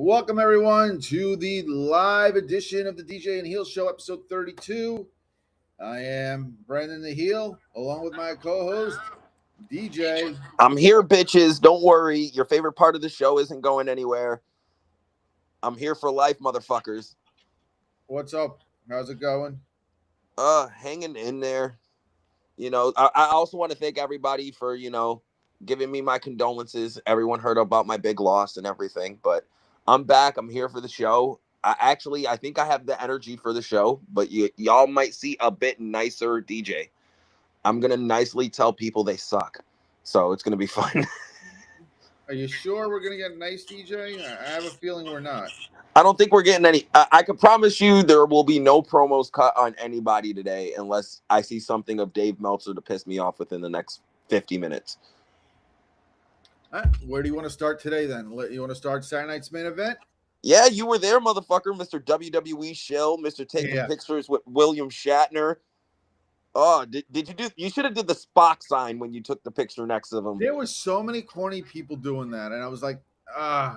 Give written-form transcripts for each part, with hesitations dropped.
Welcome, everyone, to the live edition of the DJ and Heel Show, episode 32. I am Brandon the Heel, along with my co-host, DJ. I'm here, bitches. Don't worry. Your favorite part of the show isn't going anywhere. I'm here for life, motherfuckers. What's up? How's it going? Hanging in there. I also want to thank everybody for, giving me my condolences. Everyone heard about my big loss and everything, but I'm back. I'm here for the show. I think I have the energy for the show, but y'all might see a bit nicer DJ. I'm going to nicely tell people they suck. So it's going to be fun. Are you sure we're going to get a nice DJ? I have a feeling we're not. I don't think we're getting any. I can promise you there will be no promos cut on anybody today unless I see something of Dave Meltzer to piss me off within the next 50 minutes. Where do you want to start today, then? You want to start Saturday night's main event? Yeah, you were there, motherfucker, Mr. WWE Shill, Mr. Taking Pictures with William Shatner. Oh, did you do? You should have did the Spock sign when you took the picture next to him. There was so many corny people doing that, and I was like,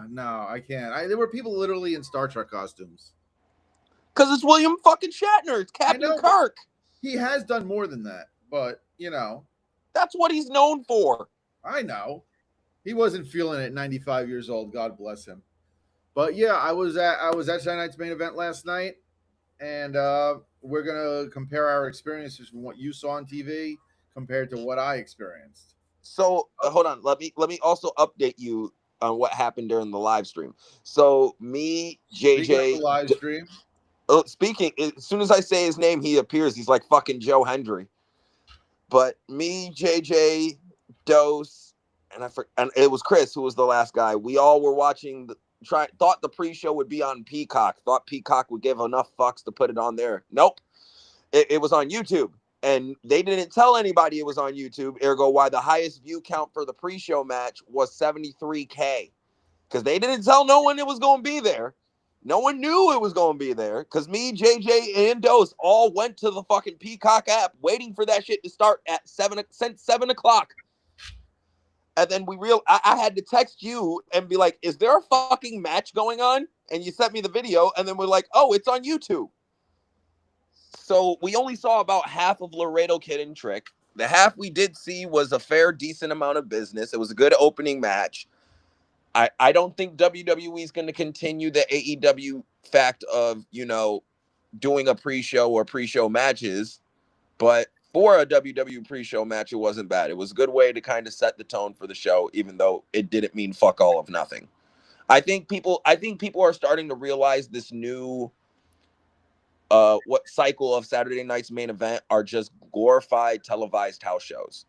no, I can't. There were people literally in Star Trek costumes. Because it's William fucking Shatner. It's Captain Kirk. He has done more than that, but, That's what he's known for. I know. He wasn't feeling it 95 years old. God bless him. But, yeah, I was at Saturday night's main event last night, and we're going to compare our experiences from what you saw on TV compared to what I experienced. So hold on. Let me also update you on what happened during the live stream. So me, JJ, live stream. Speaking, as soon as I say his name, he appears. He's like fucking Joe Hendry. But me, JJ, Dose, and it was Chris who was the last guy. We all were watching. Thought the pre-show would be on Peacock. Thought Peacock would give enough fucks to put it on there. Nope, it was on YouTube. And they didn't tell anybody it was on YouTube, ergo why the highest view count for the pre-show match was 73K. Because they didn't tell no one it was going to be there. No one knew it was going to be there. Because me, JJ, and Dose all went to the fucking Peacock app waiting for that shit to start at 7 o'clock. And then I had to text you and be like, is there a fucking match going on? And you sent me the video. And then we're like, oh, it's on YouTube. So we only saw about half of Laredo Kid and Trick. The half we did see was a fair, decent amount of business. It was a good opening match. I don't think WWE is going to continue the AEW fact of, doing a pre-show or pre-show matches. But for a WWE pre-show match, it wasn't bad. It was a good way to kind of set the tone for the show, even though it didn't mean fuck all of nothing. I think people are starting to realize this new what cycle of Saturday night's main event are just glorified televised house shows.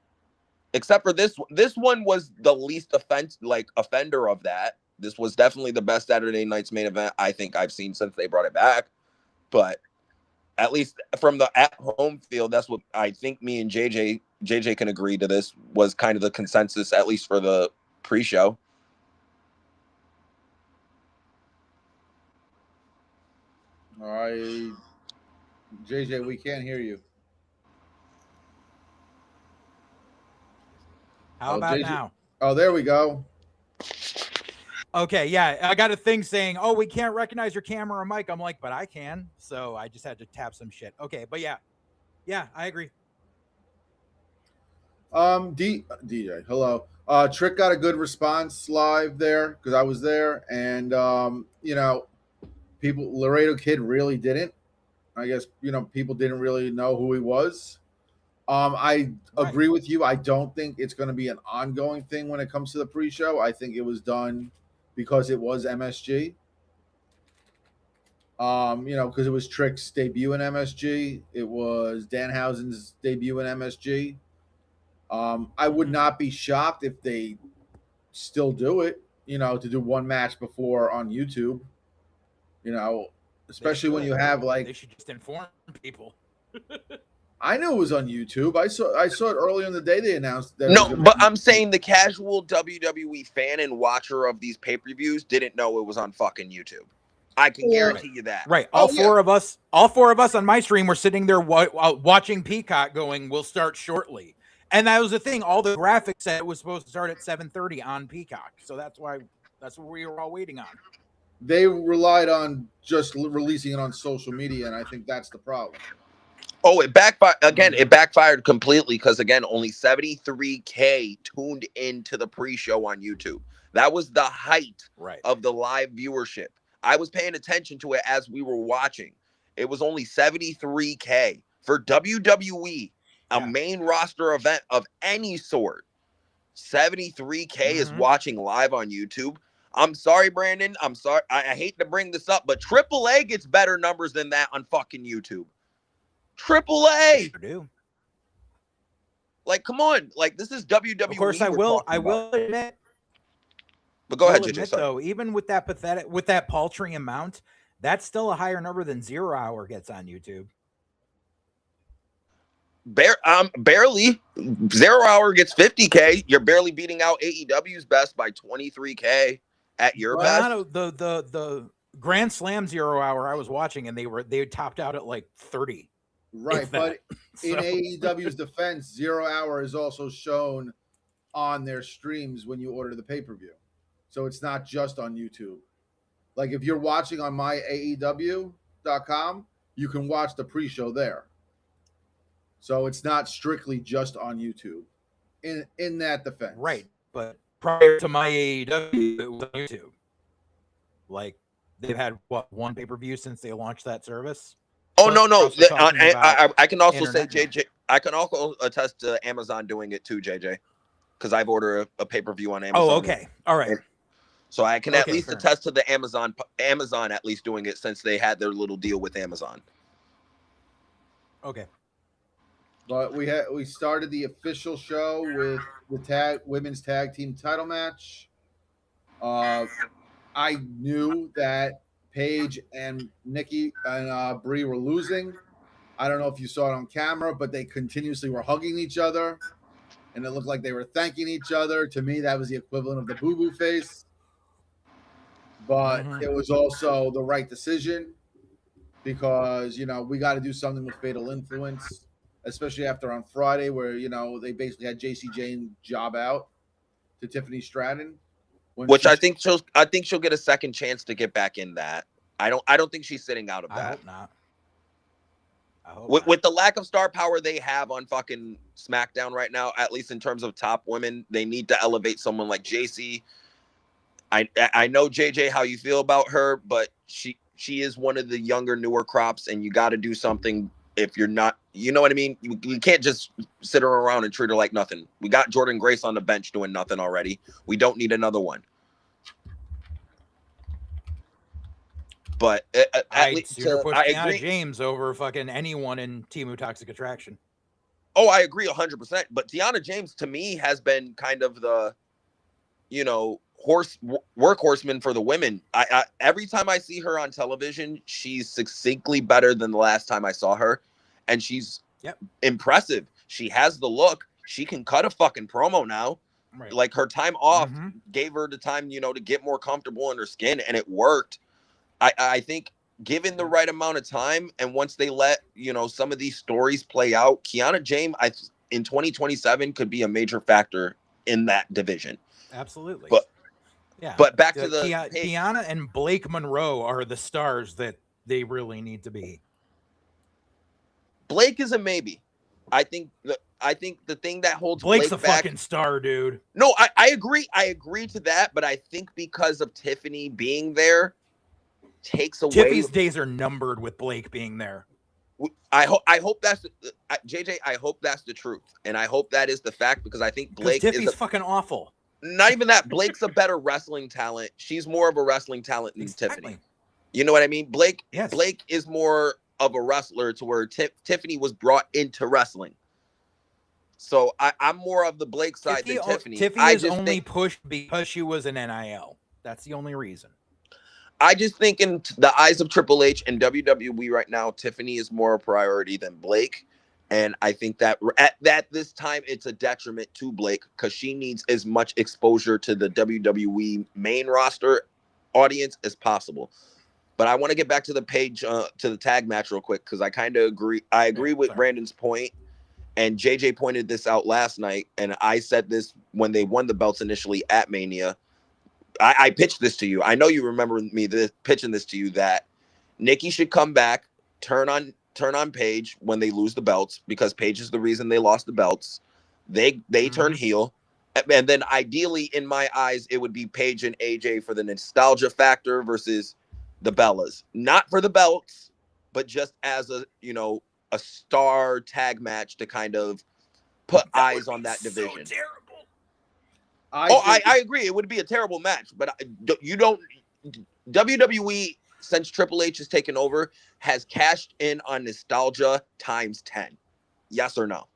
Except for this one was the least offender of that. This was definitely the best Saturday night's main event I think I've seen since they brought it back. But at least from the at-home field, that's what I think me and JJ can agree to. This was kind of the consensus, at least for the pre-show. All right. JJ, we can't hear you. How about JJ? Now? Oh, there we go. Okay, yeah, I got a thing saying, oh, we can't recognize your camera or mic. I'm like, but I can. So I just had to tap some shit. Okay, but yeah, I agree. DJ, hello. Trick got a good response live there because I was there, and Laredo Kid really didn't. I guess people didn't really know who he was. I agree with you. I don't think it's going to be an ongoing thing when it comes to the pre-show. I think it was done because it was MSG. Because it was Trick's debut in MSG. It was Danhausen's debut in MSG. I would not be shocked if they still do it, to do one match before on YouTube. Especially when you have they should just inform people. I knew it was on YouTube. I saw it earlier in the day. They announced that. No, but I'm saying the casual WWE fan and watcher of these pay-per-views didn't know it was on fucking YouTube. I can guarantee you that. Right. All four of us on my stream were sitting there watching Peacock going, we'll start shortly. And that was the thing. All the graphics said it was supposed to start at 7:30 on Peacock. So that's what we were all waiting on. they relied on just releasing it on social media, and I think that's the problem. Oh, it backfired again. It backfired completely because again, only 73K tuned into the pre-show on YouTube. That was the height of the live viewership. I was paying attention to it as we were watching. It was only 73K for WWE, a main roster event of any sort. 73K is watching live on YouTube. I'm sorry, Brandon. I'm sorry. I hate to bring this up, but AAA gets better numbers than that on fucking YouTube. AAA. Sure do. Like, come on. Like, this is WWE. Of course, I will admit. But go ahead, JJ. Though, even with that paltry amount, that's still a higher number than 0 Hour gets on YouTube. Barely. 0 Hour gets 50K. You're barely beating out AEW's best by 23K at your best. The Grand Slam 0 Hour I was watching, and they topped out at like 30. Right, but in AEW's defense, 0 Hour is also shown on their streams when you order the pay-per-view. So it's not just on YouTube. Like if you're watching on myaew.com, you can watch the pre-show there. So it's not strictly just on YouTube in that defense. Right, but prior to my AEW, it was on YouTube. Like they've had one pay-per-view since they launched that service. Oh, no. I can also say, JJ, I can also attest to Amazon doing it too, JJ, because I've ordered a pay-per-view on Amazon. Oh, okay. All right. So I can at least attest to the Amazon at least doing it since they had their little deal with Amazon. Okay. But we started the official show with the women's tag team title match. I knew that Paige and Nikki and Brie were losing. I don't know if you saw it on camera, but they continuously were hugging each other, and it looked like they were thanking each other. To me, that was the equivalent of the boo-boo face. But it was also the right decision because, we got to do something with Fatal Influence, especially after on Friday where, they basically had JC Jane job out to Tiffany Stratton. Which I think she'll get a second chance to get back in that. I don't think she's sitting out of that. I hope not. With the lack of star power they have on fucking SmackDown right now, at least in terms of top women, they need to elevate someone like JC. I know JJ how you feel about her, but she is one of the younger, newer crops, and you got to do something. If you're not, you know what I mean? You can't just sit her around and treat her like nothing. We got Jordan Grace on the bench doing nothing already. We don't need another one. But I agree. Tiana James over fucking anyone in Temu Toxic Attraction. Oh, I agree 100%. But Tiana James to me has been kind of the, workhorseman for the women. I every time I see her on television, she's succinctly better than the last time I saw her, and she's impressive. She has the look. She can cut a fucking promo now. Right. Like her time off gave her the time, to get more comfortable in her skin, and it worked. I think given the right amount of time, and once they let some of these stories play out, Kiana James in 2027 could be a major factor in that division. Absolutely. But back to the Kiana and Blake Monroe are the stars that they really need to be. Blake is a maybe. I think the thing that holds Blake's Blake a fucking star, dude. No, I agree. I agree to that, but I think because of Tiffany being there, takes away. Tiffany's days are numbered with Blake being there. I hope that's JJ. I hope that's the truth, and I hope that is the fact because I think Blake Tiffany's fucking awful. Not even that. Blake's a better wrestling talent. She's more of a wrestling talent than Tiffany. You know what I mean? Blake is more of a wrestler to where Tiffany was brought into wrestling. So I'm more of the Blake side than Tiffany. Tiffany is only pushed because she was an NIL. That's the only reason. I just think in the eyes of Triple H and WWE right now, Tiffany is more a priority than Blake. And I think that at this time, it's a detriment to Blake because she needs as much exposure to the WWE main roster audience as possible. But I want to get back to the page, to the tag match real quick because I kind of agree. I agree with Brandon's point, and JJ pointed this out last night, and I said this when they won the belts initially at Mania. I pitched this to you. I know you remember me pitching this to you, that Nikki should come back, turn on Paige when they lose the belts, because Paige is the reason they lost the belts. They turn heel, and then ideally, in my eyes, it would be Paige and AJ for the nostalgia factor versus the Bellas, not for the belts, but just as a star tag match to kind of put eyes on that division. So terrible. I agree. It would be a terrible match, but you don't. WWE, since Triple H has taken over, has cashed in on nostalgia times 10. Yes or no?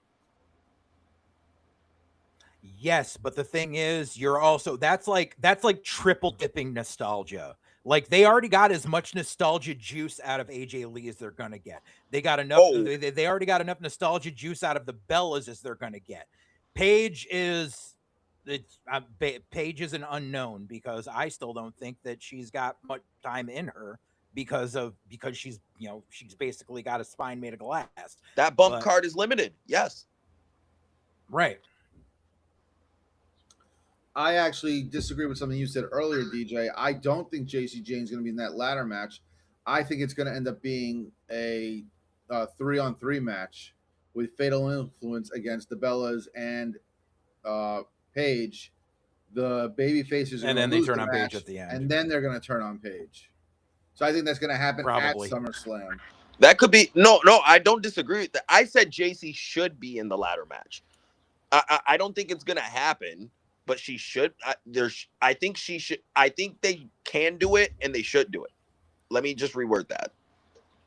Yes, but the thing is, you're also that's like triple dipping nostalgia. Like, they already got as much nostalgia juice out of AJ Lee as they're gonna get. They got enough. They already got enough nostalgia juice out of the Bellas as they're gonna get. Paige is. Paige is an unknown, because I still don't think that she's got much time in her because she's she's basically got a spine made of glass. That bump card is limited. Yes. Right. I actually disagree with something you said earlier, DJ. I don't think JC Jane's going to be in that ladder match. I think it's going to end up being a 3-on-3 match with Fatal Influence against the Bellas and Paige. The baby faces, and then they turn on Paige at the end, and then they're going to turn on Paige. So I think that's going to happen Probably. at SummerSlam. That could be no. I don't disagree with that. I said JC should be in the ladder match. I don't think it's going to happen, but she should. I think she should. I think they can do it, and they should do it. Let me just reword that.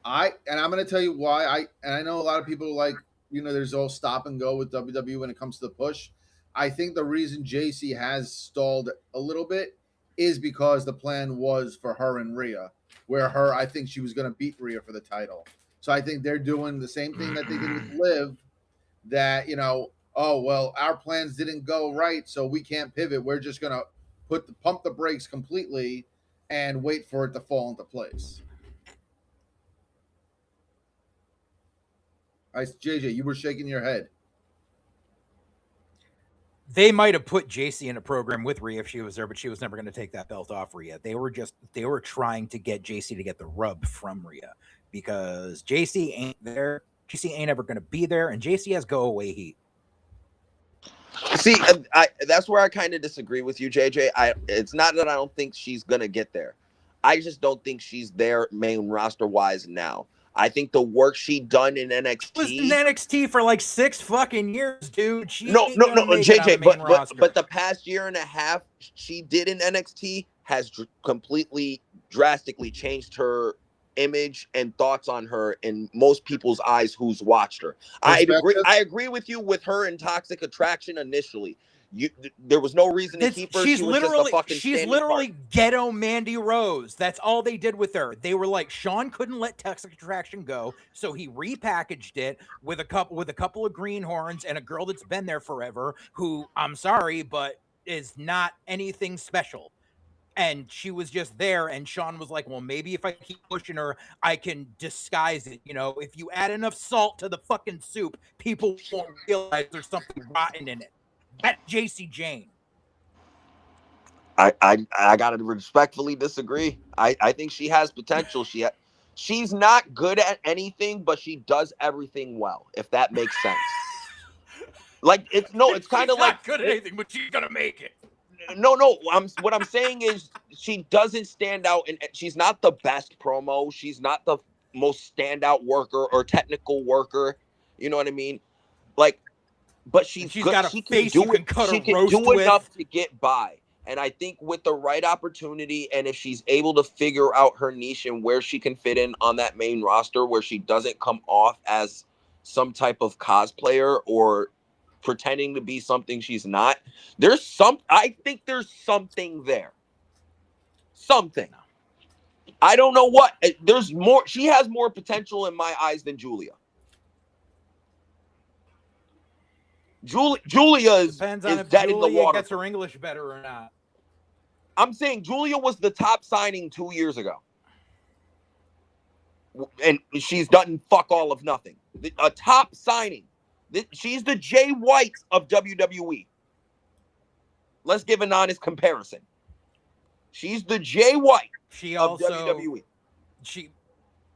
I'm going to tell you why. I know a lot of people like, there's all stop and go with WWE when it comes to the push. I think the reason JC has stalled a little bit is because the plan was for her and Rhea, where I think she was going to beat Rhea for the title. So I think they're doing the same thing that they did with Liv, that, oh, well, our plans didn't go right, so we can't pivot. We're just going to pump the brakes completely and wait for it to fall into place. JJ, you were shaking your head. They might have put JC in a program with Rhea if she was there, but she was never going to take that belt off Rhea. They were trying to get JC to get the rub from Rhea, because JC ain't there. JC ain't ever going to be there, and JC has go away heat. See, that's where I kind of disagree with you, JJ. It's not that I don't think she's going to get there. I just don't think she's there main roster wise now. I think the work she done in NXT. She was in NXT for like 6 fucking years, dude. No, JJ, but the past year and a half she did in NXT has completely, drastically changed her image and thoughts on her in most people's eyes who's watched her. I agree with you with her in Toxic Attraction initially. There was no reason to keep her. She's literally ghetto Mandy Rose. That's all they did with her. They were like, Sean couldn't let Toxic Attraction go, so he repackaged it with a couple of greenhorns and a girl that's been there forever, who, I'm sorry, but is not anything special. And she was just there, and Sean was like, well, maybe if I keep pushing her, I can disguise it. If you add enough salt to the fucking soup, people won't realize there's something rotten in it. That's JC Jane. I gotta respectfully disagree. I think she has potential. She's not good at anything, but she does everything well, if that makes sense. Like it's kind of like not good at anything, but she's gonna make it. No. What I'm saying is she doesn't stand out, and she's not the best promo. She's not the most standout worker or technical worker. You know what I mean? Like, but she's good. Got a she face can do you can cut she a can roast do with. Enough to get by. And I think with the right opportunity, and if she's able to figure out her niche and where she can fit in on that main roster, where she doesn't come off as some type of cosplayer or pretending to be something she's not, I think there's something there. Something. I don't know what. There's more. She has more potential in my eyes than Julia. Julia is dead in the water. Gets her English better or not. I'm saying Julia was the top signing 2 years ago. And she's done fuck all of nothing. A top signing. She's the Jay White of WWE. Let's give an honest comparison. She's the Jay White She of also WWE.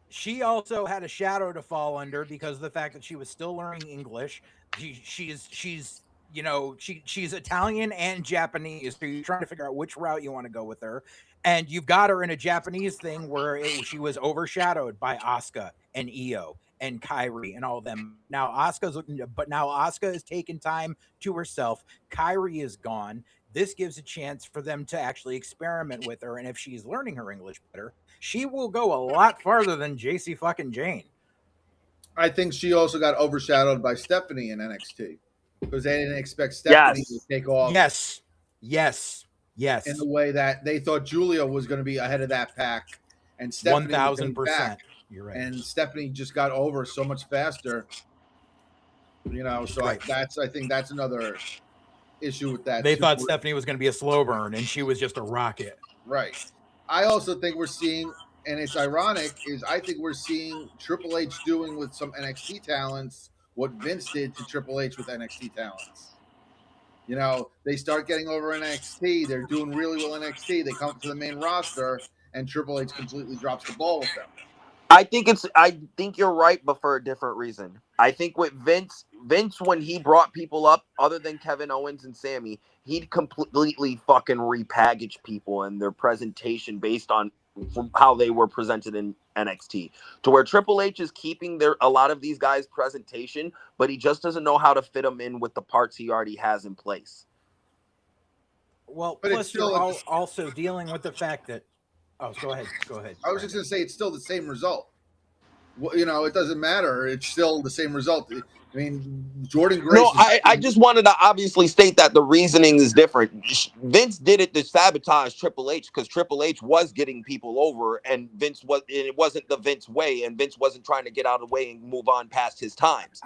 she also had a shadow to fall under because of the fact that she was still learning English. She's you know, she's Italian and Japanese, so you're trying to figure out which route you want to go with her. And you've got her in a Japanese thing where she was overshadowed by Asuka and Io and Kyrie and all of them. Now Asuka has taken time to herself. Kyrie is gone. This gives a chance for them to actually experiment with her, and if she's learning her English better, she will go a lot farther than JC fucking Jane. I think she also got overshadowed by Stephanie in NXT because they didn't expect Stephanie to take off. Yes. In the way that they thought Julia was going to be ahead of that pack, and Stephanie 1,000%. You're right. And Stephanie just got over so much faster. You know, so Right. I think that's another issue with that. They thought Stephanie was going to be a slow burn, and she was just a rocket. Right. I also think we're seeing, and it's ironic, is I think we're seeing Triple H doing with some NXT talents what Vince did to Triple H with NXT talents. You know, they start getting over NXT. They're doing really well in NXT. They come to the main roster, and Triple H completely drops the ball with them. I think you're right, but for a different reason. I think with Vince, when he brought people up other than Kevin Owens and Sammy, he'd completely fucking repackage people and their presentation based on how they were presented in NXT. To where Triple H is keeping a lot of these guys' presentation, but he just doesn't know how to fit them in with the parts he already has in place. Well, but plus you're also dealing with the fact that go ahead. I was just going to say it's still the same result. Well, you know, it doesn't matter. It's still the same result. I mean, Jordan Grace. No, I just wanted to obviously state that the reasoning is different. Vince did it to sabotage Triple H because Triple H was getting people over, and it wasn't the Vince way, and Vince wasn't trying to get out of the way and move on past his times.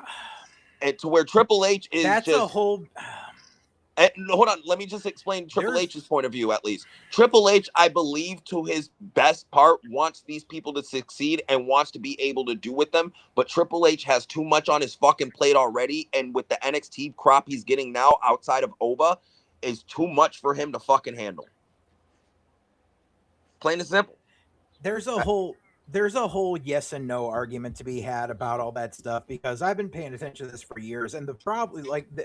And to where Triple H is that's just a whole. And hold on, let me just explain Triple H's point of view at least. Triple H, I believe, to his best part, wants these people to succeed and wants to be able to do with them. But Triple H has too much on his fucking plate already, and with the NXT crop he's getting now outside of Oba, is too much for him to fucking handle. Plain and simple. There's a whole yes and no argument to be had about all that stuff because I've been paying attention to this for years, and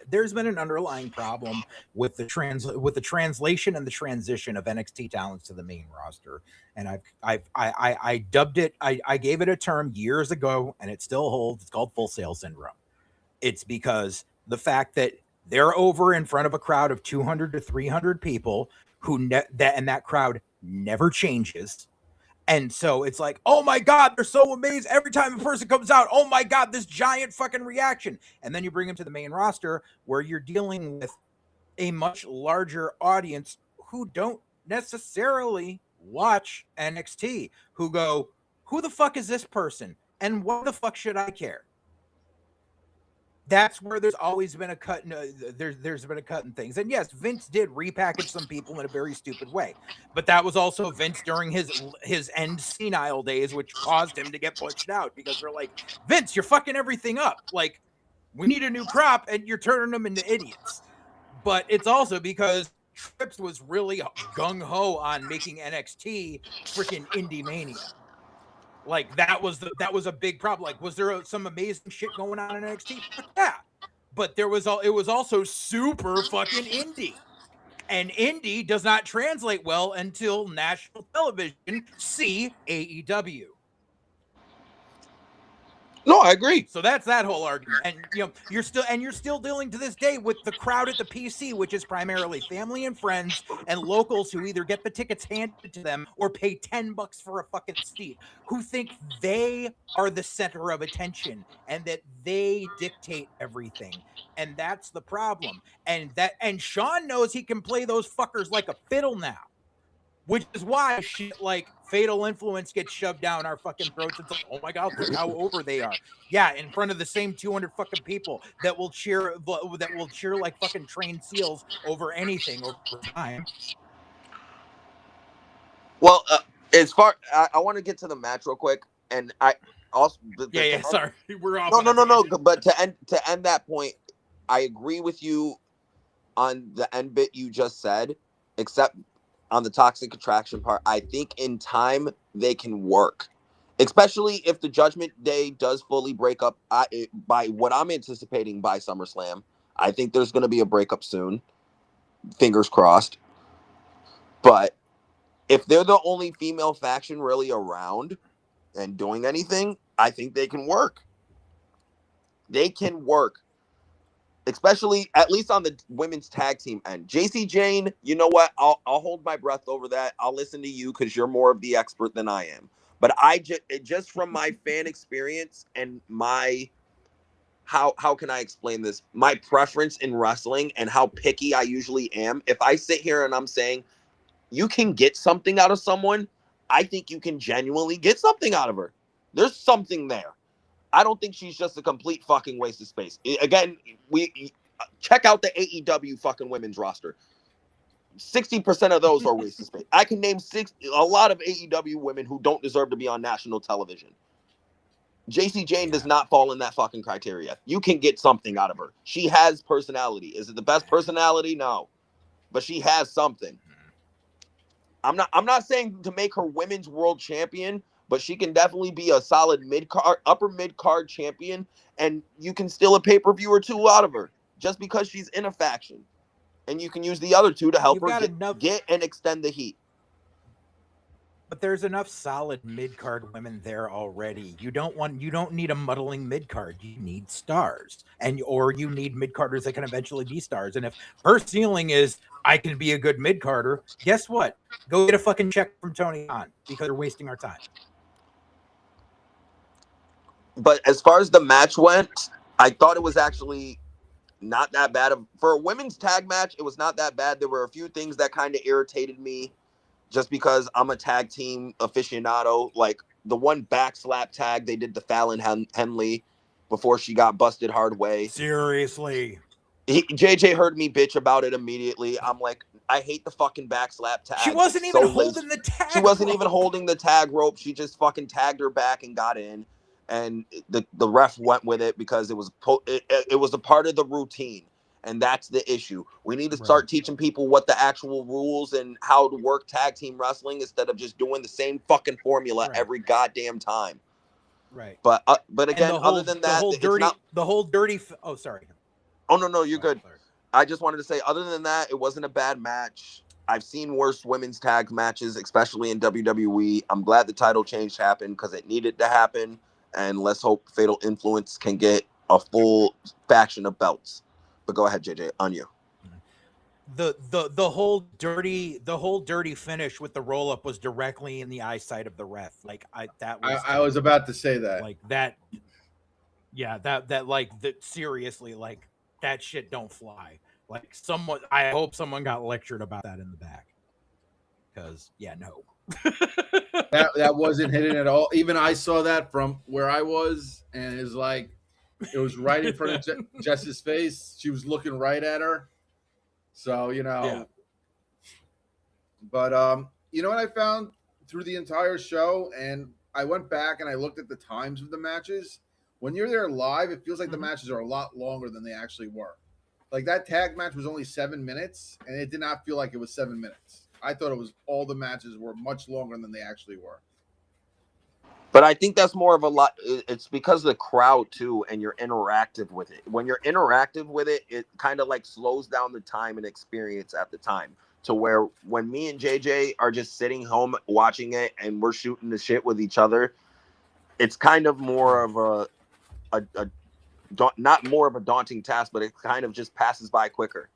there's been an underlying problem with the translation and the transition of NXT talents to the main roster. And I dubbed it, I gave it a term years ago, and it still holds. It's called Full Sail Syndrome. It's because the fact that they're over in front of a crowd of 200 to 300 people that crowd never changes. And so it's like, oh my God, they're so amazing. Every time a person comes out, oh my God, this giant fucking reaction. And then you bring them to the main roster where you're dealing with a much larger audience who don't necessarily watch NXT, who go, who the fuck is this person? And why the fuck should I care? That's where there's always been a cut. There's been a cut in things. And yes, Vince did repackage some people in a very stupid way, but that was also Vince during his end senile days, which caused him to get pushed out because they're like, Vince, you're fucking everything up. Like, we need a new crop, and you're turning them into idiots. But it's also because Trips was really gung ho on making NXT freaking Indie Mania. Like that was a big problem. Like, was there some amazing shit going on in NXT? Yeah, but it was also super fucking indie, and indie does not translate well until national television. See AEW. No, I agree. So that's that whole argument. And you're still dealing to this day with the crowd at the PC, which is primarily family and friends and locals who either get the tickets handed to them or pay $10 for a fucking seat, who think they are the center of attention and that they dictate everything. And that's the problem. And Sean knows he can play those fuckers like a fiddle now. Which is why shit like Fatal Influence gets shoved down our fucking throats. It's like, oh my God, look how over they are. Yeah, in front of the same 200 fucking people that will cheer like fucking trained seals over anything over time. Well, as far I want to get to the match real quick, and I also sorry, we're off. No. But to end that point, I agree with you on the end bit you just said, except on the toxic attraction part. I think in time they can work, especially if the Judgment Day does fully break up. By what I'm anticipating by SummerSlam, I think there's going to be a breakup soon. Fingers crossed. But if they're the only female faction really around and doing anything, I think they can work. They can work. Especially at least on the women's tag team end. JC Jane, you know what? I'll hold my breath over that. I'll listen to you because you're more of the expert than I am. But I just from my fan experience and my how can I explain this? My preference in wrestling and how picky I usually am. If I sit here and I'm saying you can get something out of someone, I think you can genuinely get something out of her. There's something there. I don't think she's just a complete fucking waste of space. Again, we check out the AEW fucking women's roster. 60% of those are waste of space. I can name a lot of AEW women who don't deserve to be on national television. JC Jane does not fall in that fucking criteria. You can get something out of her. She has personality. Is it the best personality? No. But she has something. I'm not saying to make her women's world champion, but she can definitely be a solid upper mid card champion, and you can steal a pay-per-view or two out of her just because she's in a faction, and you can use the other two to help her get and extend the heat. But there's enough solid mid card women there already. You don't need a muddling mid card. You need stars, or you need mid carders that can eventually be stars. And if her ceiling is I can be a good mid carder, guess what? Go get a fucking check from Tony Khan because they're wasting our time. But as far as the match went, I thought it was actually not that bad. For a women's tag match, it was not that bad. There were a few things that kind of irritated me just because I'm a tag team aficionado. Like the one backslap tag they did to Fallon Henley before she got busted hard way. Seriously. JJ heard me bitch about it immediately. I'm like, I hate the fucking backslap tag. She wasn't even holding the tag. She wasn't even holding the tag rope. She just fucking tagged her back and got in. And the ref went with it because it was a part of the routine. And that's the issue. We need to start teaching people what the actual rules and how to work tag team wrestling instead of just doing the same fucking formula every goddamn time. Right. But again, other than that, the whole dirty. Oh, sorry. Oh no, you're good. Sorry. I just wanted to say, other than that, it wasn't a bad match. I've seen worse women's tag matches, especially in WWE. I'm glad the title change happened because it needed to happen. And let's hope Fatal Influence can get a full faction of belts. But go ahead, JJ, on you. The whole dirty finish with the roll up was directly in the eyesight of the ref. Like I was about to say that. Like that. Yeah, that seriously, like that shit don't fly. Like I hope someone got lectured about that in the back. Because no. that wasn't hidden at all. Even I saw that from where I was, and it was right in front of Jess's face. She was looking right at her. So, Yeah. But you know what I found through the entire show, and I went back and I looked at the times of the matches. When you're there live, it feels like the matches are a lot longer than they actually were. Like that tag match was only 7 minutes, and it did not feel like it was 7 minutes. I thought all the matches were much longer than they actually were. But I think that's more of a lot. It's because of the crowd too, and you're interactive with it. When you're interactive with it, it kind of like slows down the time and experience at the time. To where when me and JJ are just sitting home watching it and we're shooting the shit with each other, it's kind of more of not more of a daunting task, but it kind of just passes by quicker.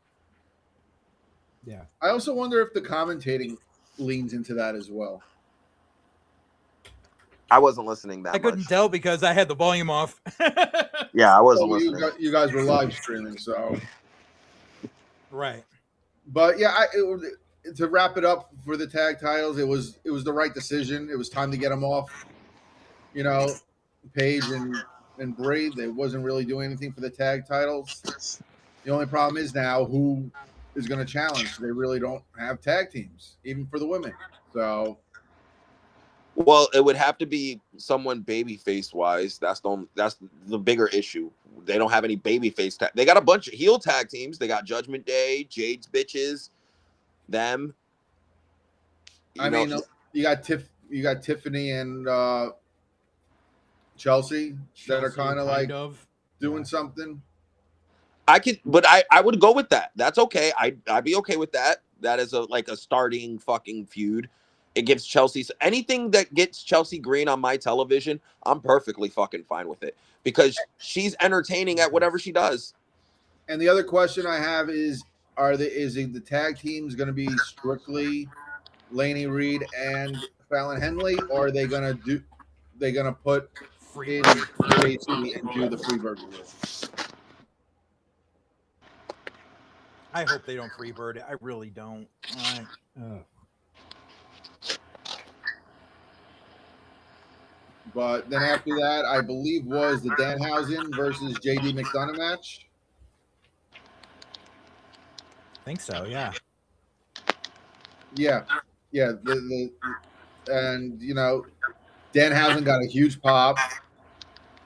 Yeah. I also wonder if the commentating leans into that as well. I wasn't listening that much. I couldn't tell because I had the volume off. Yeah, I wasn't listening. You guys were live streaming, so. Right. But yeah, to wrap it up for the tag titles, it was the right decision. It was time to get them off. Paige and Bray, they wasn't really doing anything for the tag titles. The only problem is now who is going to challenge. They really don't have tag teams, even for the women. So, well, it would have to be someone babyface wise. That's the bigger issue. They don't have any babyface tag. They got a bunch of heel tag teams. They got Judgment Day, Jade's bitches, them. I mean, you got Tiffany and Chelsea that are kind of like doing something. I could, but I would go with that. That's okay. I'd be okay with that. That is a starting fucking feud. It gives Chelsea anything that gets Chelsea Green on my television. I'm perfectly fucking fine with it because she's entertaining at whatever she does. And the other question I have is the tag teams going to be strictly Laney Reed and Fallon Henley, or are they going to put in JC and do the Freebird rule? I hope they don't Freebird it. I really don't. But then after that, I believe was the Danhausen versus JD McDonough match. I think so, yeah. Yeah. And Danhausen got a huge pop.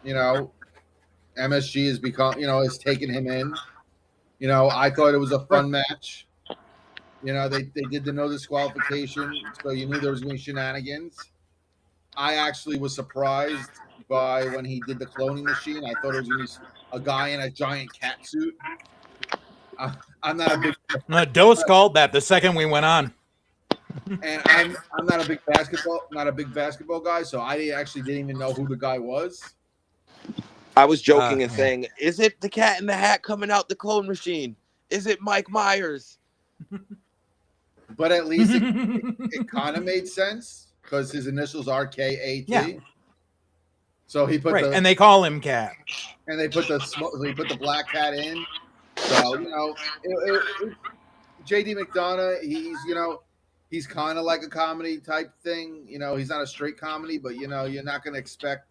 MSG has become, has taken him in. I thought it was a fun match. They did the no disqualification, so you knew there was going to be shenanigans. I actually was surprised by when he did the cloning machine. I thought it was going to be a guy in a giant cat suit. I'm not a big. Dose called that the second we went on. And I'm not a big basketball guy, so I actually didn't even know who the guy was. I was joking and saying, "Is it the Cat in the Hat coming out the clone machine? Is it Mike Myers?" But at least it kind of made sense because his initials are KAT. Yeah. So he put and they call him Cat. And they put the black cat in. So JD McDonough, he's kind of like a comedy type thing. He's not a straight comedy, but you're not going to expect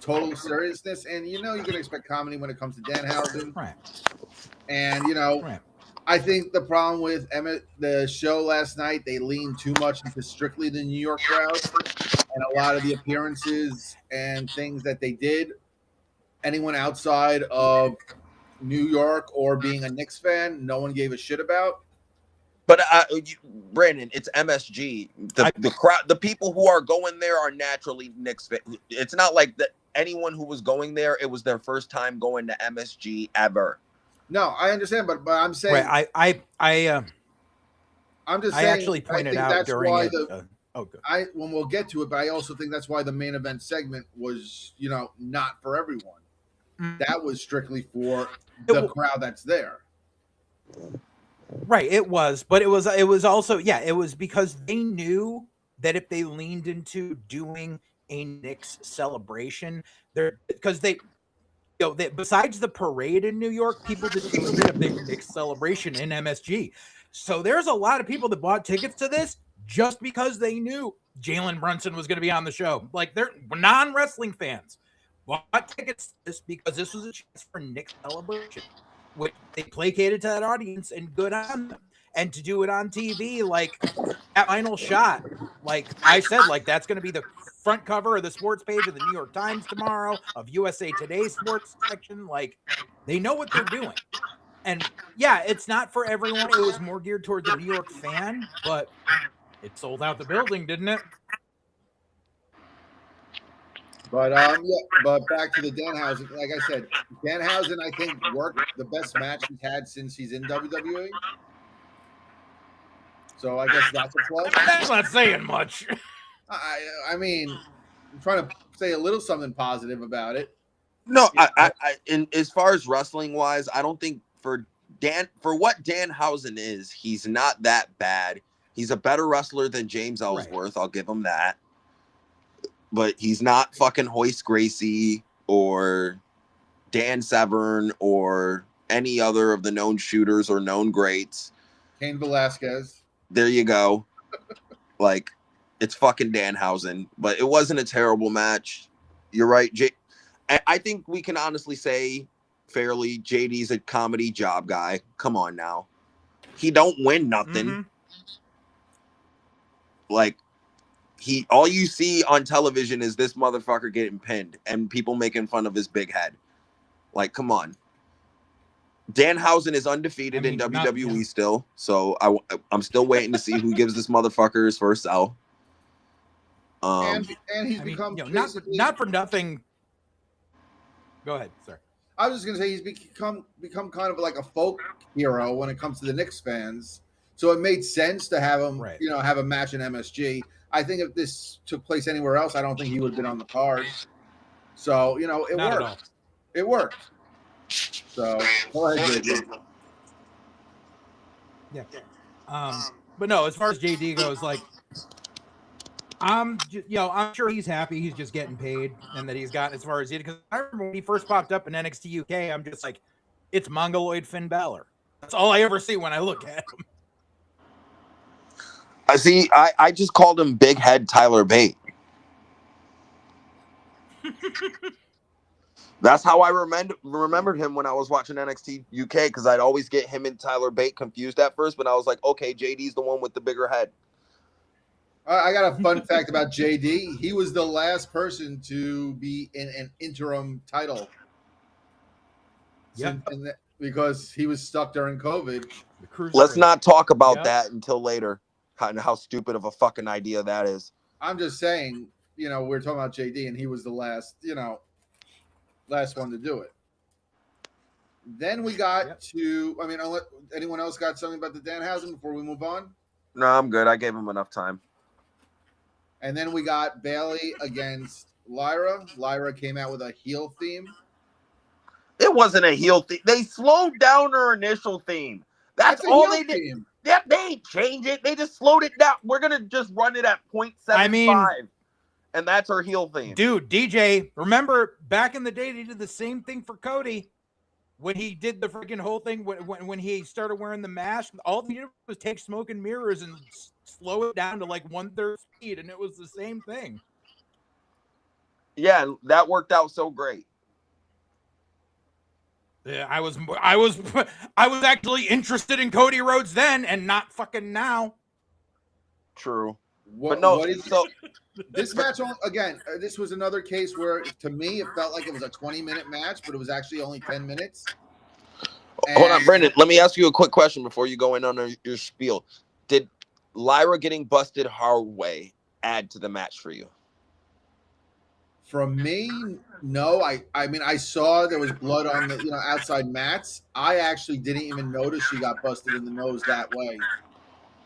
total seriousness, and you're going to expect comedy when it comes to Danhausen. Right. And I think the problem with the show last night, they leaned too much into strictly the New York crowd, and a lot of the appearances and things that they did. Anyone outside of New York or being a Knicks fan, no one gave a shit about. But Brandon, it's MSG. The crowd, the people who are going there are naturally Knicks fans. It's not like that anyone who was going there, it was their first time going to MSG ever. No, I understand, but I'm saying, right, I'm just saying. I actually pointed out during it. When we'll get to it, but I also think that's why the main event segment was, not for everyone. That was strictly for the crowd that's there. Right, it was, but it was also, it was because they knew that if they leaned into doing a Knicks celebration, besides the parade in New York, people didn't do a big Knicks celebration in MSG. So there's a lot of people that bought tickets to this just because they knew Jalen Brunson was going to be on the show. Like, they're non-wrestling fans bought tickets to this because this was a chance for Knicks celebration. Which they placated to that audience, and good on them. And to do it on TV, like that final shot, like I said, like that's going to be the front cover of the sports page of the New York Times tomorrow, of USA Today's sports section. Like they know what they're doing. And yeah, it's not for everyone. It was more geared towards the New York fan, but it sold out the building, didn't it? But but back to the Danhausen. Like I said, Danhausen, I think, worked the best match he's had since he's in WWE. So I guess that's a plus. That's not saying much. I mean, I'm trying to say a little something positive about it. No, in as far as wrestling wise, I don't think for what Danhausen is, he's not that bad. He's a better wrestler than James Ellsworth. Right. I'll give him that. But he's not fucking Hoist Gracie or Dan Severn or any other of the known shooters or known greats. Cain Velasquez. There you go. Like, it's fucking Danhausen. But it wasn't a terrible match. You're right. I think we can honestly say fairly, JD's a comedy job guy. Come on now. He don't win nothing. Mm-hmm. Like, all you see on television is this motherfucker getting pinned and people making fun of his big head. Like, come on. Danhausen is undefeated I mean, in not- WWE yeah. still, so I'm still waiting to see who gives this motherfucker his first L. And he's I mean, become basically, not for nothing. Go ahead, sir. I was just gonna say he's become kind of like a folk hero when it comes to the Knicks fans. So it made sense to have him, Right. have a match in MSG. I think if this took place anywhere else, I don't think he would have been on the card. So it Not worked. at all. It worked. So go ahead, JD. Yeah. But no, as far as JD goes, like, I'm sure he's happy. He's just getting paid, and that he's gotten as far as he. Because I remember when he first popped up in NXT UK, I'm just like, it's Mongoloid Finn Balor. That's all I ever see when I look at him. I see. I just called him Big Head Tyler Bate. That's how I remembered him when I was watching NXT UK, because I'd always get him and Tyler Bate confused at first, but I was like, okay, JD's the one with the bigger head. I got a fun fact about JD. He was the last person to be in an interim title. Yep. Because he was stuck during COVID. Let's not talk about that until later. How stupid of a fucking idea that is. I'm just saying, we're talking about JD, and he was the last, last one to do it. Then we got to, anyone else got something about the Danhausen before we move on? No, I'm good. I gave him enough time. And then we got Bayley against Lyra. Lyra came out with a heel theme. It wasn't a heel theme. They slowed down her initial theme. That's all they did. Theme. They ain't change it. They just slowed it down. We're going to just run it at 0.75. And that's her heel theme. Dude, DJ, remember back in the day, they did the same thing for Cody when he did the freaking whole thing. When he started wearing the mask, all they did was take smoke and mirrors and slow it down to like 1/3 speed. And it was the same thing. Yeah, that worked out so great. Yeah, I was actually interested in Cody Rhodes then, and not fucking now. True. This match, again, this was another case where, to me, it felt like it was a 20-minute match, but it was actually only 10 minutes. Hold on, Brendan. Let me ask you a quick question before you go in on your spiel. Did Lyra getting busted hard way add to the match for you? From me, no. I saw there was blood on the outside mats. I actually didn't even notice she got busted in the nose that way.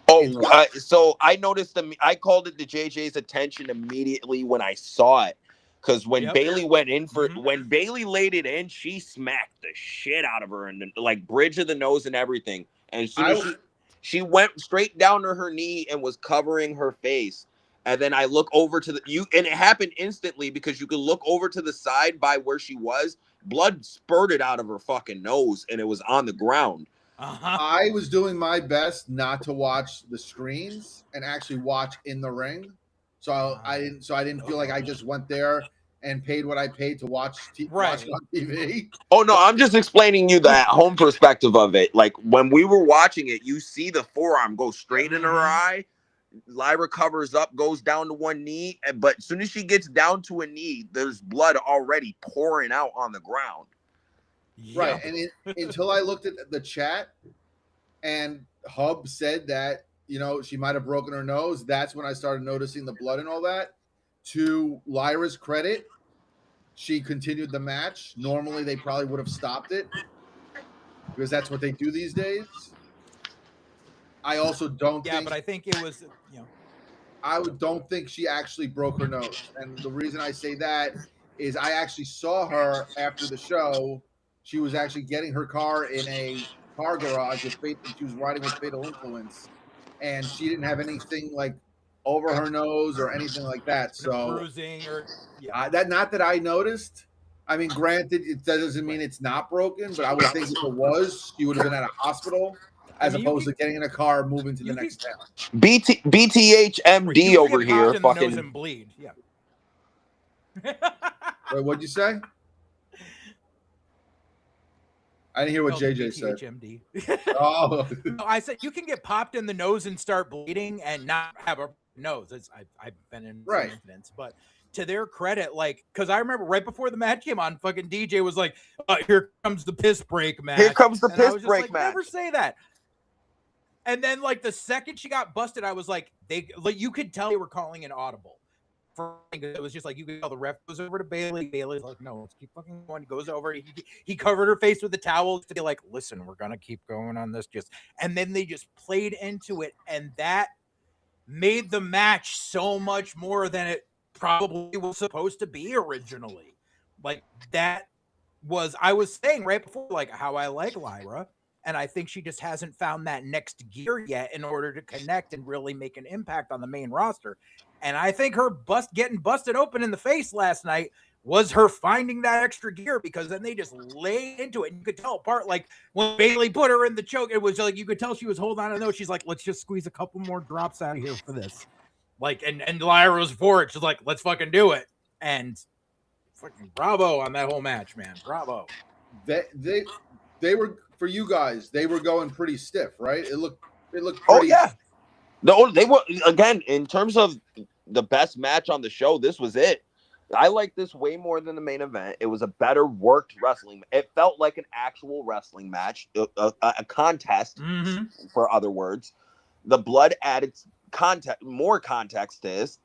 Oh, so I noticed them. I called it to JJ's attention immediately when I saw it, because when Bayley went in for when Bayley laid it in, she smacked the shit out of her and like bridge of the nose and everything. And as soon as she went straight down to her knee and was covering her face. And then I look over to and it happened instantly, because you could look over to the side by where she was. Blood spurted out of her fucking nose, and it was on the ground. I was doing my best not to watch the screens and actually watch in the ring. So I didn't feel like I just went there and paid what I paid to watch on TV. Oh no, I'm just explaining you the at-home perspective of it. Like when we were watching it, you see the forearm go straight in her eye. Lyra covers up, goes down to one knee, but as soon as she gets down to a knee, there's blood already pouring out on the ground. Right, and until I looked at the chat, and Hub said that she might have broken her nose. That's when I started noticing the blood and all that. To Lyra's credit, she continued the match. Normally, they probably would have stopped it, because that's what they do these days. I also don't think... but I think it was, I don't think she actually broke her nose. And the reason I say that is I actually saw her after the show. She was actually getting her car in a car garage with she was riding with Fatal Influence. And she didn't have anything like over her nose or anything like that. So bruising or not that I noticed. I mean, granted, that doesn't mean it's not broken, but I would think if it was, she would have been at a hospital as opposed to getting in a car moving to the next town. BTHMD over here, fucking nose and bleed. Yeah. Wait, what'd you say? I didn't hear what JJ said. Oh, no, I said you can get popped in the nose and start bleeding and not have a nose. I've been in some incidents, but to their credit, like, because I remember right before the match came on, fucking DJ was like, "Here comes the piss break match." Here comes the and I piss was just break like, match. Never say that. And then, like, the second she got busted, I was like, you could tell they were calling an audible. It was just like, you could tell the ref goes over to Bayley. Bayley's like, no, let's keep fucking going. He goes over. He covered her face with the towel to be like, listen, we're gonna keep going on this. And then they just played into it, and that made the match so much more than it probably was supposed to be originally. Like, that was, I was saying right before, like, how I like Lyra. And I think she just hasn't found that next gear yet in order to connect and really make an impact on the main roster. And I think her getting busted open in the face last night was her finding that extra gear, because then they just laid into it. And you could tell apart, like when Bayley put her in the choke, it was like, you could tell she was holding on to those. She's like, let's just squeeze a couple more drops out of here for this. Like, and Lyra was for it. She's like, let's fucking do it. And fucking bravo on that whole match, man. Bravo. They were, for you guys, they were going pretty stiff, right? It looked pretty. Oh yeah. No, they were, again, in terms of the best match on the show, this was it. I like this way more than the main event. It was a better worked wrestling. It felt like an actual wrestling match, a contest, for other words. The blood added more context to this.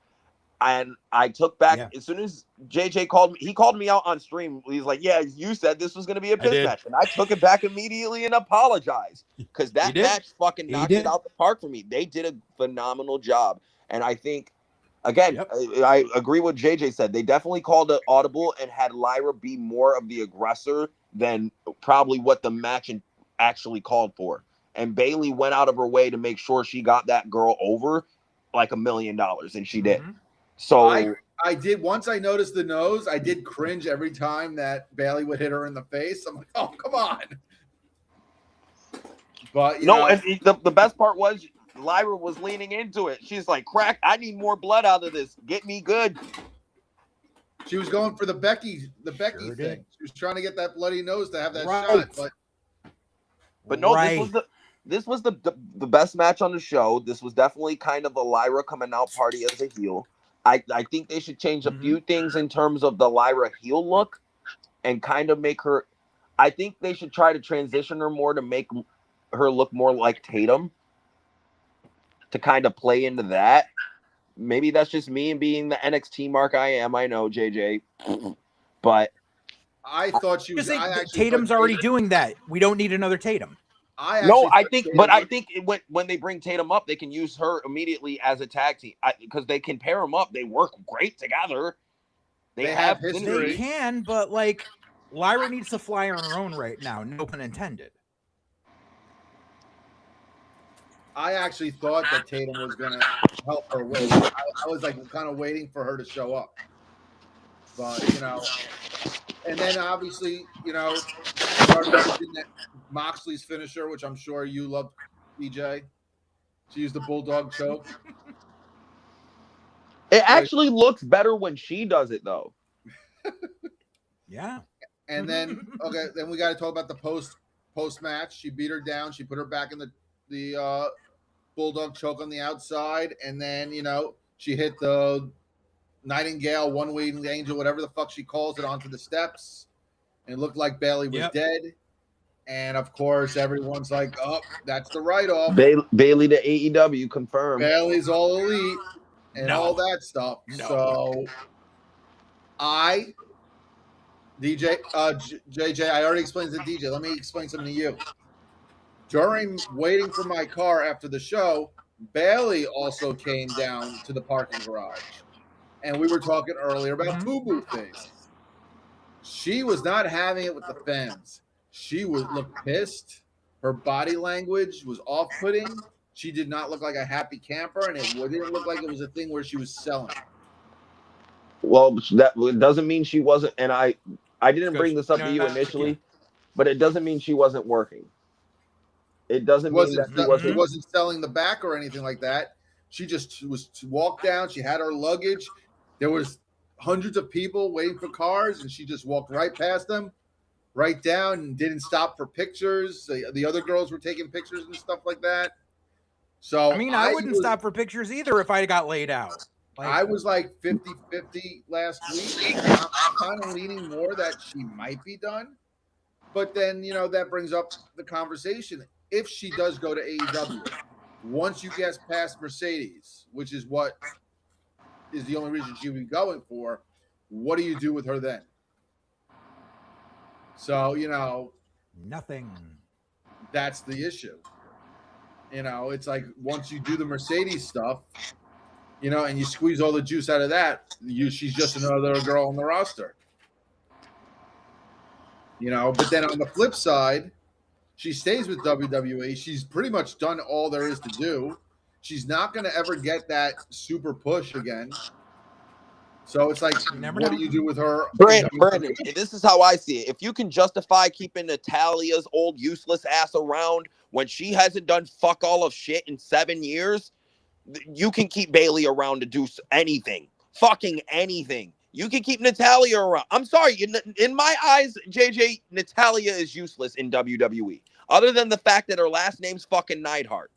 And I took back, as soon as JJ called me, he called me out on stream. He's like, yeah, you said this was going to be a piss match. And I took it back immediately and apologized, because that match fucking knocked it out the park for me. They did a phenomenal job. And I think, again, I agree with JJ said. They definitely called it audible and had Lyra be more of the aggressor than probably what the match actually called for. And Bayley went out of her way to make sure she got that girl over like $1 million, and she did. So I did, once I noticed the nose, I did cringe every time that Bayley would hit her in the face. I'm like, oh, come on. But the best part was Lyra was leaning into it. She's like, crack, I need more blood out of this. Get me good. She was going for the Becky thing. She was trying to get that bloody nose to have that shot. But no, this was the best match on the show. This was definitely kind of a Lyra coming out party as a heel. I think they should change a few things in terms of the Lyra heel look and kind of make her. I think they should try to transition her more to make her look more like Tatum, to kind of play into that. Maybe that's just me and being the NXT mark I am. I know, JJ. But I thought she was. Tatum's already doing that. We don't need another Tatum. I think when they bring Tatum up, they can use her immediately as a tag team, because they can pair them up. They work great together. They have history. They can, but like Lyra needs to fly on her own right now. No pun intended. I actually thought that Tatum was going to help her win. I was like kind of waiting for her to show up, but and then obviously Moxley's finisher, which I'm sure you loved, DJ. She used the bulldog choke. It actually looks better when she does it, though. Yeah. And then then we got to talk about the post match. She beat her down. She put her back in the bulldog choke on the outside, and then she hit the Nightingale, one-winged angel, whatever the fuck she calls it, onto the steps, and it looked like Bayley was dead. And of course, everyone's like, "Oh, that's the write-off." Bayley to AEW confirmed. Bayley's all elite and all that stuff. So, JJ, I already explained to DJ. Let me explain something to you. During waiting for my car after the show, Bayley also came down to the parking garage, and we were talking earlier about FUBU things. She was not having it with the fans. She looked pissed. Her body language was off-putting. She did not look like a happy camper, and it didn't look like it was a thing where she was selling. Well, that doesn't mean she wasn't. And I didn't bring this up to you initially, but it doesn't mean she wasn't working. It doesn't mean that she wasn't selling the back or anything like that. She just walked down. She had her luggage. There was hundreds of people waiting for cars, and she just walked right past them, right down, and didn't stop for pictures. The other girls were taking pictures and stuff like that. So I wouldn't stop for pictures either if I got laid out. I was like 50-50 last week. I'm kind of leaning more that she might be done. But then, that brings up the conversation. If she does go to AEW, once you get past Mercedes, which is what is the only reason she would be going for, what do you do with her then? So, nothing. That's the issue. It's like once you do the Mercedes stuff, and you squeeze all the juice out of that, she's just another girl on the roster. But then on the flip side, she stays with WWE. She's pretty much done all there is to do. She's not going to ever get that super push again. So it's like, what do you do with her? Brandon, this is how I see it. If you can justify keeping Natalia's old useless ass around when she hasn't done fuck all of shit in 7 years, you can keep Bayley around to do anything. Fucking anything. You can keep Natalia around. I'm sorry. In my eyes, JJ, Natalia is useless in WWE. Other than the fact that her last name's fucking Neidhart.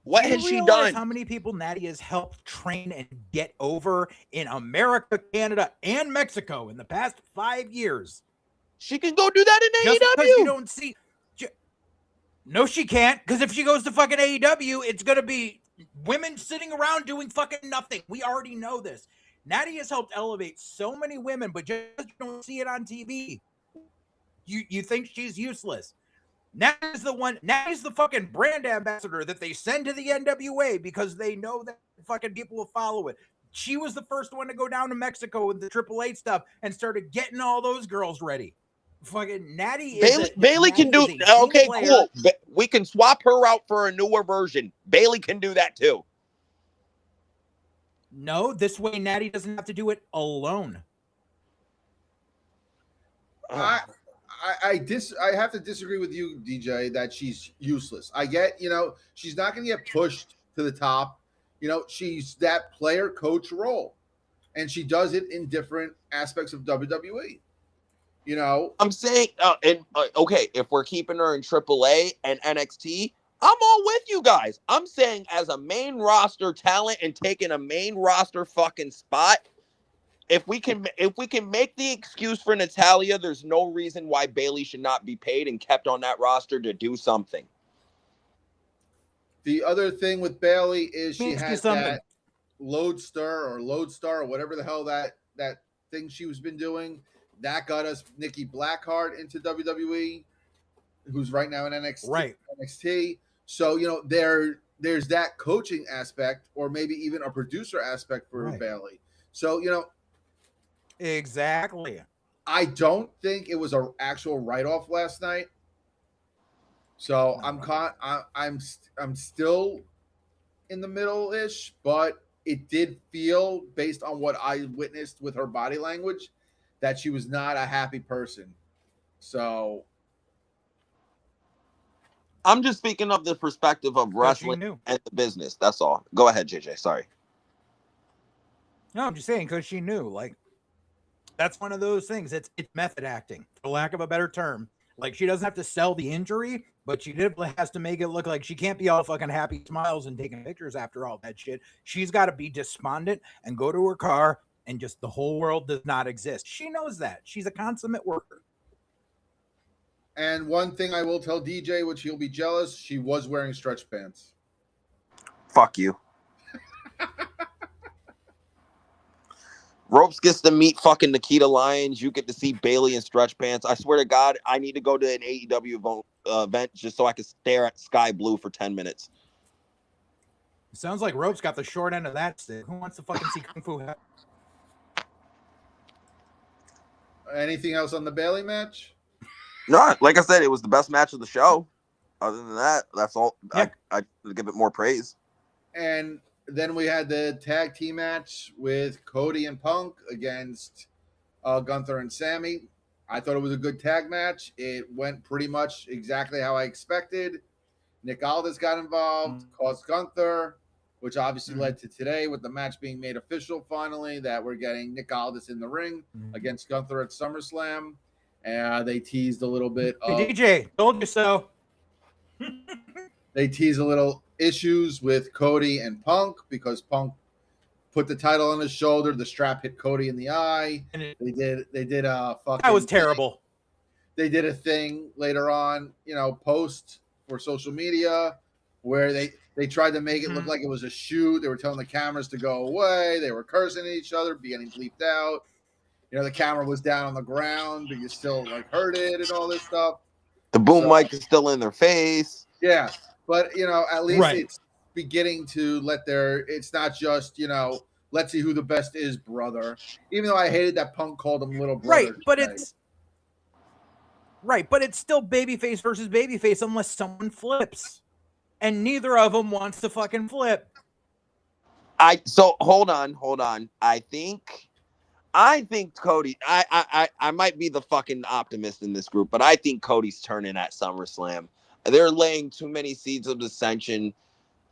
What has she done? How many people Natty has helped train and get over in America, Canada, and Mexico in the past 5 years? She can go do that in Just AEW. Because you don't see. No, she can't. Because if she goes to fucking AEW, it's going to be women sitting around doing fucking nothing. We already know this. Natty has helped elevate so many women, but just don't see it on TV. You think she's useless. Natty's the fucking brand ambassador that they send to the NWA because they know that fucking people will follow it. She was the first one to go down to Mexico with the Triple H stuff and started getting all those girls ready. Fucking Natty Bayley can do. Okay, cool. We can swap her out for a newer version. Bayley can do that too. No, this way Natty doesn't have to do it alone. I have to disagree with you, DJ, that she's useless. I get, she's not going to get pushed to the top. She's that player coach role, and she does it in different aspects of WWE. I'm saying, okay, if we're keeping her in AAA and NXT, I'm all with you guys. I'm saying as a main roster talent and taking a main roster fucking spot, if we can make the excuse for Natalia, there's no reason why Bayley should not be paid and kept on that roster to do something. The other thing with Bayley is she has that Lodestar or whatever the hell that thing she's been doing. That got us Nikki Blackheart into WWE, who's right now in NXT. Right. NXT. So, there's that coaching aspect or maybe even a producer aspect for Bayley. So, exactly. I don't think it was an actual write-off last night. So no. I'm still in the middle-ish, but it did feel, based on what I witnessed with her body language, that she was not a happy person. So I'm just speaking of the perspective of wrestling and the business. That's all. Go ahead, JJ. Sorry. No, I'm just saying because she knew. Like, that's one of those things. It's method acting, for lack of a better term. Like, she doesn't have to sell the injury, but she has to make it look like she can't be all fucking happy smiles and taking pictures after all that shit. She's got to be despondent and go to her car and just the whole world does not exist. She knows that. She's a consummate worker. And one thing I will tell DJ, which he'll be jealous, she was wearing stretch pants. Fuck you. Ropes gets to meet fucking Nikita Lyons. You get to see Bayley in stretch pants. I swear to God, I need to go to an AEW event just so I can stare at Sky Blue for 10 minutes. Sounds like Ropes got the short end of that stick. Who wants to fucking see Kung Fu? Anything else on the Bayley match? No, like I said, it was the best match of the show. Other than that, that's all. Yeah. I give it more praise. And then we had the tag team match with Cody and Punk against Gunther and Sammy. I thought it was a good tag match. It went pretty much exactly how I expected. Nick Aldis got involved, caused Gunther, which obviously led to today with the match being made official finally, that we're getting Nick Aldis in the ring against Gunther at SummerSlam. They teased a little bit of... Hey, DJ, told you so. They tease a little issues with Cody and Punk because Punk put the title on his shoulder. The strap hit Cody in the eye. And They did a fucking. that was terrible. They did a thing later on, post for social media where they tried to make it look like it was a shoot. They were telling the cameras to go away. They were cursing at each other, getting bleeped out. The camera was down on the ground, but you still like heard it and all this stuff. The boom mic is still in their face. Yeah, but at least Right. it's beginning to it's not just let's see who the best is, brother. Even though I hated that Punk called him little brother. But it's still babyface versus babyface unless someone flips, and neither of them wants to fucking flip. So hold on. I think Cody. I might be the fucking optimist in this group, but I think Cody's turning at SummerSlam. They're laying too many seeds of dissension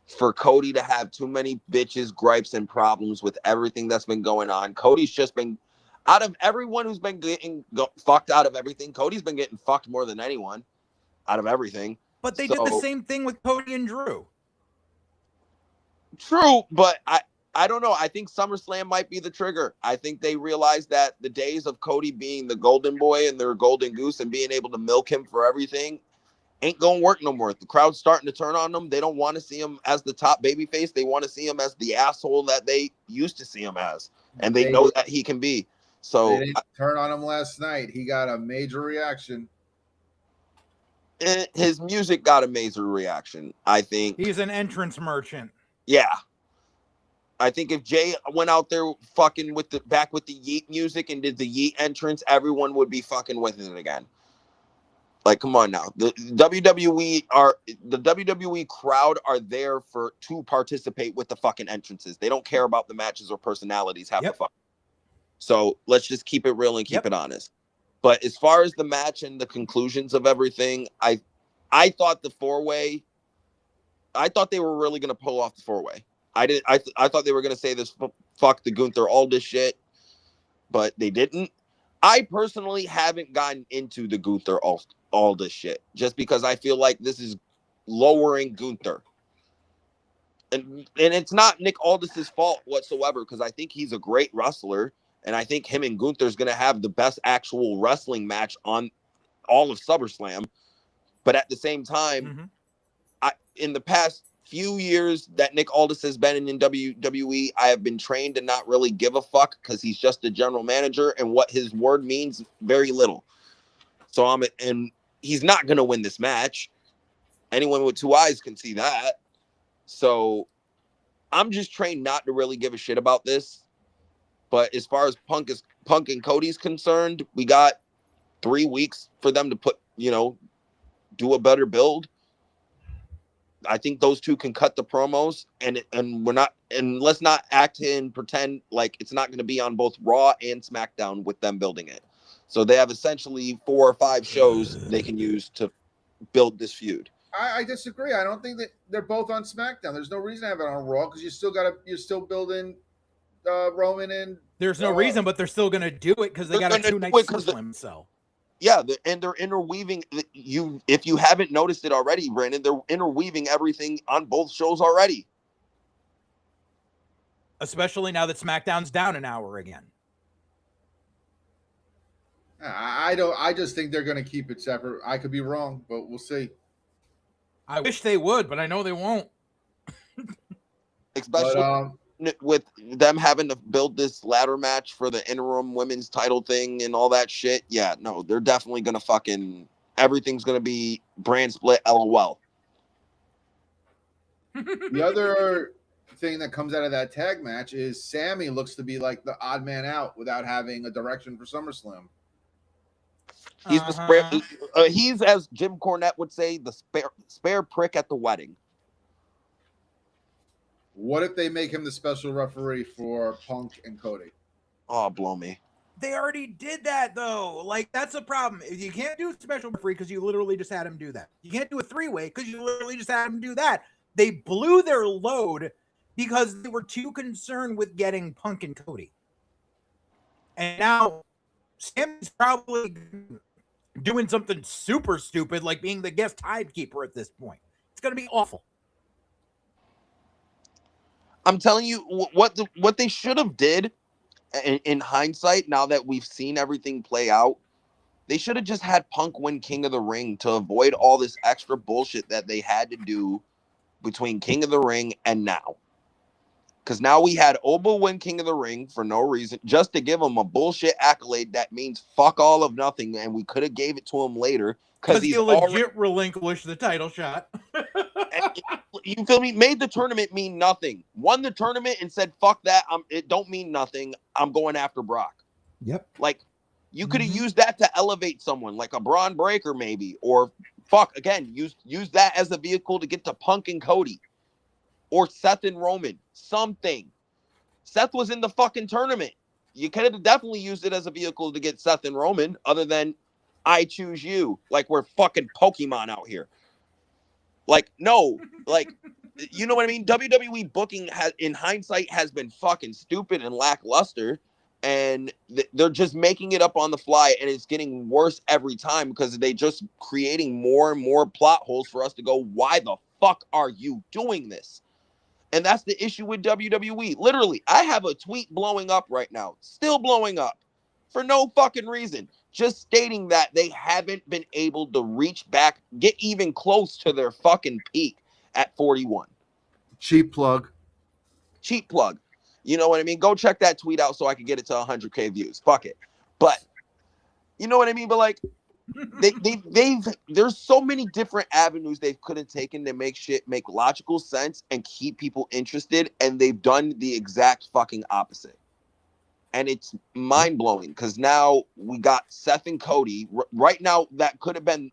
for Cody to have too many bitches, gripes, and problems with everything that's been going on. Cody's just been, out of everyone who's been getting fucked out of everything, Cody's been getting fucked more than anyone out of everything. But they did the same thing with Cody and Drew. True, but I don't know. I think SummerSlam might be the trigger. I think they realized that the days of Cody being the golden boy and their golden goose and being able to milk him for everything ain't gonna work no more. The crowd's starting to turn on him. They don't want to see him as the top babyface. They want to see him as the asshole that they used to see him as, and they know that he can be. So they didn't turn on him last night. He got a major reaction. His music got a major reaction. I think he's an entrance merchant. Yeah. I think if Jay went out there fucking with the Yeet music and did the Yeet entrance, everyone would be fucking with it again. Like, come on now. The WWE crowd are there to participate with the fucking entrances. They don't care about the matches or personalities half the fuck. So let's just keep it real and keep it honest. But as far as the match and the conclusions of everything, I thought the four-way, I thought they were really gonna pull off the four-way. I thought they were gonna say this fuck the Gunther Aldis shit, but they didn't. I personally haven't gotten into the Gunther Aldis shit just because I feel like this is lowering Gunther. And it's not Nick Aldis's fault whatsoever because I think he's a great wrestler and I think him and Gunther is going to have the best actual wrestling match on all of SummerSlam. But at the same time, in the past few years that Nick Aldis has been in WWE, I have been trained to not really give a fuck because he's just a general manager and what his word means very little. So and he's not going to win this match. Anyone with two eyes can see that. So I'm just trained not to really give a shit about this. But as far as Punk and Cody's concerned, we got 3 weeks for them to do a better build. I think those two can cut the promos and let's not act and pretend like it's not going to be on both Raw and SmackDown with them building it. So they have essentially 4 or 5 shows they can use to build this feud. I disagree. I don't think that they're both on SmackDown. There's no reason to have it on Raw because you're still building Roman and. There's no reason, but they're still going to do it because they got a 2-night SummerSlam sell. Yeah, and they're interweaving you. If you haven't noticed it already, Brandon, they're interweaving everything on both shows already. Especially now that SmackDown's down an hour again. I just think they're going to keep it separate. I could be wrong, but we'll see. I wish they would, but I know they won't. Especially with them having to build this ladder match for the interim women's title thing and all that shit. Yeah, no, they're definitely going to everything's going to be brand split, LOL. The other thing that comes out of that tag match is Sammy looks to be like the odd man out without having a direction for SummerSlam. He's the spare. He's, as Jim Cornette would say, the spare prick at the wedding. What if they make him the special referee for Punk and Cody? Oh, blow me. They already did that, though. Like, that's a problem. You can't do a special referee because you literally just had him do that. You can't do a 3-way because you literally just had him do that. They blew their load because they were too concerned with getting Punk and Cody. And now Sammy's probably doing something super stupid, like being the guest timekeeper at this point. It's going to be awful. I'm telling you what they should have did in hindsight. Now that we've seen everything play out, they should have just had Punk win King of the Ring to avoid all this extra bullshit that they had to do between King of the Ring and now. Because now we had Oba win King of the Ring for no reason, just to give him a bullshit accolade that means fuck all of nothing, and we could have gave it to him later because he's legit relinquished the title shot. You feel me? Made the tournament mean nothing. Won the tournament and said, "Fuck that! It don't mean nothing. I'm going after Brock." Yep. Like you could have used that to elevate someone, like a Braun Breaker maybe, or fuck again. Use that as a vehicle to get to Punk and Cody. Or Seth and Roman, something. Seth was in the fucking tournament. You could have definitely used it as a vehicle to get Seth and Roman, other than I choose you. Like we're fucking Pokemon out here. Like, no, like, you know what I mean? WWE booking in hindsight has been fucking stupid and lackluster. And they're just making it up on the fly, and it's getting worse every time because they just creating more and more plot holes for us to go, why the fuck are you doing this? And that's the issue with WWE. Literally, I have a tweet blowing up right now, still blowing up for no fucking reason, just stating that they haven't been able to reach back, get even close to their fucking peak at 41. Cheap plug. Cheap plug. You know what I mean? Go check that tweet out so I can get it to 100K views. Fuck it. But you know what I mean? But like, there's so many different avenues they could have taken to make shit make logical sense and keep people interested, and they've done the exact fucking opposite. And it's mind-blowing because now we got Seth and Cody right now. That could have been,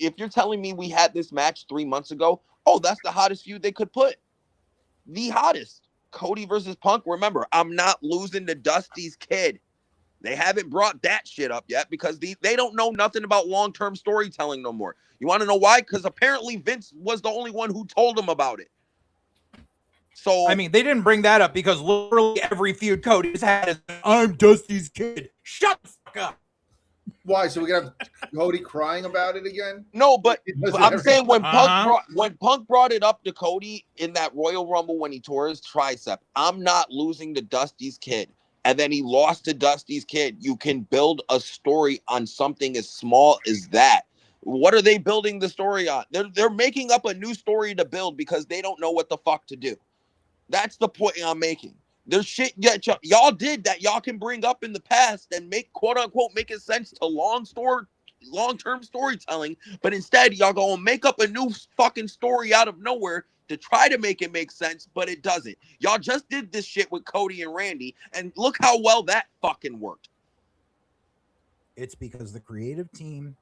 if you're telling me we had this match 3 months ago, oh, that's the hottest feud they could put. The hottest. Cody versus Punk. Remember, I'm not losing to Dusty's kid. They haven't brought that shit up yet because they don't know nothing about long-term storytelling no more. You want to know why? Because apparently Vince was the only one who told them about it. So I mean, they didn't bring that up because literally every feud Cody's had is, I'm Dusty's kid. Shut the fuck up. Why? So we gonna have Cody crying about it again? No, but I'm saying when Punk brought it up to Cody in that Royal Rumble when he tore his tricep, I'm not losing to Dusty's kid. And then he lost to Dusty's kid. You can build a story on something as small as that. What are they building the story on? They're making up a new story to build because they don't know what the fuck to do. That's the point I'm making. There's shit that y'all did that y'all can bring up in the past and make quote unquote making sense to long-term storytelling, but instead y'all go and make up a new fucking story out of nowhere to try to make it make sense, but it doesn't. Y'all just did this shit with Cody and Randy, and look how well that fucking worked. It's because the creative team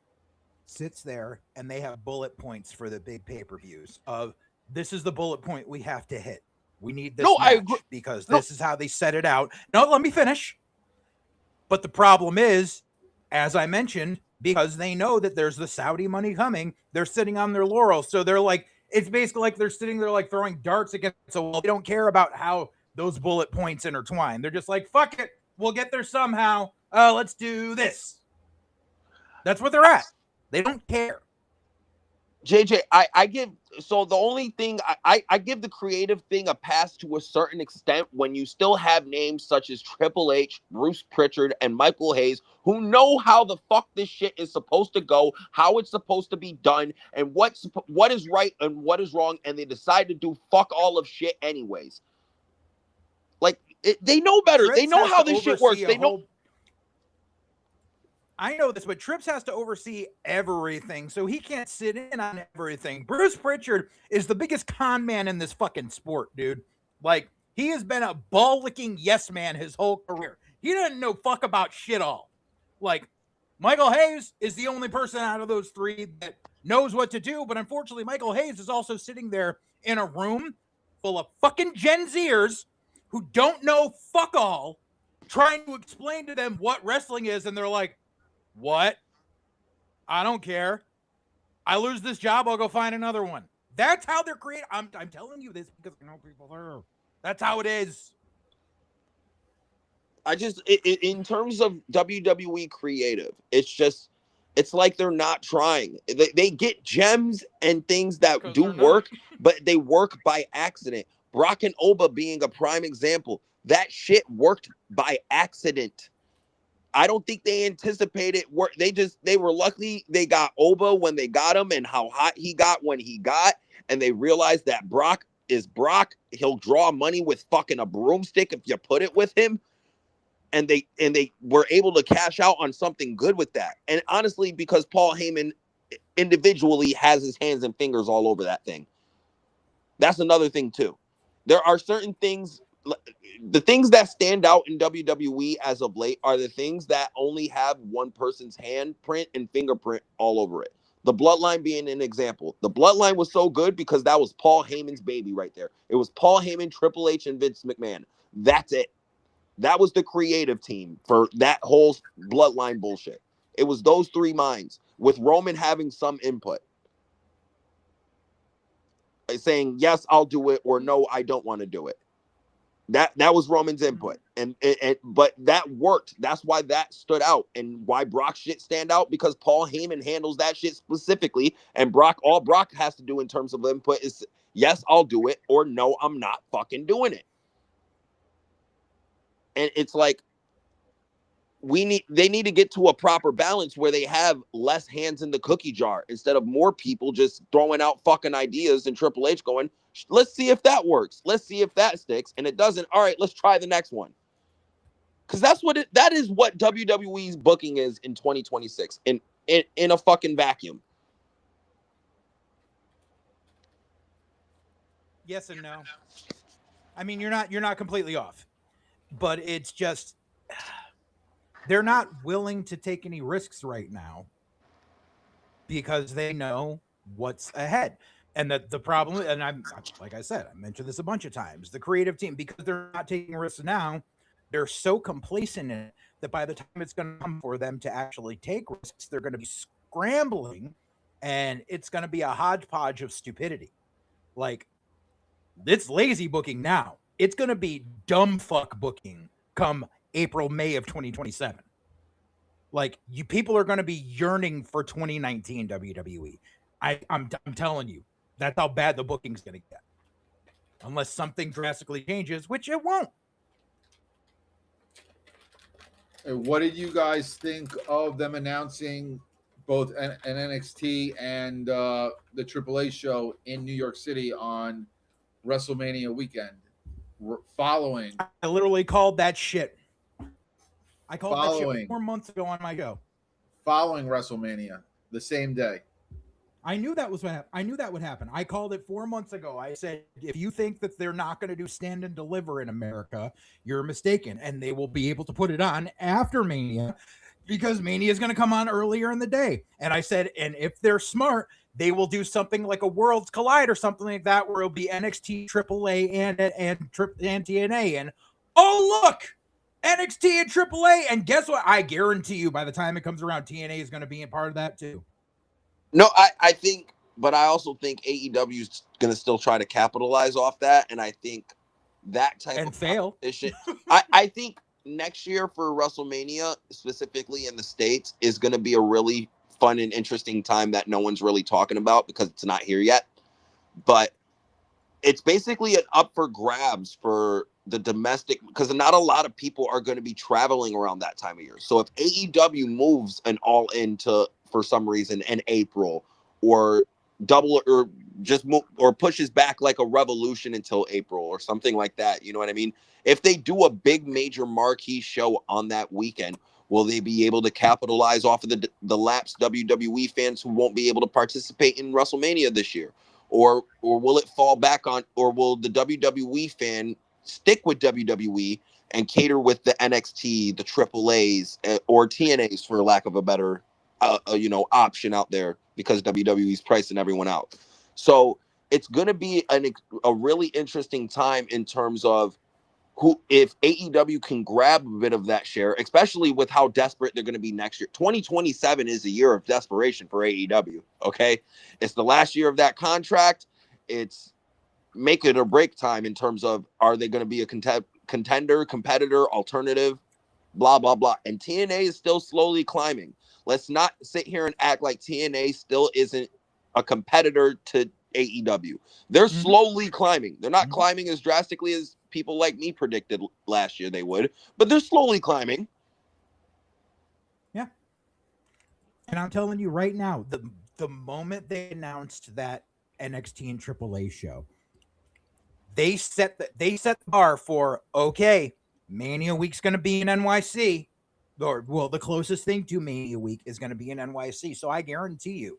sits there and they have bullet points for the big pay-per-views of this is the bullet point we have to hit. We need this match because this is how they set it out. No, let me finish. But the problem is, as I mentioned, because they know that there's the Saudi money coming, they're sitting on their laurels. So they're like, it's basically like they're sitting there like throwing darts against a wall. They don't care about how those bullet points intertwine. They're just like, fuck it. We'll get there somehow. Let's do this. That's what they're at. They don't care. JJ, I give, so the only thing, I give the creative thing a pass to a certain extent when you still have names such as Triple H, Bruce Pritchard, and Michael Hayes, who know how the fuck this shit is supposed to go, how it's supposed to be done, and what is right and what is wrong, and they decide to do fuck all of shit anyways. Like, they know better. They know how this shit works. They know. I know this, but Trips has to oversee everything, so he can't sit in on everything. Bruce Pritchard is the biggest con man in this fucking sport, dude. Like, he has been a ball-licking yes man his whole career. He doesn't know fuck about shit all. Like, Michael Hayes is the only person out of those three that knows what to do, but unfortunately, Michael Hayes is also sitting there in a room full of fucking Gen Zers who don't know fuck all, trying to explain to them what wrestling is, and they're like, what? I don't care. I lose this job, I'll go find another one. That's how they're creating. I'm telling you this because I know people there. That's how it is. I just, in terms of WWE creative, it's like they're not trying. They get gems and things that do work, but they work by accident. Brock and Oba being a prime example. That shit worked by accident. I don't think they anticipated work. They were lucky they got Oba when they got him and how hot he got when he got. And they realized that Brock is Brock. He'll draw money with fucking a broomstick if you put it with him. And they were able to cash out on something good with that. And honestly, because Paul Heyman individually has his hands and fingers all over that thing. That's another thing too. There are certain things, the things that stand out in WWE as of late are the things that only have one person's handprint and fingerprint all over it. The Bloodline being an example. The Bloodline was so good because that was Paul Heyman's baby right there. It was Paul Heyman, Triple H, and Vince McMahon. That's it. That was the creative team for that whole Bloodline bullshit. It was those three minds with Roman having some input. Saying, yes, I'll do it, or no, I don't want to do it. That was Roman's input. But that worked. That's why that stood out. And why Brock shit stand out, because Paul Heyman handles that shit specifically. And all Brock has to do in terms of input is, yes, I'll do it, or no, I'm not fucking doing it. And it's like, they need to get to a proper balance where they have less hands in the cookie jar instead of more people just throwing out fucking ideas and Triple H going, let's see if that works. Let's see if that sticks. And it doesn't. All right, let's try the next one. Because that is what WWE's booking is in 2026 in a fucking vacuum. Yes and no. I mean, you're not completely off, but it's just they're not willing to take any risks right now because they know what's ahead. And the problem, and I'm like I said, I mentioned this a bunch of times, the creative team, because they're not taking risks now, they're so complacent in it that by the time it's going to come for them to actually take risks, they're going to be scrambling, and it's going to be a hodgepodge of stupidity. Like, it's lazy booking now. It's going to be dumb fuck booking come April, May of 2027. Like, you people are going to be yearning for 2019 WWE. I'm telling you, that's how bad the booking's going to get. Unless something drastically changes, which it won't. What did you guys think of them announcing both an NXT and the Triple H show in New York City on WrestleMania weekend? Following. I literally called that shit. I called that shit 4 months ago on my go. Following WrestleMania, the same day. I knew that would happen. I called it 4 months ago. I said, if you think that they're not going to do Stand and Deliver in America, you're mistaken. And they will be able to put it on after Mania because Mania is going to come on earlier in the day. And I said, and if they're smart, they will do something like a Worlds Collide or something like that, where it'll be NXT, AAA, and TNA. And oh, look, NXT and AAA. And guess what? I guarantee you by the time it comes around, TNA is going to be a part of that too. No, I think, but I also think AEW is going to still try to capitalize off that. And I think that type and of fail. I think next year for WrestleMania, specifically in the States, is going to be a really fun and interesting time that no one's really talking about because it's not here yet. But it's basically an up for grabs for the domestic, because not a lot of people are going to be traveling around that time of year. So if AEW moves an all into for some reason in April, or double or just move, or pushes back like a Revolution until April or something like that, you know what I mean? If they do a big major marquee show on that weekend, will they be able to capitalize off of the lapsed WWE fans who won't be able to participate in WrestleMania this year? Or will it fall back on, or will the WWE fan stick with WWE and cater with the NXT, the AAAs, or TNAs, for lack of a better option out there, because WWE's pricing everyone out? So it's going to be a really interesting time in terms of if AEW can grab a bit of that share, especially with how desperate they're going to be next year. 2027 is a year of desperation for AEW. Okay. It's the last year of that contract. It's make it or break time in terms of, are they going to be a contender, competitor, alternative, blah, blah, blah. And TNA is still slowly climbing. Let's not sit here and act like TNA still isn't a competitor to AEW. They're slowly climbing. They're not climbing as drastically as people like me predicted last year they would, but they're slowly climbing. Yeah. And I'm telling you right now, the moment they announced that NXT and AAA show, they set the bar for, okay, Mania Week's going to be in NYC, or well, the closest thing to Mania Week is going to be in NYC. So I guarantee you,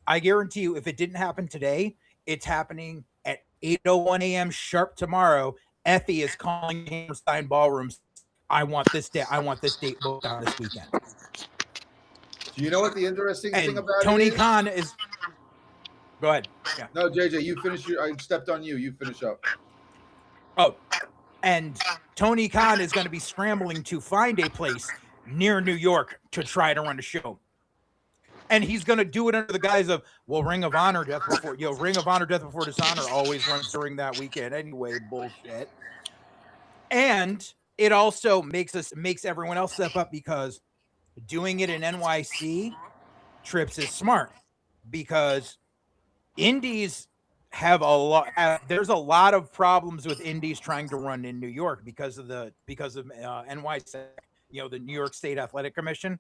if it didn't happen today, it's happening at 8:01 a.m. sharp tomorrow. Effie is calling Hammerstein Ballrooms. I want this date booked on this weekend. Do you know what the interesting thing about Tony it is? Khan is. Go ahead. Yeah. No, JJ, you finish I stepped on you. You finish up. Oh, and Tony Khan is going to be scrambling to find a place near New York to try to run a show. And he's going to do it under the guise of, well, Ring of Honor, Death Before Dishonor always runs during that weekend anyway. Bullshit. And it also makes everyone else step up, because doing it in NYC, Trips is smart, because indies have there's a lot of problems with indies trying to run in New York because of NYC, the New York State Athletic Commission,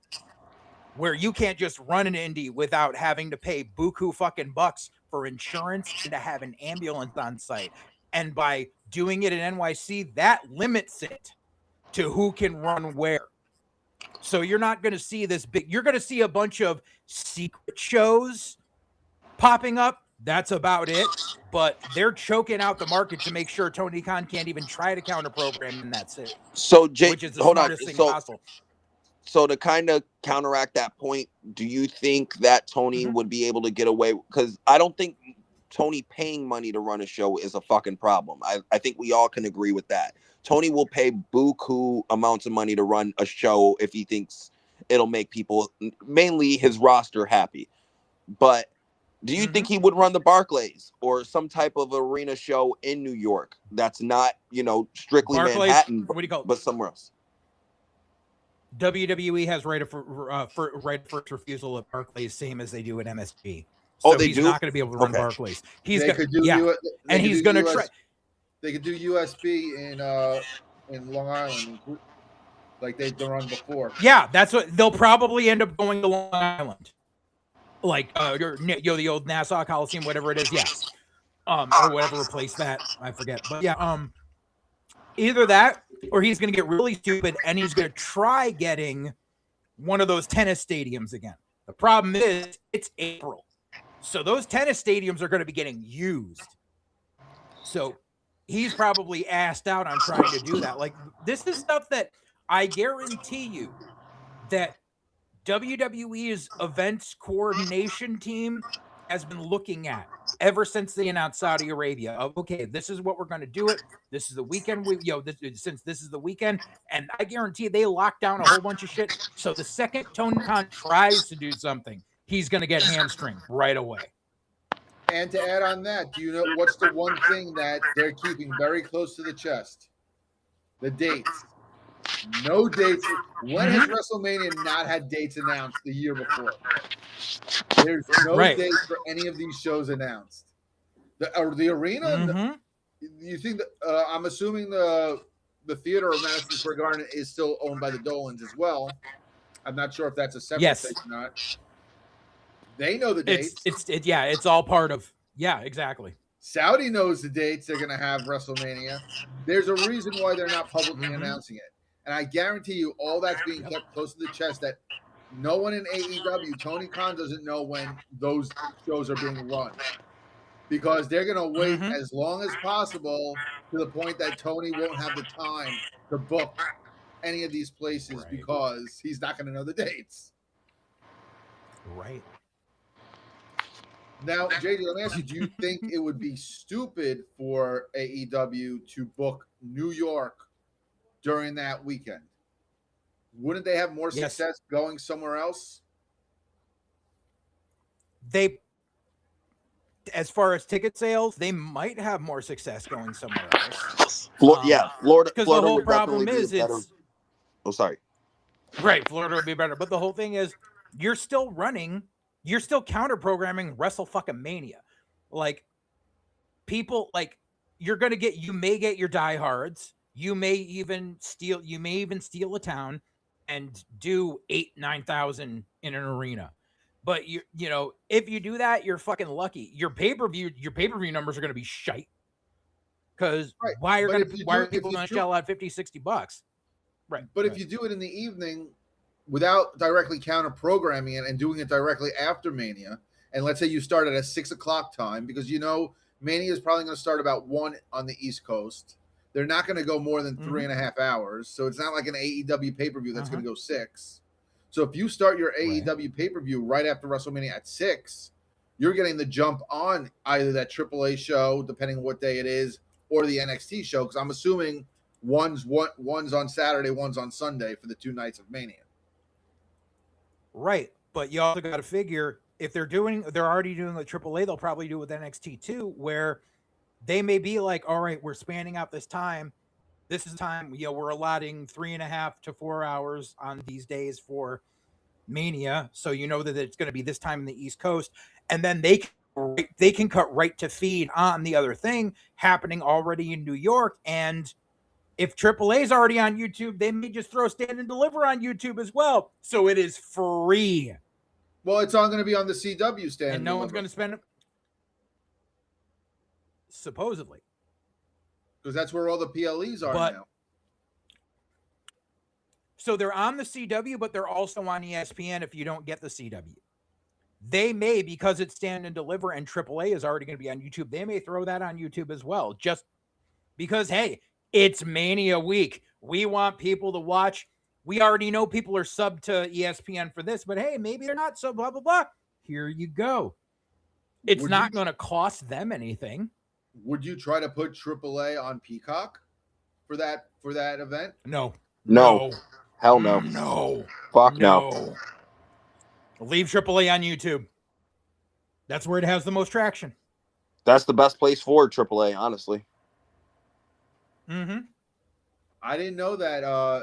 where you can't just run an indie without having to pay buku fucking bucks for insurance and to have an ambulance on site. And by doing it in NYC, that limits it to who can run where. So you're not going to see you're going to see a bunch of secret shows popping up. That's about it. But they're choking out the market to make sure Tony Khan can't even try to counter program in that city. So which is the smartest thing possible. So to kind of counteract that point, do you think that Tony would be able to get away? Because I don't think Tony paying money to run a show is a fucking problem. I think we all can agree with that. Tony will pay buku amounts of money to run a show if he thinks it'll make people, mainly his roster, happy. But do you think he would run the Barclays or some type of arena show in New York that's not, strictly Barclays, Manhattan, but somewhere else? WWE has right of first refusal at Barclays, same as they do at MSG. So they he's do? not going to be able to run Barclays. He's going to try. They could do USB in Long Island, like they've run before. Yeah, that's what they'll probably end up going to Long Island, like the old Nassau Coliseum, whatever it is. Yeah, or whatever replaced that. I forget, but yeah, either that or he's going to get really stupid and he's going to try getting one of those tennis stadiums again. The problem is it's April, so those tennis stadiums are going to be getting used. So he's probably assed out on trying to do that. Like, this is stuff that I guarantee you that WWE's events coordination team has been looking at ever since they announced Saudi Arabia. Okay, this is what we're going to do it. This is the weekend. Since this is the weekend, and I guarantee they locked down a whole bunch of shit. So the second Tony Khan tries to do something, he's going to get hamstringed right away. And to add on that, do you know what's the one thing that they're keeping very close to the chest? The dates. No dates. When has WrestleMania not had dates announced the year before? There's no dates for any of these shows announced. The arena, you think that, I'm assuming the theater of Madison Square Garden is still owned by the Dolans as well. I'm not sure if that's a separate thing or not. They know the dates. It's all part of. Yeah, exactly. Saudi knows the dates they're going to have WrestleMania. There's a reason why they're not publicly announcing it. And I guarantee you all that's being kept close to the chest, that no one in AEW, Tony Khan, doesn't know when those shows are being run. Because they're going to wait as long as possible to the point that Tony won't have the time to book any of these places because he's not going to know the dates. Right. Now, JD, let me ask you, do you think it would be stupid for AEW to book New York during that weekend? Wouldn't they have more success going somewhere else? As far as ticket sales, they might have more success going somewhere else. Florida. Because the whole problem is sorry. Right, Florida would be better. But the whole thing is you're still counter programming Wrestle fucking Mania. like people like you may get your diehards. You may even steal a town and do 8,000-9,000 in an arena. But you know, if you do that, you're fucking lucky. Your pay-per-view numbers are going to be shite. Because Right. why are But people going to shell out $50-$60? Right. But if you do it in the evening without directly counter programming it and doing it directly after Mania, and let's say you start at a 6 o'clock time, because you know Mania is probably going to start about 1 on the East Coast. They're not going to go more than 3.5 hours. So it's not like an AEW pay-per-view that's going to go 6. So if you start your AEW pay-per-view right after WrestleMania at 6, you're getting the jump on either that AAA show, depending on what day it is, or the NXT show, because I'm assuming one's on Saturday, one's on Sunday for the 2 nights of Mania. Right. But you also got to figure if they're already doing the AAA, they'll probably do it with NXT too, where they may be like, all right, we're spanning out this time. This is time, you know, we're allotting 3.5 to 4 hours on these days for Mania. So you know that it's going to be this time in the East Coast. And then they can cut right to feed on the other thing happening already in New York. And if AAA is already on YouTube, they may just throw Stand and Deliver on YouTube as well. So it is free. Well, it's all going to be on the CW stand. And no one's going to spend it. Supposedly. Because that's where all the PLEs are now. So they're on the CW, but they're also on ESPN if you don't get the CW. They may, because it's Stand and Deliver and AAA is already going to be on YouTube, they may throw that on YouTube as well. Just because, hey, it's Mania week. We want people to watch. We already know people are subbed to ESPN for this, but hey, maybe they're not, so blah, blah, blah. Here you go. It's not going to cost them anything. Would you try to put AAA on Peacock for that event? No. Hell no. No. Fuck no. Leave AAA on YouTube. That's where it has the most traction. That's the best place for AAA, honestly. Mm-hmm. I didn't know that. I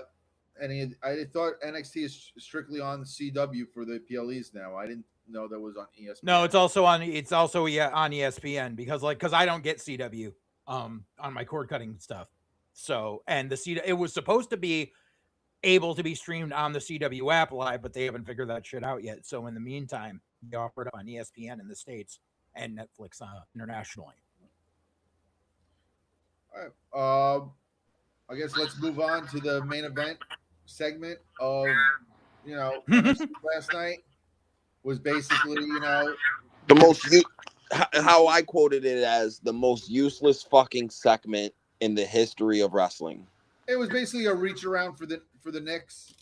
thought NXT is strictly on CW for the PLEs now. I didn't know that was on ESPN. No, it's also on ESPN because I don't get CW on my cord cutting stuff. So, and it was supposed to be able to be streamed on the CW app live, but they haven't figured that shit out yet. So in the meantime, they offer it on ESPN in the States and Netflix internationally. All right. I guess let's move on to the main event segment of, last night was basically, the most, how I quoted it as the most useless fucking segment in the history of wrestling. It was basically a reach around for the Knicks,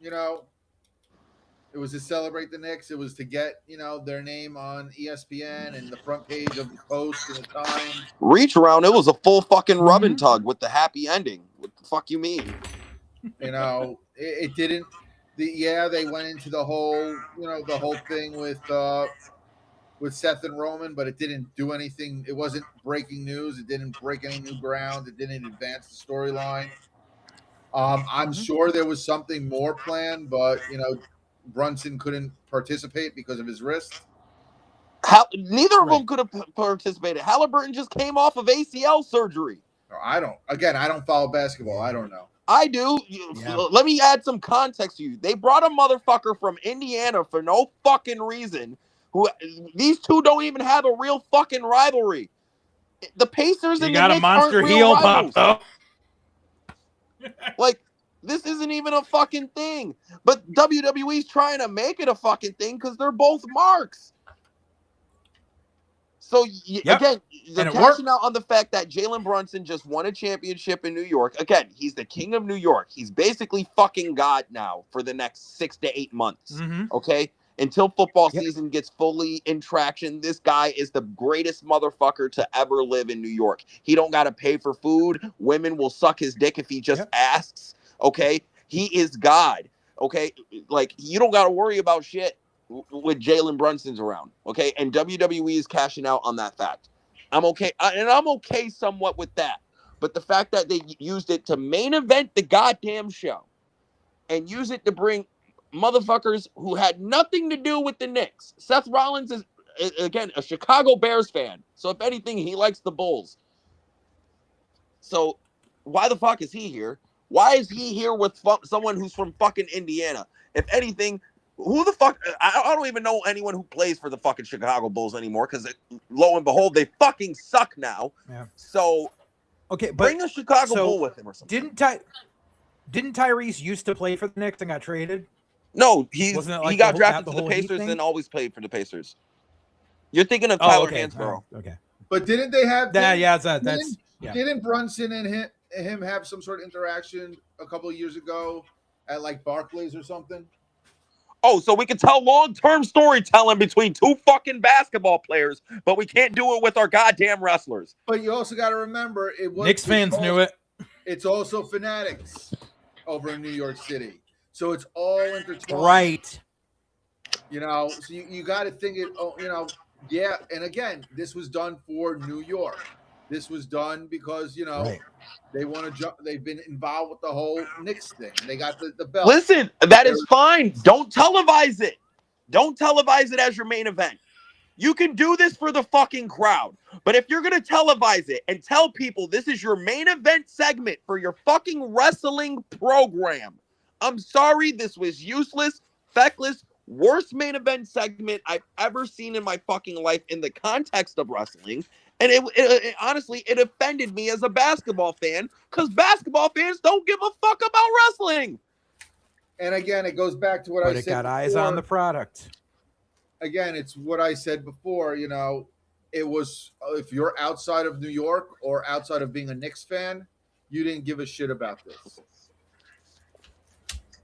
It was to celebrate the Knicks. It was to get, their name on ESPN and the front page of the Post and the Times. Reach around. It was a full fucking rub and tug with the happy ending. What the fuck you mean? It didn't. They went into the whole, the whole thing with Seth and Roman, but it didn't do anything. It wasn't breaking news. It didn't break any new ground. It didn't advance the storyline. I'm sure there was something more planned, but Brunson couldn't participate because of his wrist. Neither of them could have participated. Halliburton just came off of ACL surgery. I don't follow basketball. I don't know. I do. Let me add some context to you. They brought a motherfucker from Indiana for no fucking reason. These two don't even have a real fucking rivalry. The Pacers and the Knicks aren't real rivals. Pop, like, this isn't even a fucking thing. But WWE's trying to make it a fucking thing because they're both marks. So, again, they're cashing out on the fact that Jalen Brunson just won a championship in New York. Again, he's the king of New York. He's basically fucking God now for the next 6 to 8 months. Okay? Until football season gets fully in traction, this guy is the greatest motherfucker to ever live in New York. He don't got to pay for food. Women will suck his dick if he just asks. Okay? He is God. Okay? Like, you don't got to worry about shit with Jalen Brunson's around, okay? And WWE is cashing out on that fact. I'm okay, and I'm okay somewhat with that. But the fact that they used it to main event the goddamn show and use it to bring motherfuckers who had nothing to do with the Knicks. Seth Rollins again, a Chicago Bears fan. So if anything, he likes the Bulls. So why the fuck is he here? Why is he here with someone who's from fucking Indiana? If anything, who the fuck? I don't even know anyone who plays for the fucking Chicago Bulls anymore because, lo and behold, they fucking suck now. Yeah. So, okay, but bring a Chicago Bull with him or something. Didn't Tyrese used to play for the Knicks and got traded? No, he got drafted to the Pacers and always played for the Pacers. You're thinking of Tyler Hansborough. Okay. But didn't they have? Didn't Brunson and him have some sort of interaction a couple of years ago at like Barclays or something? Oh, so we can tell long-term storytelling between two fucking basketball players, but we can't do it with our goddamn wrestlers. But you also got to remember, Knicks fans knew it. It's also Fanatics over in New York City, so it's all intertwined. Right. You know, so you got to think it. Oh, you know, yeah. And again, this was done for New York. This was done because they want to jump. They've been involved with the whole Knicks thing. They got the belt. Listen, that is fine. Don't televise it. Don't televise it as your main event. You can do this for the fucking crowd. But if you're going to televise it and tell people this is your main event segment for your fucking wrestling program, I'm sorry, this was useless, feckless, worst main event segment I've ever seen in my fucking life in the context of wrestling. And it honestly, it offended me as a basketball fan because basketball fans don't give a fuck about wrestling. And again, it goes back to what I said before. But it got eyes on the product. Again, it's what I said before. You know, it was if you're outside of New York or outside of being a Knicks fan, you didn't give a shit about this.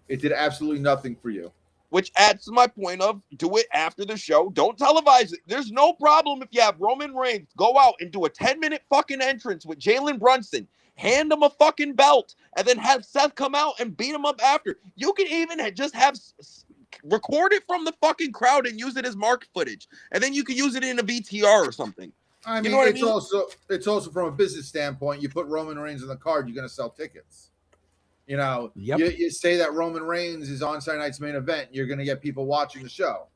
It did absolutely nothing for you. Which adds to my point of do it after the show. Don't televise it. There's no problem if you have Roman Reigns go out and do a 10-minute fucking entrance with Jalen Brunson, hand him a fucking belt, and then have Seth come out and beat him up after. You can even just have record it from the fucking crowd and use it as market footage, and then you can use it in a VTR or something. I mean, it's also from a business standpoint. You put Roman Reigns on the card, you're going to sell tickets. You know, you say that Roman Reigns is on Saturday night's main event, you're going to get people watching the show.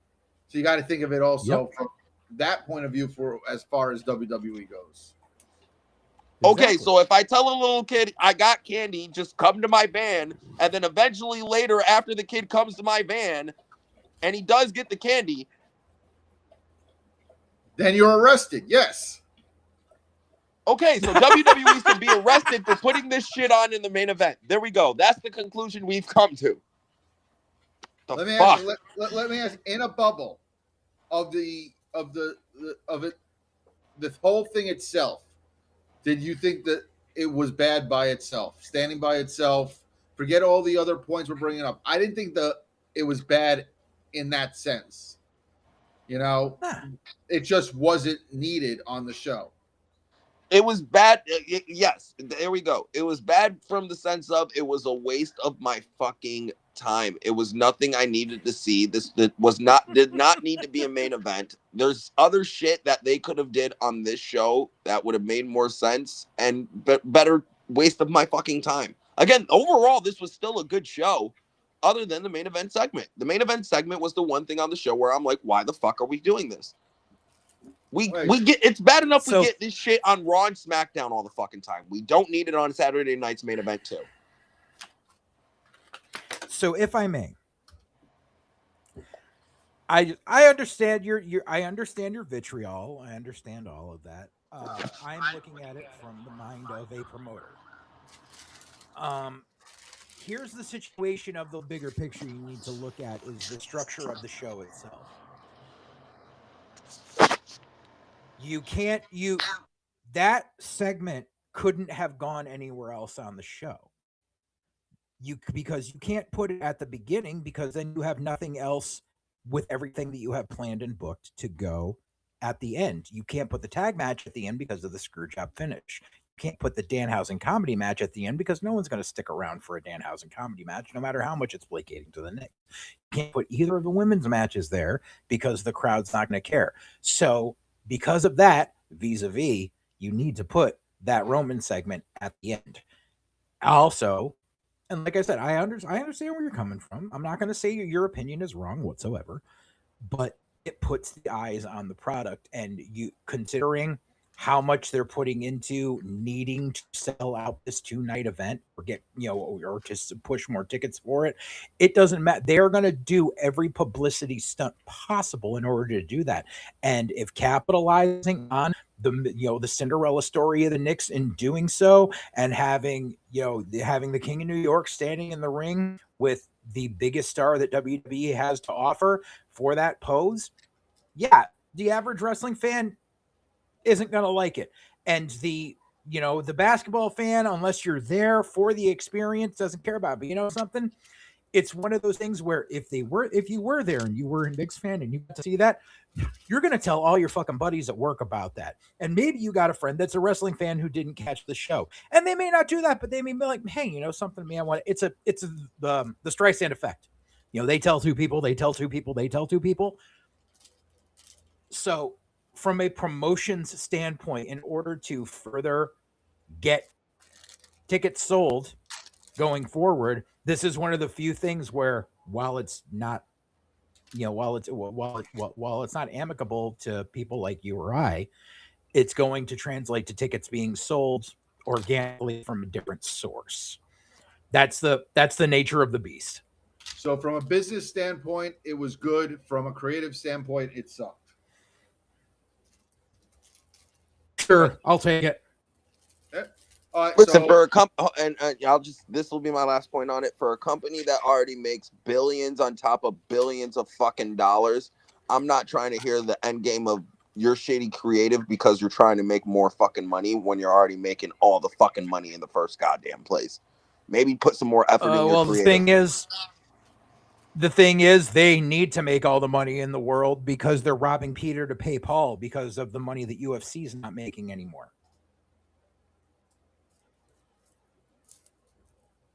So you got to think of it also from that point of view for as far as WWE goes. Okay, so if I tell a little kid, I got candy, just come to my van, and then eventually later after the kid comes to my van and he does get the candy, then you're arrested. Yes. Okay, so WWE should be arrested for putting this shit on in the main event. There we go. That's the conclusion we've come to. Let me ask, in a bubble of the whole thing itself, did you think that it was bad by itself, standing by itself? Forget all the other points we're bringing up. I didn't think that it was bad in that sense. You know, it just wasn't needed on the show. It was bad. Yes, there we go. It was bad from the sense of it was a waste of my fucking time. It was nothing I needed to see. This did not need to be a main event. There's other shit that they could have did on this show that would have made more sense and better waste of my fucking time. Again, overall, this was still a good show other than the main event segment. The main event segment was the one thing on the show where I'm like, why the fuck are we doing this? We get it's bad enough we get this shit on Raw and SmackDown all the fucking time. We don't need it on Saturday night's main event too. So if I may, I understand your vitriol. I understand all of that. I'm looking at it from the mind of a promoter. Here's the situation of the bigger picture you need to look at is the structure of the show itself. That segment couldn't have gone anywhere else on the show. Because you can't put it at the beginning because then you have nothing else with everything that you have planned and booked to go at the end. You can't put the tag match at the end because of the Screwjob finish. You can't put the Danhausen comedy match at the end because no one's going to stick around for a Danhausen comedy match, no matter how much it's placating to the Knicks. You can't put either of the women's matches there because the crowd's not going to care. So because of that, vis-a-vis, you need to put that Roman segment at the end. Also, and like I said, I understand where you're coming from. I'm not going to say your opinion is wrong whatsoever, but it puts the eyes on the product, and you considering how much they're putting into needing to sell out this 2-night event or get, or just push more tickets for it. It doesn't matter. They're going to do every publicity stunt possible in order to do that. And if capitalizing on the Cinderella story of the Knicks in doing so, and having the King of New York standing in the ring with the biggest star that WWE has to offer for that pose, yeah, the average wrestling fan isn't going to like it. And the basketball fan, unless you're there for the experience, doesn't care about it. But you know something? It's one of those things where if you were there and you were a Knicks fan and you got to see that, you're going to tell all your fucking buddies at work about that. And maybe you got a friend that's a wrestling fan who didn't catch the show, and they may not do that, but they may be like, hey, you know something, man, it's the Streisand effect. They tell two people, they tell two people, they tell two people. So from a promotions standpoint, in order to further get tickets sold going forward, this is one of the few things where, while it's not, while it's not amicable to people like you or I, it's going to translate to tickets being sold organically from a different source. That's the nature of the beast. So from a business standpoint, it was good. From a creative standpoint, it sucked. Sure, I'll take it. Listen, for a company, and this will be my last point on it. For a company that already makes billions on top of billions of fucking dollars, I'm not trying to hear the end game of you're shady creative because you're trying to make more fucking money when you're already making all the fucking money in the first goddamn place. Maybe put some more effort in your creative. The thing is, they need to make all the money in the world because they're robbing Peter to pay Paul because of the money that UFC is not making anymore.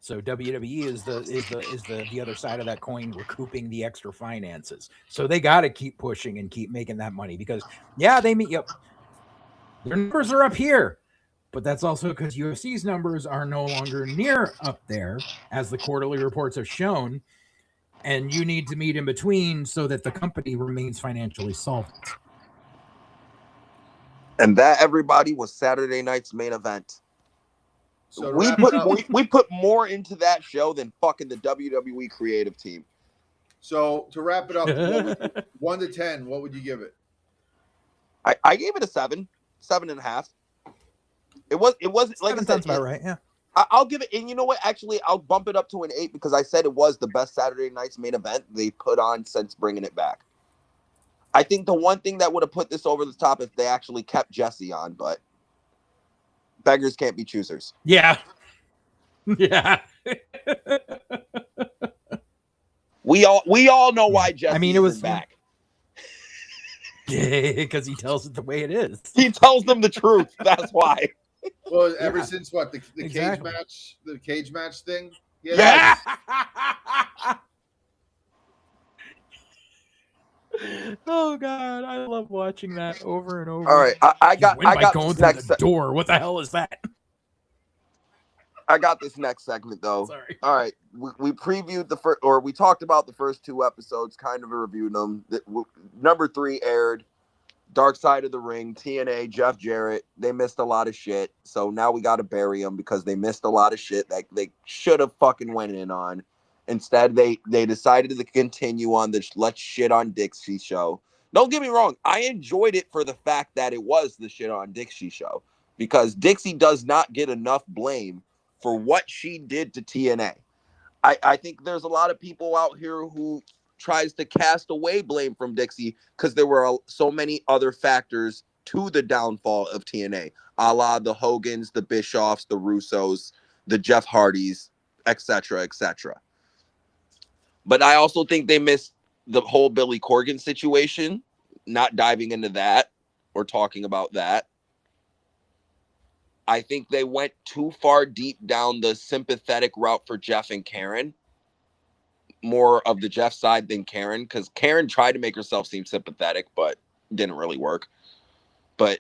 So WWE is the other side of that coin, recouping the extra finances. So they got to keep pushing and keep making that money because, their numbers are up here, but that's also because UFC's numbers are no longer near up there, as the quarterly reports have shown. And you need to meet in between so that the company remains financially solvent. And that, everybody, was Saturday night's main event. So we put more into that show than fucking the WWE creative team. So to wrap it up, 1 to 10, what would you give it? I gave it a 7.5. It wasn't like I said. Sounds about right. Yeah. I'll give it, and you know what? Actually, I'll bump it up to an 8 because I said it was the best Saturday night's main event they put on since bringing it back. I think the one thing that would have put this over the top if they actually kept Jesse on, but beggars can't be choosers. Yeah. Yeah. We all know why Jesse isn't back. Because he tells it the way it is. He tells them the truth. That's why. Well, ever since what the cage match thing? Yeah. Oh God, I love watching that over and over. All right, I got going through the door. What the hell is that? I got this next segment though. Sorry. All right, we previewed the first, or we talked about the first 2 episodes, kind of reviewed them. Number 3 aired. Dark Side of the Ring, TNA, Jeff Jarrett. They missed a lot of shit, so now we got to bury them because they missed a lot of shit that they should have fucking went in on. Instead, they decided to continue on the Let's Shit on Dixie show. Don't get me wrong, I enjoyed it for the fact that it was the Shit on Dixie show because Dixie does not get enough blame for what she did to TNA. I think there's a lot of people out here who tries to cast away blame from Dixie because there were so many other factors to the downfall of TNA, a la the Hogans, the Bischoffs, the Russos, the Jeff Hardys, etc., etc. But I also think they missed the whole Billy Corgan situation, not diving into that or talking about that. I think they went too far deep down the sympathetic route for Jeff and Karen. More of the Jeff side than Karen, because Karen tried to make herself seem sympathetic, but didn't really work. But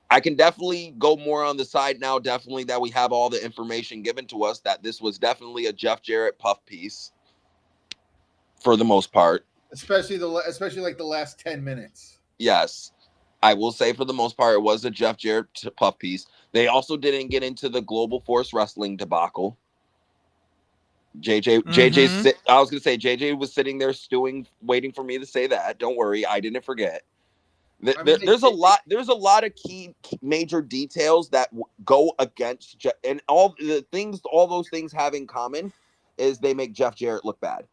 I can definitely go more on the side now, definitely that we have all the information given to us that this was definitely a Jeff Jarrett puff piece for the most part. especially like the last 10 minutes. Yes. I will say for the most part, it was a Jeff Jarrett puff piece. They also didn't get into the Global Force Wrestling debacle. JJ, I was going to say, JJ was sitting there stewing, waiting for me to say that. Don't worry. I didn't forget. There's a lot of key major details that go against and all those things have in common is they make Jeff Jarrett look bad.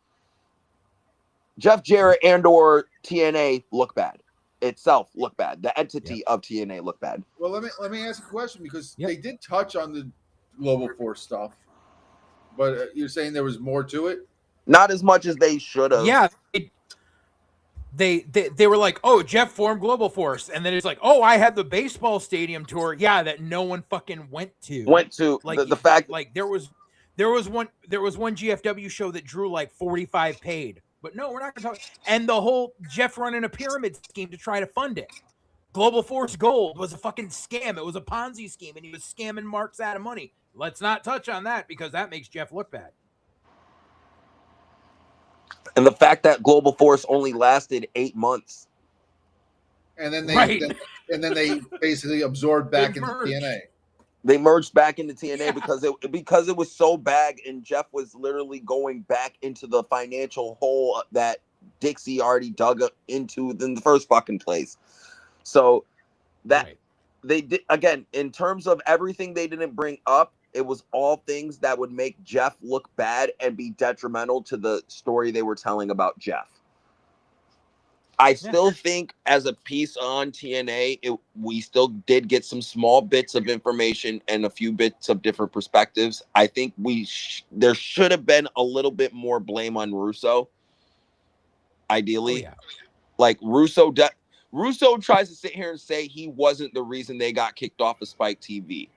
Jeff Jarrett and or TNA look bad. Itself look bad. The entity of TNA look bad. Well, let me ask a question because they did touch on the Global Force stuff, but you're saying there was more to it? Not as much as they should have. Yeah. They were like, oh, Jeff formed Global Force, and then it's like, oh, I had the baseball stadium tour, that no one fucking went to. Like the fact, like there was one GFW show that drew like 45 paid, but no, we're not gonna talk. And the whole Jeff running a pyramid scheme to try to fund it. Global Force Gold was a fucking scam. It was a Ponzi scheme, and he was scamming marks out of money. Let's not touch on that because that makes Jeff look bad. And the fact that Global Force only lasted 8 months. And then they basically absorbed back into TNA. They merged back into TNA because it was so bad, and Jeff was literally going back into the financial hole that Dixie already dug into in the first fucking place. So that they did, again, in terms of everything they didn't bring up, it was all things that would make Jeff look bad and be detrimental to the story they were telling about Jeff. I still think as a piece on TNA, we still did get some small bits of information and a few bits of different perspectives. I think there should have been a little bit more blame on Russo. Ideally, like Russo tries to sit here and say he wasn't the reason they got kicked off of Spike TV.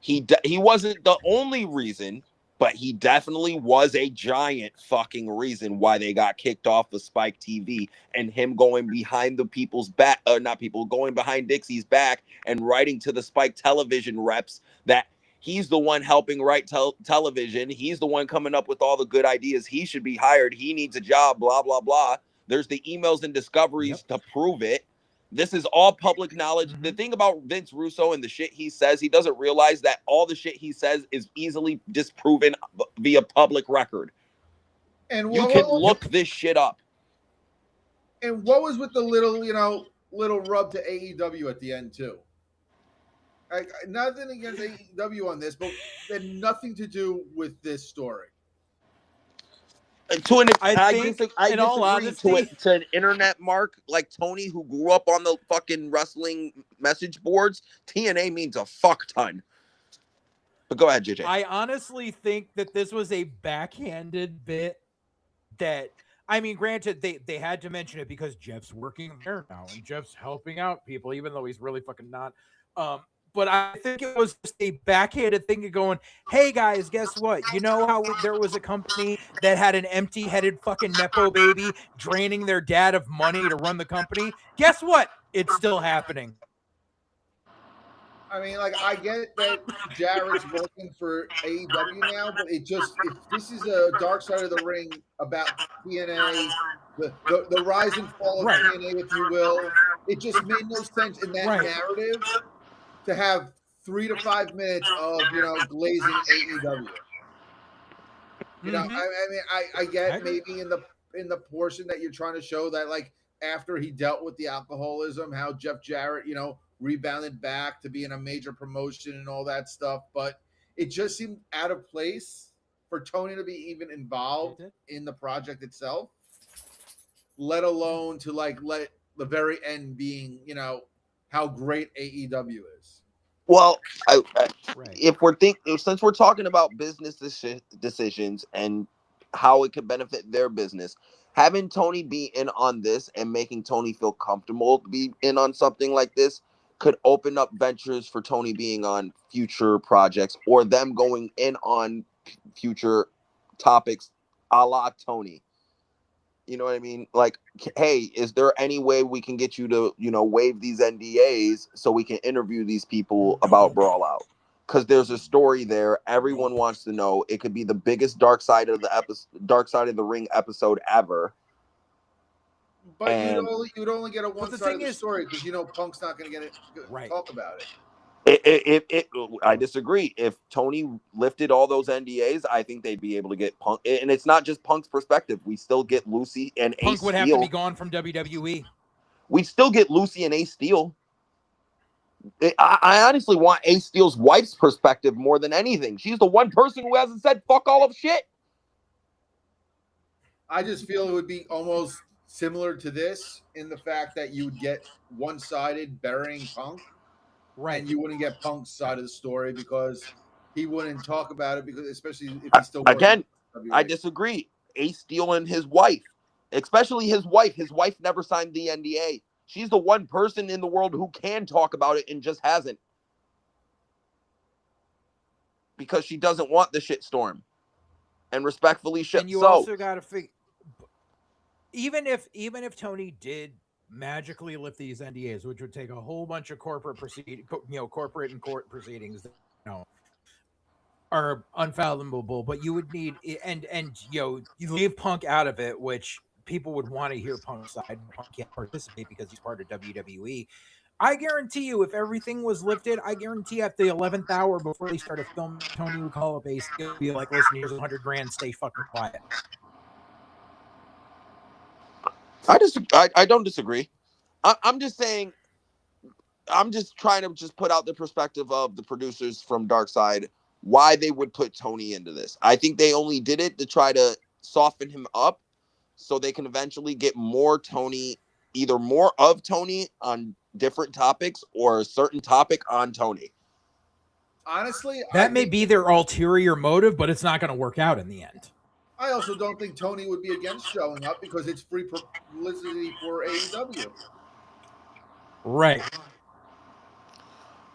He wasn't the only reason, but he definitely was a giant fucking reason why they got kicked off of Spike TV, and him going behind the people's back, going behind Dixie's back and writing to the Spike television reps that he's the one helping write television. He's the one coming up with all the good ideas. He should be hired. He needs a job, blah, blah, blah. There's the emails and discoveries to prove it. This is all public knowledge. The thing about Vince Russo and the shit he says, he doesn't realize that all the shit he says is easily disproven via public record. And you can look this shit up. And what was with the little rub to AEW at the end too? Nothing against AEW on this, but it had nothing to do with this story. I disagree to an internet mark like Tony, who grew up on the fucking wrestling message boards. TNA means a fuck ton. But go ahead, JJ. I honestly think that this was a backhanded bit that, I mean, granted, they had to mention it because Jeff's working there now and Jeff's helping out people, even though he's really fucking not. But I think it was just a backhanded thing of going, hey guys, guess what? You know how there was a company that had an empty-headed fucking Nepo baby draining their dad of money to run the company? Guess what? It's still happening. I mean, like, I get that Jarrett's working for AEW now, but if this is a dark side of the ring about TNA, the rise and fall of TNA, if you will, it just made no sense in that narrative to have 3 to 5 minutes of glazing AEW. I mean, I get maybe in the portion that you're trying to show that, like, after he dealt with the alcoholism, how Jeff Jarrett rebounded back to being a major promotion and all that stuff, but it just seemed out of place for Tony to be even involved in the project itself, let alone to let the very end being how great AEW is. Well, since we're talking about business decisions and how it could benefit their business, having Tony be in on this and making Tony feel comfortable to be in on something like this could open up ventures for Tony being on future projects or them going in on future topics a la Tony. You know what I mean? Like, hey, is there any way we can get you to, waive these NDAs so we can interview these people about Brawl Out? Because there's a story there. Everyone wants to know. It could be the biggest Dark Side of the Ring episode ever. But And you'd only get a one side of the is, story because Punk's not going to get right. talk about it. I disagree. If Tony lifted all those NDAs, I think they'd be able to get Punk. And it's not just Punk's perspective. We still get Lucy and Punk Ace would Steel. have to be gone from WWE. We still get Lucy and Ace Steel. I honestly want Ace Steel's wife's perspective more than anything. She's the one person who hasn't said fuck all of shit. I just feel it would be almost similar to this in the fact that you would get one-sided burying Punk, right? And you wouldn't get Punk's side of the story because he wouldn't talk about it because, especially if he's still again, I disagree. Ace Steel and his wife, especially his wife. His wife never signed the NDA. She's the one person in the world who can talk about it and just hasn't. Because she doesn't want the shitstorm. And respectfully, and you also got to figure, even if Tony did magically lift these NDAs, which would take a whole bunch of corporate corporate and court proceedings that are unfathomable, but you would need and you leave Punk out of it, which people would want to hear Punk's side. Punk can't participate because he's part of WWE. I guarantee you, if everything was lifted, I guarantee at the 11th hour before they started filming, Tony would call up Ace and be like, "Listen, here's $100,000. Stay fucking quiet." I don't disagree. I'm just saying. I'm just trying to just put out the perspective of the producers from Dark Side why they would put Tony into this. I think they only did it to try to soften him up so they can eventually get more Tony, either more of Tony on different topics or a certain topic on Tony. Honestly, that may be their ulterior motive, but it's not going to work out in the end. I also don't think Tony would be against showing up because it's free publicity for AEW. Right.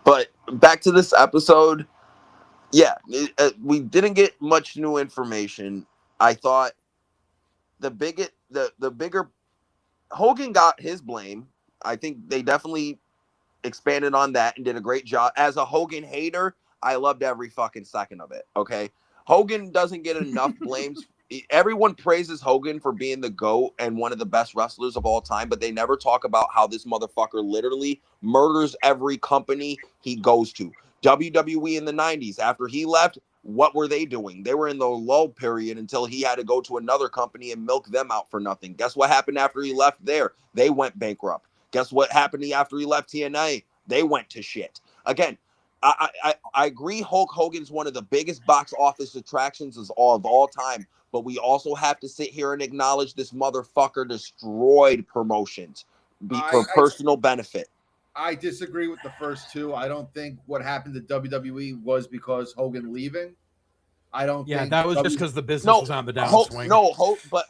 But back to this episode. Yeah, we didn't get much new information. I thought the bigger Hogan got his blame. I think they definitely expanded on that and did a great job. As a Hogan hater, I loved every fucking second of it. Okay. Hogan doesn't get enough blames. Everyone praises Hogan for being the GOAT and one of the best wrestlers of all time, but they never talk about how this motherfucker literally murders every company he goes to. WWE in the 90s, after he left, what were they doing? They were in the lull period until he had to go to another company and milk them out for nothing. Guess what happened after he left there? They went bankrupt. Guess what happened after he left TNA? They went to shit. Again, I agree Hulk Hogan's one of the biggest box office attractions of all time, but we also have to sit here and acknowledge this motherfucker destroyed promotions for personal benefit. I disagree with the first two. I don't think what happened to WWE was because Hogan leaving. I don't think that was just because the business was on the downswing. But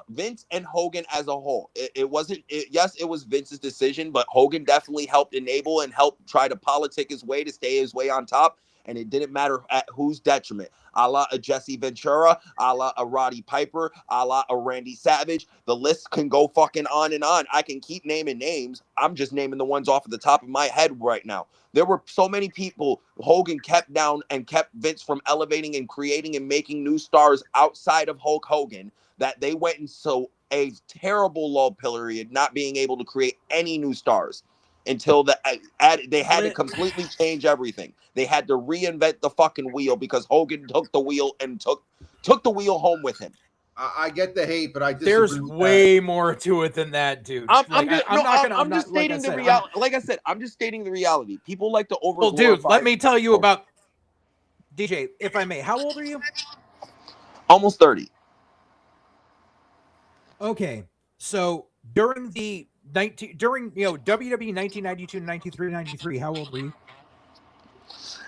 Vince and Hogan as a whole. It wasn't. Yes, it was Vince's decision, but Hogan definitely helped enable and helped try to politic his way to stay his way on top. And it didn't matter at whose detriment. A la a Jesse Ventura, a la a Roddy Piper, a la a Randy Savage. The list can go fucking on and on. I can keep naming names. I'm just naming the ones off of the top of my head right now. There were so many people Hogan kept down and kept Vince from elevating and creating and making new stars outside of Hulk Hogan that they went into a terrible lull period, not being able to create any new stars until they had to completely change everything. They had to reinvent the fucking wheel because Hogan took the wheel and took the wheel home with him. I get the hate, but I disagree. There's way more to it than that, dude. I'm just stating the reality. Like I said, I'm just stating the reality. People like to over. Well, dude, let me tell you about DJ, if I may. How old are you? Almost 30. Okay, so during WWE 1992, 93, 93, how old were you?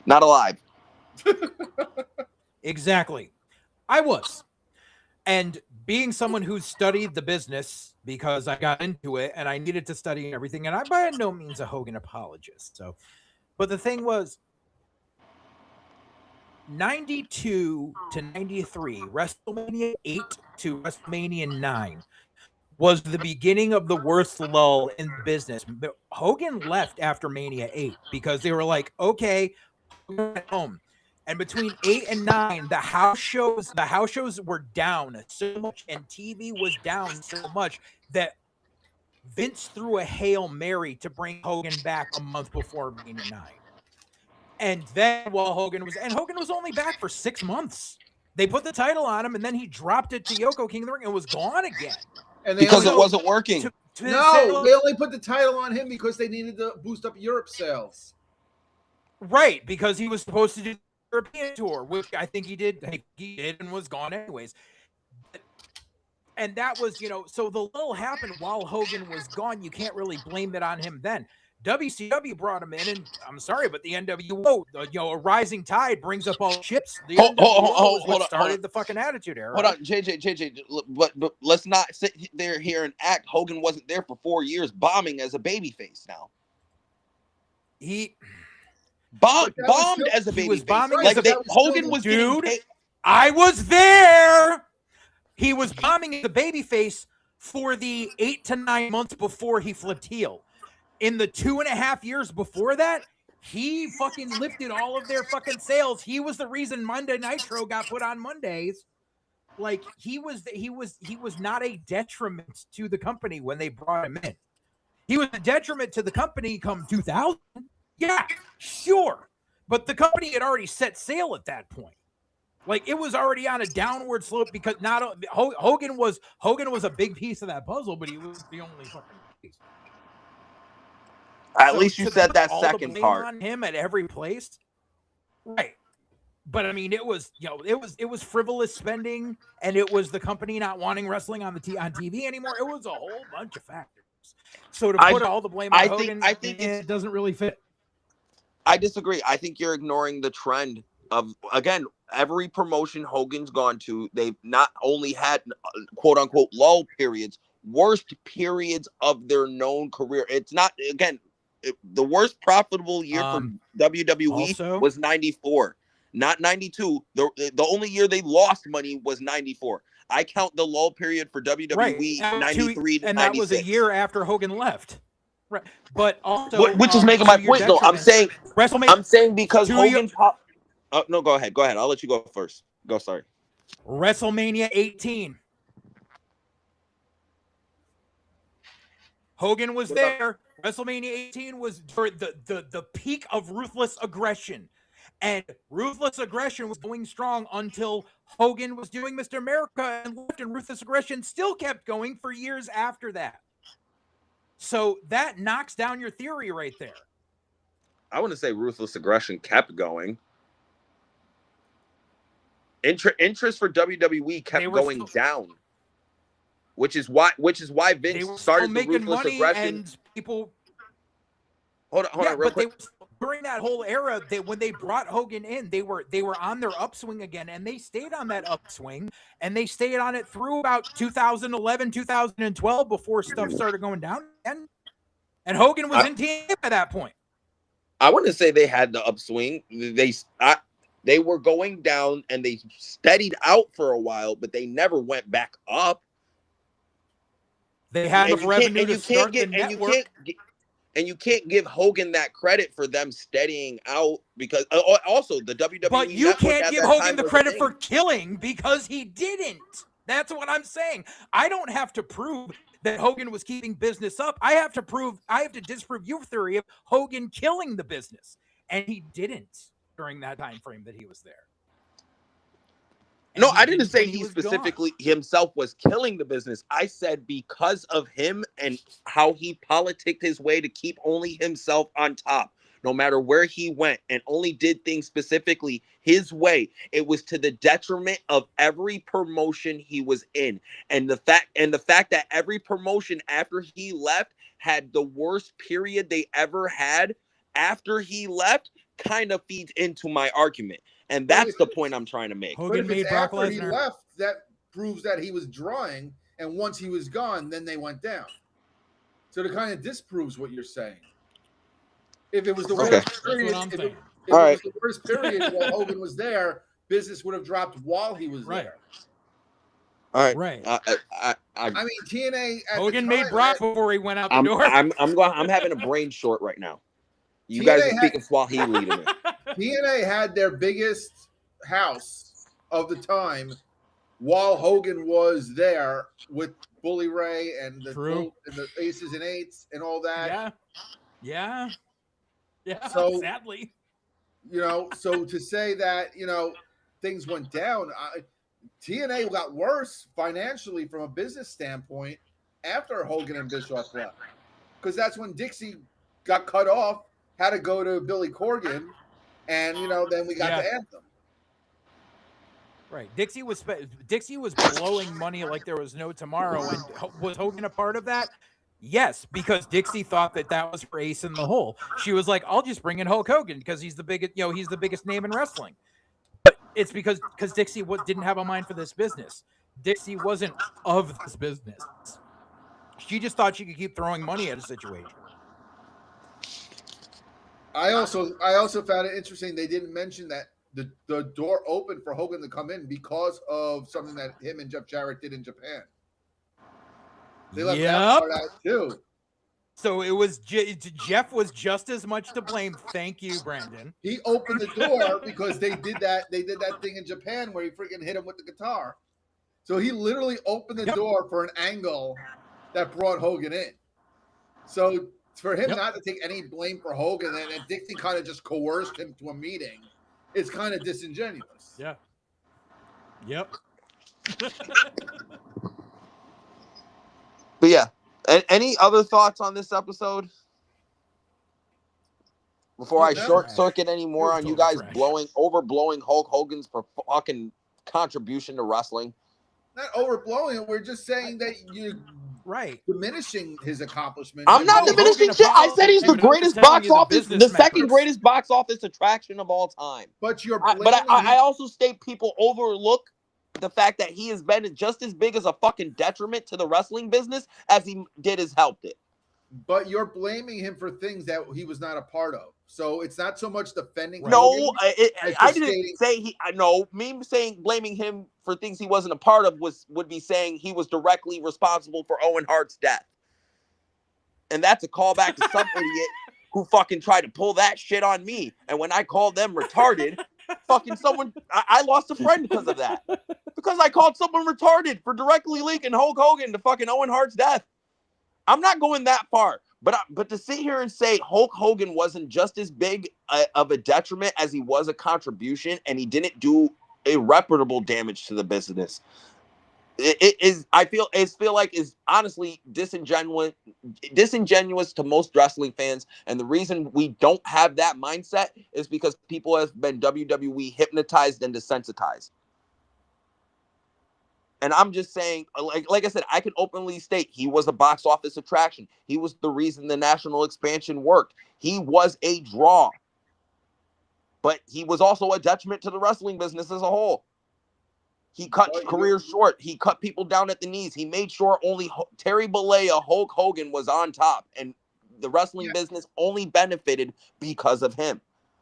Not alive. Exactly. I was. And being someone who studied the business because I got into it and I needed to study everything, and I'm by no means a Hogan apologist. So, but the thing was, 92 to 93, WrestleMania 8 to WrestleMania 9 was the beginning of the worst lull in the business. Hogan left after Mania 8 because they were like, okay, we're at home. And between 8 and 9, the house shows were down so much and TV was down so much that Vince threw a Hail Mary to bring Hogan back a month before Mania 9. And then while Hogan was only back for 6 months. They put the title on him, and then he dropped it to Yoko, King of the Ring, and was gone again. And because it wasn't working. No, they only put the title on him because they needed to boost up Europe sales. Right, because he was supposed to do the European tour, which I think he did. He did and was gone anyways. And that was, so the little happened while Hogan was gone. You can't really blame it on him then. WCW brought him in, and I'm sorry, but the NWO, a rising tide brings up all ships. The NWO is what started the fucking Attitude Era. Hold on, JJ, but let's not sit there here and act. Hogan wasn't there for 4 years bombing as a babyface now. He bombed as a babyface. He was bombing like as a Hogan was dude. getting paid. I was there. He was bombing as a babyface for the 8 to 9 months before he flipped heel. In the 2.5 years before that, he fucking lifted all of their fucking sales. He was the reason Monday Nitro got put on Mondays. Like he was not a detriment to the company when they brought him in. He was a detriment to the company come 2000. Yeah, sure. But the company had already set sail at that point. Like it was already on a downward slope because Hogan was a big piece of that puzzle, but he was the only fucking piece. At least you said that second part on him at every place, right? But I mean, it was frivolous spending, and it was the company not wanting wrestling on TV anymore. It was a whole bunch of factors. So to put all the blame on Hogan, I think it doesn't really fit. I disagree. I think you're ignoring the trend of, again, every promotion Hogan's gone to, they've not only had quote unquote lull periods, worst periods of their known career. It's not, again, the worst profitable year for WWE was 94, not 92. The only year they lost money was 94. I count the lull period for WWE 93 to 96. And that was a year after Hogan left. Right. But also, which is making my point though. I'm saying because Hogan no, go ahead. I'll let you go first. Go, sorry. WrestleMania 18. Hogan was there. WrestleMania 18 was the peak of Ruthless Aggression. And Ruthless Aggression was going strong until Hogan was doing Mr. America and left, and Ruthless Aggression still kept going for years after that. So that knocks down your theory right there. I wouldn't say Ruthless Aggression kept going. Interest for WWE kept going down. Which is why Vince started the Ruthless Aggression. And people. Hold on, real quick. During that whole era, when they brought Hogan in, they were on their upswing again, and they stayed on that upswing, and they stayed on it through about 2011, 2012 before stuff started going down again. And Hogan was in TNA by that point. I wouldn't say they had the upswing. They were going down, and they steadied out for a while, but they never went back up. They had the revenue to start the network. And you can't give Hogan that credit for them steadying out because also the WWE. But you can't give Hogan the credit for killing because he didn't. That's what I'm saying. I don't have to prove that Hogan was keeping business up. I have to disprove your theory of Hogan killing the business, and he didn't during that time frame that he was there. No, I didn't say he specifically himself was killing the business. I said because of him and how he politicked his way to keep only himself on top, no matter where he went, and only did things specifically his way. It was to the detriment of every promotion he was in. And the fact that every promotion after he left had the worst period they ever had after he left kind of feeds into my argument. And that's the point I'm trying to make. Hogan made Brock Lesnar. He left, that proves that he was drawing, and once he was gone, then they went down. So it kind of disproves what you're saying. If it was the worst period, if it was the worst period while Hogan was there, business would have dropped while he was there. All right. I mean, TNA. Hogan made Brock before he went out the door. I'm having a brain short right now. You guys are speaking Swahili to me. TNA had their biggest house of the time while Hogan was there with Bully Ray and the True. and the Aces and Eights and all that. Yeah. So Sadly, so to say that things went down, TNA got worse financially from a business standpoint after Hogan and Bischoff left, because that's when Dixie got cut off, had to go to Billy Corgan, and then we got the Anthem. Right. Dixie was blowing money like there was no tomorrow. And was Hogan a part of that? Yes, because Dixie thought that was her ace in the hole. She was like, "I'll just bring in Hulk Hogan because he's the biggest, he's the biggest name in wrestling." But it's because Dixie didn't have a mind for this business. Dixie wasn't of this business. She just thought she could keep throwing money at a situation. I also found it interesting they didn't mention that the door opened for Hogan to come in because of something that him and Jeff Jarrett did in Japan. They left that part out too. So it was Jeff was just as much to blame. Thank you, Brandon. He opened the door because they did that thing in Japan where he freaking hit him with the guitar. So he literally opened the door for an angle that brought Hogan in. So for him not to take any blame for Hogan and Dixie kind of just coerced him to a meeting, it's kind of disingenuous. Yeah. Yep. But yeah, any other thoughts on this episode? Before I short circuit any more on you guys overblowing Hulk Hogan's fucking contribution to wrestling. Not overblowing it. We're just saying that you're diminishing his accomplishments. I'm not diminishing shit. I said he's the greatest box office, the second greatest box office attraction of all time. But I also state people overlook the fact that he has been just as big as a fucking detriment to the wrestling business as he has helped it. But you're blaming him for things that he was not a part of. So it's not so much defending. No, I didn't say he. No, me saying blaming him for things he wasn't a part of would be saying he was directly responsible for Owen Hart's death, and that's a callback to some idiot who fucking tried to pull that shit on me. And when I called them retarded, fucking someone, I lost a friend because of that. Because I called someone retarded for directly linking Hulk Hogan to fucking Owen Hart's death. I'm not going that far. But to sit here and say Hulk Hogan wasn't just as big of a detriment as he was a contribution, and he didn't do irreparable damage to the business, I feel like is honestly disingenuous to most wrestling fans. And the reason we don't have that mindset is because people have been WWE hypnotized and desensitized. And I'm just saying, like I said, I can openly state he was a box office attraction. He was the reason the national expansion worked. He was a draw. But he was also a detriment to the wrestling business as a whole. He cut careers short. He cut people down at the knees. He made sure only Terry Bollea, Hulk Hogan was on top. And the wrestling business only benefited because of him,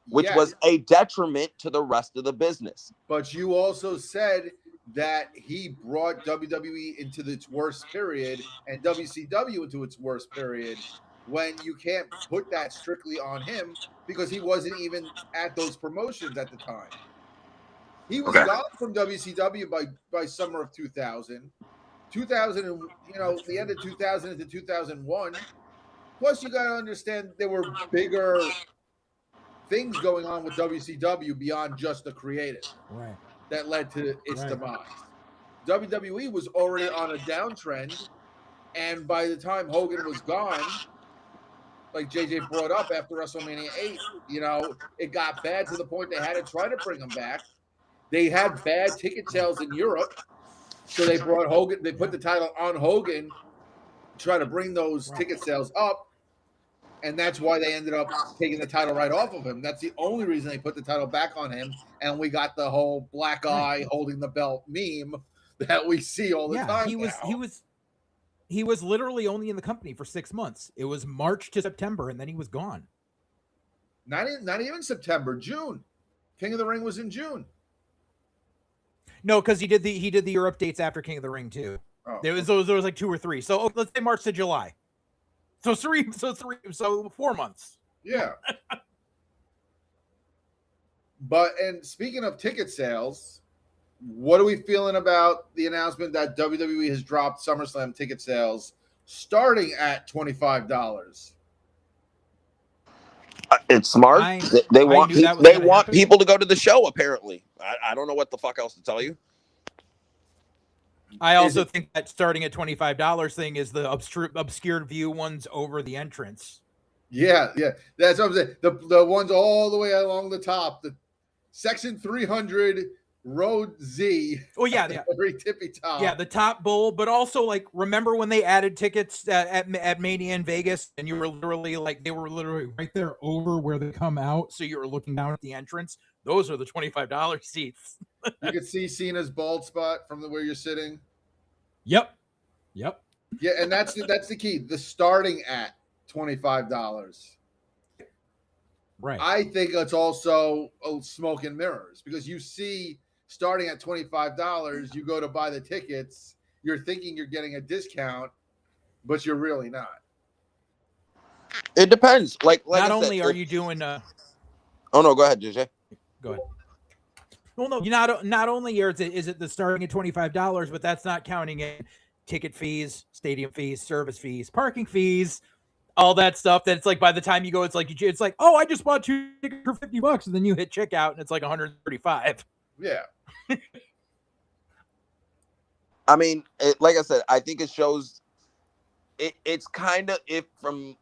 which was a detriment to the rest of the business. But you also said that he brought WWE into its worst period and WCW into its worst period, when you can't put that strictly on him because he wasn't even at those promotions at the time. He was gone from WCW by summer of 2000. 2000, the end of 2000 into 2001. Plus, you got to understand there were bigger things going on with WCW beyond just the creative. Right. That led to its demise. WWE was already on a downtrend, and by the time Hogan was gone, like JJ brought up after WrestleMania 8, it got bad to the point they had to try to bring him back. They had bad ticket sales in Europe, so they brought Hogan. They put the title on Hogan, try to bring those ticket sales up, and that's why they ended up taking the title right off of him. That's the only reason they put the title back on him, and we got the whole black eye holding the belt meme that we see all the time. He was literally only in the company for 6 months. It was March to September, and then he was gone. Not even September, June. King of the Ring was in June. No, because he did the Europe dates after King of the Ring too. Oh. There was like 2 or 3. So let's say March to July. So 4 months. Yeah. And speaking of ticket sales, what are we feeling about the announcement that WWE has dropped SummerSlam ticket sales starting at $25? It's smart. I They I want knew that was they gonna want happen. people to go to the show. Apparently, I don't know what the fuck else to tell you. I also think that starting at $25 thing is the obscured view ones over the entrance. Yeah, that's what I'm saying. The ones all the way along the top, the section 300 road Z. Oh yeah, very tippy top. Yeah, the top bowl, but also like remember when they added tickets at Mania in Vegas, and you were literally like they were literally right there over where they come out, so you were looking down at the entrance. Those are the $25 seats. You could see Cena's bald spot from where you're sitting. Yep. Yeah, and that's the key. The starting at $25. Right. I think it's also smoke and mirrors because you see starting at $25, you go to buy the tickets, you're thinking you're getting a discount, but you're really not. It depends. Like not I only said, are you doing oh no, go ahead, JJ. Go ahead. Well, no, you not only is it the starting at $25, but that's not counting in ticket fees, stadium fees, service fees, parking fees, all that stuff. That it's like by the time you go, it's like oh, I just bought 2 tickets for $50, and then you hit checkout and it's like $135. Yeah. I mean, like I said, I think it shows. It's kind of if from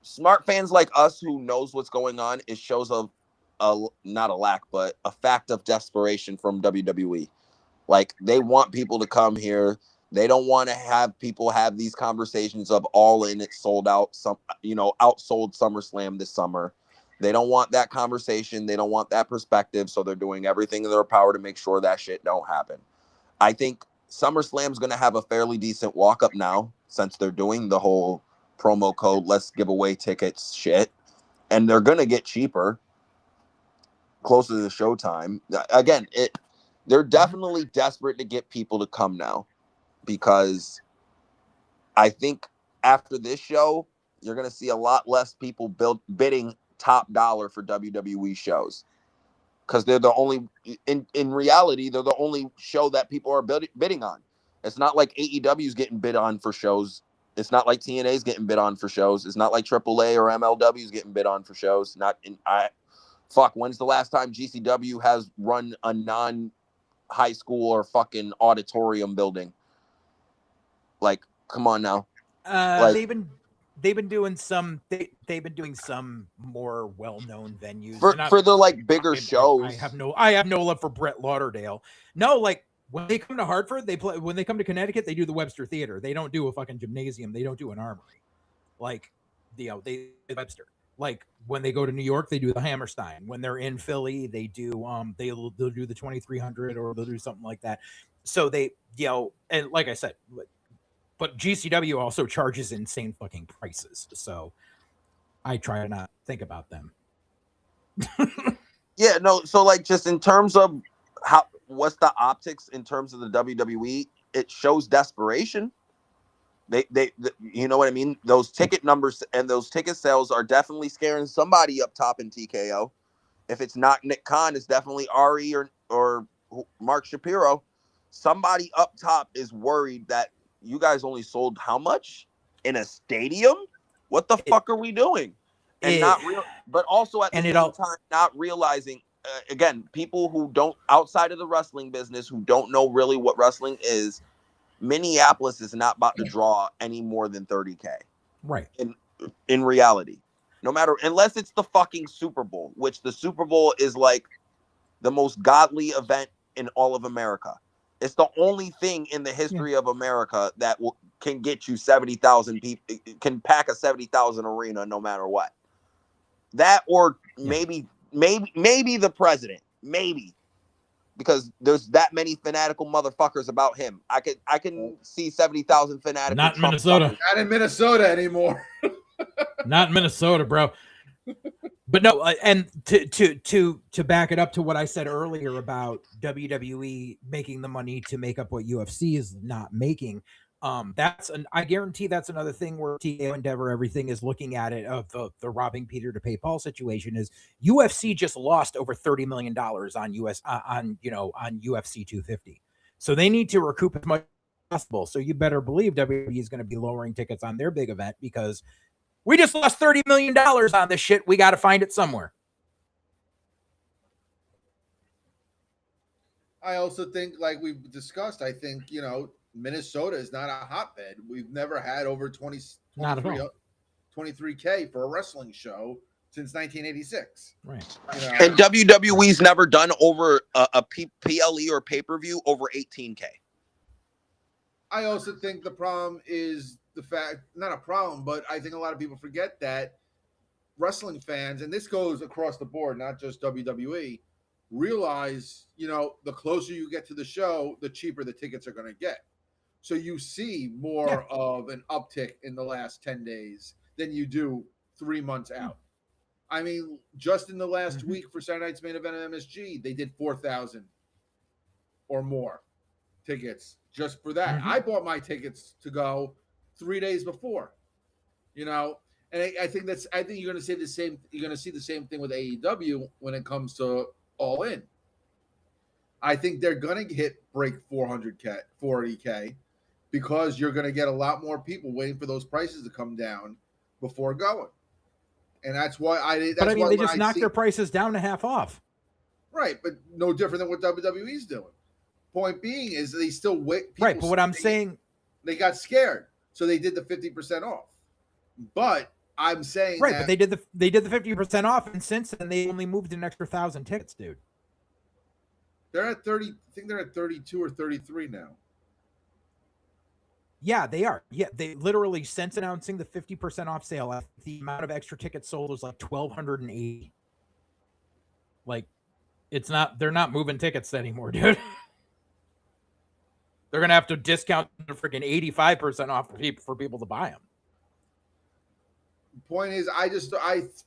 smart fans like us who knows what's going on, it shows a not a lack, but a fact of desperation from WWE. Like they want people to come here. They don't want to have people have these conversations of all in it sold out, outsold SummerSlam this summer. They don't want that conversation. They don't want that perspective. So they're doing everything in their power to make sure that shit don't happen. I think SummerSlam's going to have a fairly decent walk up now since they're doing the whole promo code, let's give away tickets shit. And they're going to get cheaper closer to the showtime. Again, they're definitely desperate to get people to come now because I think after this show, you're going to see a lot less people bidding top dollar for WWE shows because they're the only, in reality, they're the only show that people are bidding on. It's not like AEW is getting bid on for shows. It's not like TNA is getting bid on for shows. It's not like AAA or MLW is getting bid on for shows. When's the last time GCW has run a non-high school or fucking auditorium building? Like, come on now. They've been doing some more well-known venues for the like bigger shows. I have no love for Brett Lauderdale. No, like when they come to Hartford, when they come to Connecticut, they do the Webster Theater. They don't do a fucking gymnasium. They don't do an armory. Like, they Webster. Like when they go to New York, they do the Hammerstein. When they're in Philly, they do they'll do the 2300 or they'll do something like that. So they, and like I said, but GCW also charges insane fucking prices. So I try to not think about them. Yeah, no. So like, just in terms of what's the optics in terms of the WWE, it shows desperation. They you know what I mean? Those ticket numbers and those ticket sales are definitely scaring somebody up top in TKO. If it's not Nick Khan, it's definitely Ari or Mark Shapiro. Somebody up top is worried that you guys only sold how much in a stadium? What the fuck are we doing? And but also at the same time, not realizing, again, people who don't, outside of the wrestling business, who don't know really what wrestling is, Minneapolis is not about to draw any more than 30K. Right. In reality. No matter, unless it's the fucking Super Bowl, which the Super Bowl is like the most godly event in all of America. It's the only thing in the history of America that can get you 70,000 people, can pack a 70,000 arena no matter what. That or maybe the president, maybe, because there's that many fanatical motherfuckers about him. I can see 70,000 fanatical. Not in Minnesota. Not in Minnesota anymore. Not in Minnesota, bro. But no, and to back it up to what I said earlier about WWE making the money to make up what UFC is not making. I guarantee that's another thing where TKO Endeavor, everything is looking at it of the robbing Peter to pay Paul situation is UFC just lost over $30 million on UFC 250. So they need to recoup as much as possible. So you better believe WWE is going to be lowering tickets on their big event because we just lost $30 million on this shit. We got to find it somewhere. I also think, like we've discussed, I think, Minnesota is not a hotbed. We've never had over 23K for a wrestling show since 1986. Right. And WWE's never done over a PLE or pay-per-view over 18K. I also think the problem is the fact, not a problem, but I think a lot of people forget that wrestling fans, and this goes across the board, not just WWE, realize, the closer you get to the show, the cheaper the tickets are going to get. So you see more of an uptick in the last 10 days than you do 3 months out. I mean, just in the last week for Saturday Night's Main Event at MSG, they did 4,000 or more tickets just for that. I bought my tickets to go 3 days before, and I think you're going to say the same. You're going to see the same thing with AEW when it comes to All In. I think they're going to break 400K because you're going to get a lot more people waiting for those prices to come down before going. And that's why they just knocked their prices down to half off. Right, but no different than what WWE's doing. Point being is they still wait. Right, but what I'm saying, they got scared, so they did the 50% off. But I'm saying but they did the 50% off, and since then they only moved an extra 1,000 tickets, dude. They're at 30. I think they're at 32 or 33 now. Yeah, they are. Yeah, they literally, since announcing the 50% off sale, the amount of extra tickets sold was like 1,280. Like, they're not moving tickets anymore, dude. They're going to have to discount the freaking 85% off for people to buy them. The point is, I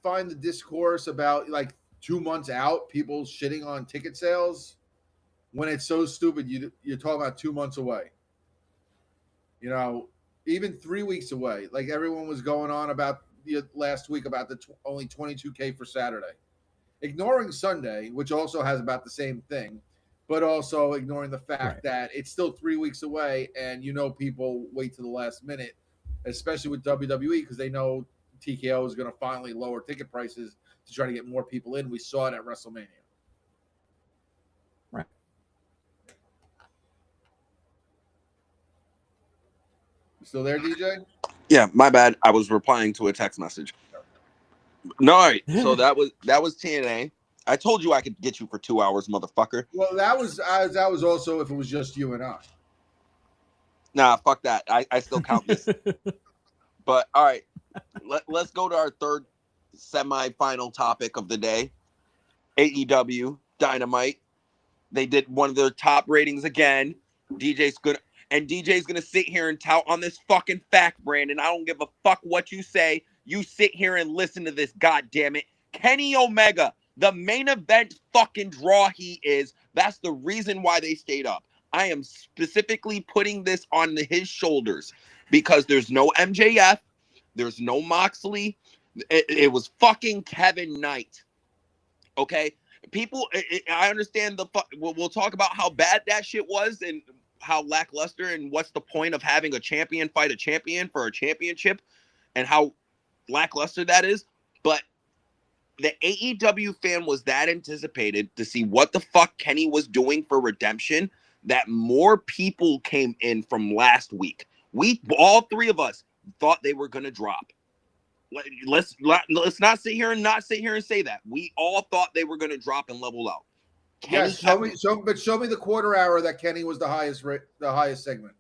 find the discourse about like 2 months out, people shitting on ticket sales when it's so stupid. You're talking about 2 months away. Even 3 weeks away. Like everyone was going on about last week about the only 22K for Saturday. Ignoring Sunday, which also has about the same thing, but also ignoring the fact that it's still 3 weeks away, and people wait to the last minute, especially with WWE, because they know TKO is going to finally lower ticket prices to try to get more people in. We saw it at WrestleMania. Right. You still there, DJ? Yeah, my bad. I was replying to a text message. No, all right. So that was TNA. I told you I could get you for 2 hours, motherfucker. Well, that was also if it was just you and I. Nah, fuck that. I still count this. But all right, let's go to our third semi-final topic of the day. AEW Dynamite. They did one of their top ratings again. DJ's gonna sit here and tout on this fucking fact, Brandon. I don't give a fuck what you say. You sit here and listen to this, goddammit. Kenny Omega, the main event fucking draw he is. That's the reason why they stayed up. I am specifically putting this on his shoulders because there's no MJF, there's no Moxley. It was fucking Kevin Knight. Okay? People, I understand we'll talk about how bad that shit was and how lackluster and what's the point of having a champion fight a champion for a championship and how lackluster that is. But the AEW fan was that anticipated to see what the fuck Kenny was doing for Redemption that more people came in from last week. All three of us thought they were going to drop. Let's not sit here and say that. We all thought they were going to drop and level out. Yes, show me the quarter hour that Kenny was the highest segment.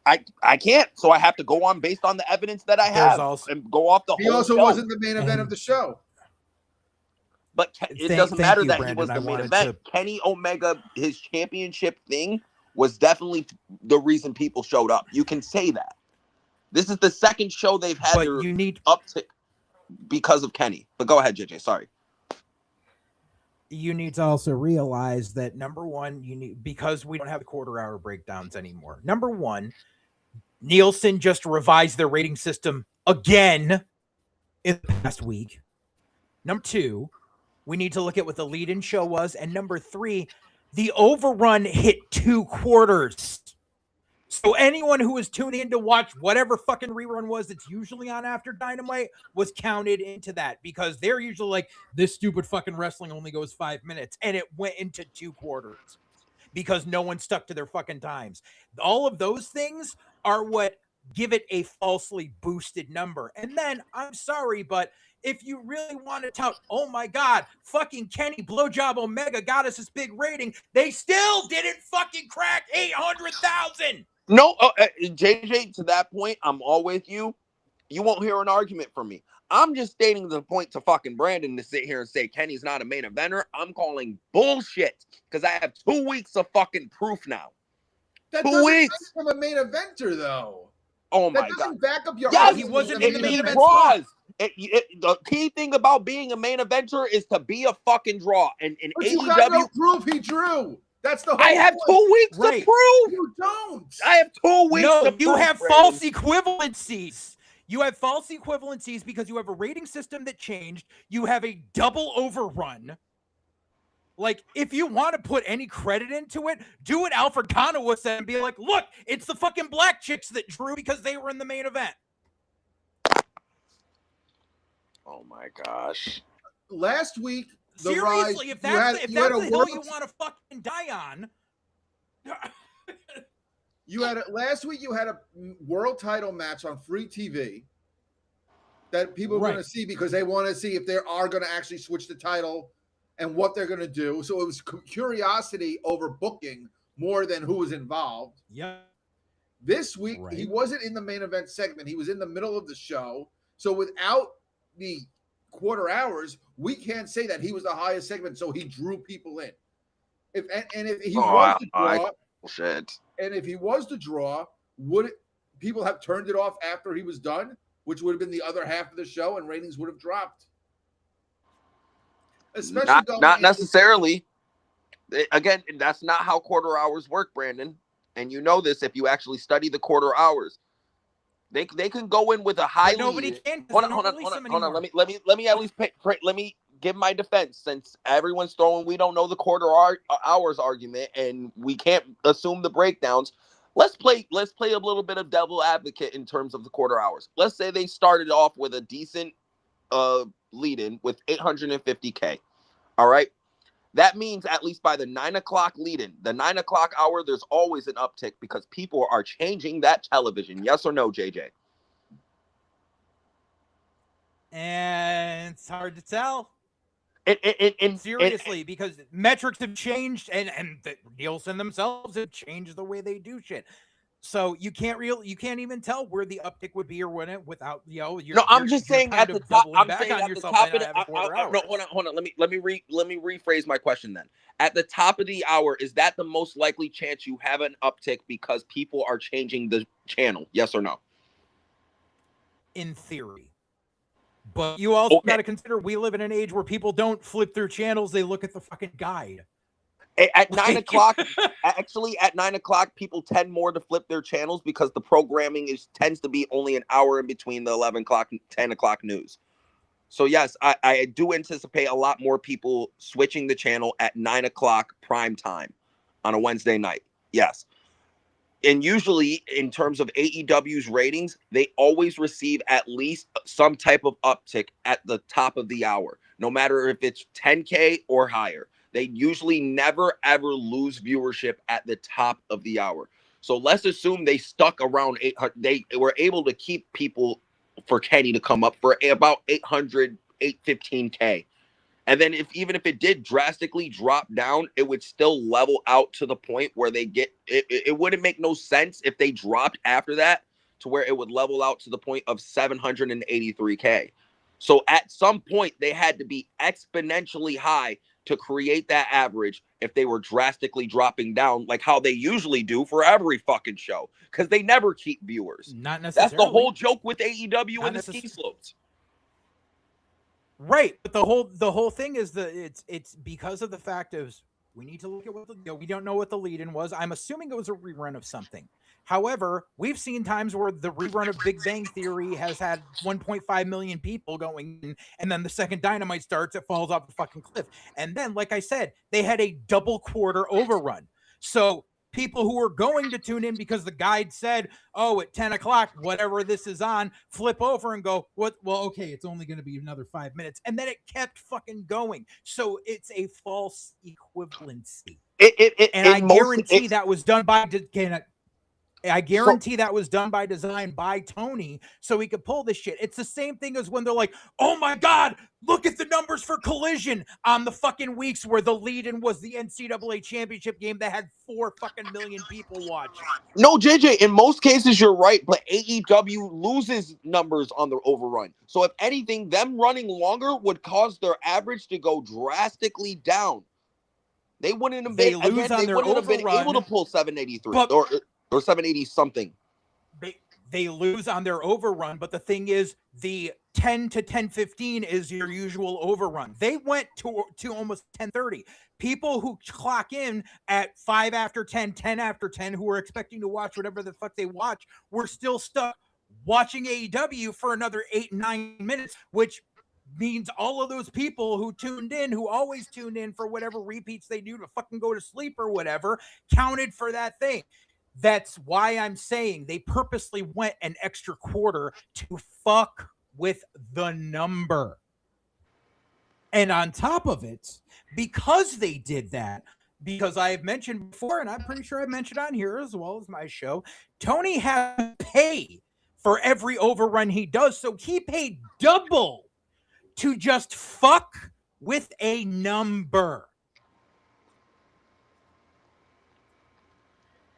I can't, so I have to go on based on the evidence that I have and go off the whole He also show. wasn't the main event of the show. But it doesn't matter that he was the main event. Kenny Omega, his championship thing was definitely the reason people showed up. You can say that. This is the second show they've had their uptick because of Kenny. But go ahead, JJ. Sorry. You need to also realize that number one, because we don't have the quarter hour breakdowns anymore. Number one, Nielsen just revised their rating system again in the past week. Number 2, we need to look at what the lead-in show was. And number 3, the overrun hit 2 quarters. So anyone who was tuning in to watch whatever fucking rerun was that's usually on after Dynamite was counted into that, because they're usually like, this stupid fucking wrestling only goes 5 minutes, and it went into 2 quarters because no one stuck to their fucking times. All of those things are what give it a falsely boosted number. And then, I'm sorry, but if you really want to tout, oh my God, fucking Kenny Blowjob Omega got us this big rating, they still didn't fucking crack 800,000. No, JJ, to that point, I'm all with you. You won't hear an argument from me. I'm just stating the point to fucking Brandon to sit here and say Kenny's not a main eventer. I'm calling bullshit because I have 2 weeks of fucking proof now. That 2 doesn't weeks. make him a main eventer, though. Oh That my God. doesn't back up your Yes, argument. he wasn't as in a the main main event. event. The key thing about being a main eventer is to be a fucking draw. And in But AEW, you got no proof he drew. That's the whole I have point. 2 weeks Right. to prove. You don't. I have 2 weeks No, to you prove, have Brandon. false equivalencies. You have false equivalencies because you have a rating system that changed. You have a double overrun. Like, if you want to put any credit into it, do what Alfred Konuwa said and be like, look, it's the fucking black chicks that drew because they were in the main event. Oh my gosh. Last week, the Seriously, Rise, if that's the hill you world, want to fucking die on. last week you had a world title match on free TV that people are going to see because they want to see if they are going to actually switch the title and what they're going to do. So it was curiosity over booking more than who was involved. Yeah. This week, he wasn't in the main event segment. He was in the middle of the show. So without the quarter hours, we can't say that he was the highest segment. So he drew people in. If he was the draw, shit. And if he was the draw, would people have turned it off after he was done, which would have been the other half of the show, and ratings would have dropped? Especially not necessarily. Again, that's not how quarter hours work, Brandon. And you know this if you actually study the quarter hours. They can go in with a high lead. Nobody can. Hold on. Let me at least let me give my defense, since everyone's throwing we don't know the quarter hours argument and we can't assume the breakdowns. Let's play a little bit of devil advocate in terms of the quarter hours. Let's say they started off with a decent lead-in with 850K. All right. That means at least by the 9 o'clock lead-in, the 9 o'clock hour, there's always an uptick because people are changing that television. Yes or no, JJ? And it's hard to tell. Seriously, because metrics have changed, and Nielsen themselves have changed the way they do shit. So you can't even tell where the uptick would be or when it without I'm just saying at the top. I'm saying at the top of the. No, hold on. Let me rephrase my question then. At the top of the hour, is that the most likely chance you have an uptick because people are changing the channel? Yes or no? In theory. But you also got to consider we live in an age where people don't flip through channels; they look at the fucking guide. At 9 o'clock, actually, at 9 o'clock, people tend more to flip their channels because the programming tends to be only an hour in between the 11 o'clock and 10 o'clock news. So yes, I do anticipate a lot more people switching the channel at 9 o'clock prime time on a Wednesday night. Yes. And usually in terms of AEW's ratings, they always receive at least some type of uptick at the top of the hour, no matter if it's 10K or higher. They usually never, ever lose viewership at the top of the hour. So let's assume they stuck around 800. They were able to keep people for Kenny to come up for about 800, 815K. And then even if it did drastically drop down, it would still level out to the point where they get it. It wouldn't make no sense if they dropped after that to where it would level out to the point of 783K. So at some point, they had to be exponentially high to create that average if they were drastically dropping down, like how they usually do for every fucking show, because they never keep viewers. Not necessarily. That's the whole joke with AEW and the ski slopes. Right, but the whole thing is it's because of the fact of We need to look at what we don't know what the lead-in was. I'm assuming it was a rerun of something. However, we've seen times where the rerun of Big Bang Theory has had 1.5 million people going in, and then the second Dynamite starts, it falls off the fucking cliff. And then, like I said, they had a double quarter overrun. So people who were going to tune in because the guide said, oh, at 10 o'clock, whatever this is on, flip over and go, what? Well, okay, it's only going to be another 5 minutes. And then it kept fucking going. So it's a false equivalency. I guarantee that was done by that was done by design by Tony so he could pull this shit. It's the same thing as when they're like, oh my God, look at the numbers for Collision on the fucking weeks where the lead-in was the NCAA championship game that had 4 fucking million people watching. No, JJ, in most cases, you're right, but AEW loses numbers on the overrun. So if anything, them running longer would cause their average to go drastically down. They wouldn't have been, able to pull 783 or 780 something. They lose on their overrun, but the thing is, the 10 to 10:15 is your usual overrun. They went to almost 10:30. People who clock in at 5 after 10, 10 after 10, who were expecting to watch whatever the fuck they watch, were still stuck watching AEW for another 8-9 minutes, which means all of those people who tuned in, who always tuned in for whatever repeats they do to fucking go to sleep or whatever, counted for that thing. That's why I'm saying they purposely went an extra quarter to fuck with the number. And on top of it, because they did that, because I have mentioned before, and I'm pretty sure I mentioned on here as well as my show, Tony has to pay for every overrun he does. So he paid double to just fuck with a number.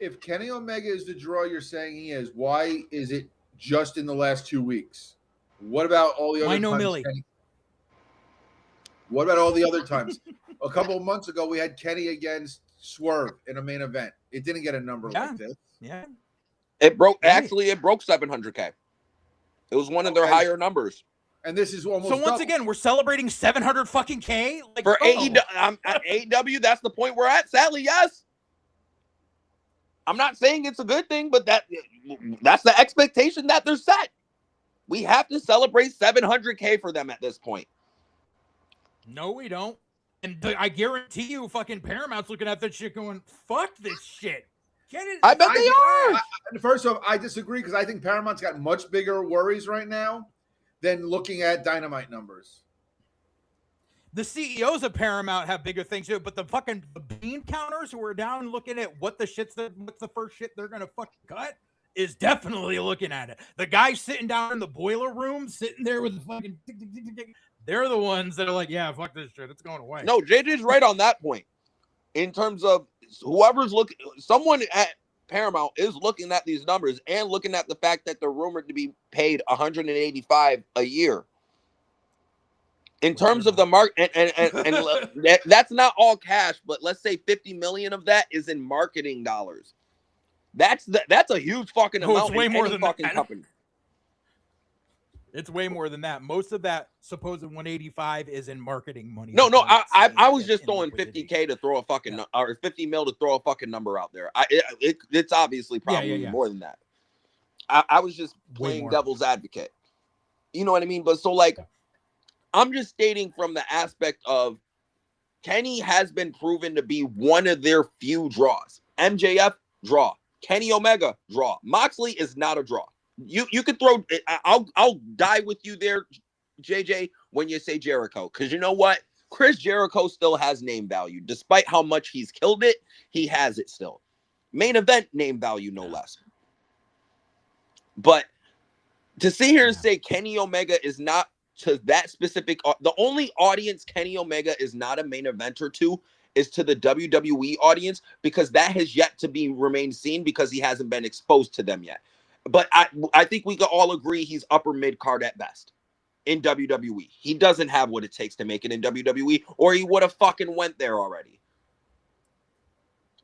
If Kenny Omega is the draw you're saying he is, why is it just in the last 2 weeks? What about all the other times? Millie? What about all the other times? A couple of months ago, we had Kenny against Swerve in a main event. It didn't get a number like this. Yeah. It broke 700K. It was one of their higher numbers. And this is almost so. Once again, we're celebrating 700 fucking K. Like, for AEW, that's the point we're at. Sadly, yes. I'm not saying it's a good thing, but that's the expectation that they're set. We have to celebrate 700K for them at this point. No, we don't. And I guarantee you, fucking Paramount's looking at that shit going, fuck this shit. Get it? I bet they are. First off, I disagree because I think Paramount's got much bigger worries right now than looking at Dynamite numbers. The CEOs of Paramount have bigger things too, but the fucking bean counters who are down looking at what's the first shit they're gonna fucking cut is definitely looking at it. The guy sitting down in the boiler room, sitting there with the fucking tick, they're the ones that are like, yeah, fuck this shit, it's going away. No, JJ's right on that point. In terms of whoever's looking, someone at Paramount is looking at these numbers and looking at the fact that they're rumored to be paid $185 a year. In terms of the market, and that's not all cash, but let's say 50 million of that is in marketing dollars. That's a huge fucking amount. It's way more than fucking that. Company. It's way more than that. Most of that supposed 185 is in marketing money. No, I was just throwing 50K to throw a fucking or 50 mil to throw a fucking number out there. It's obviously probably more than that. I was just playing devil's advocate. You know what I mean? But so like. I'm just stating from the aspect of Kenny has been proven to be one of their few draws. MJF, draw. Kenny Omega, draw. Moxley is not a draw. You could throw. I'll die with you there, JJ, when you say Jericho, because you know what? Chris Jericho still has name value, despite how much he's killed it. He has it still. Main event name value, no less. But to sit here and say Kenny Omega is not. To that specific, the only audience Kenny Omega is not a main eventer to is to the WWE audience, because that has yet to be remain seen because he hasn't been exposed to them yet. But I think we can all agree he's upper mid card at best in WWE. He doesn't have what it takes to make it in WWE, or he would have fucking went there already.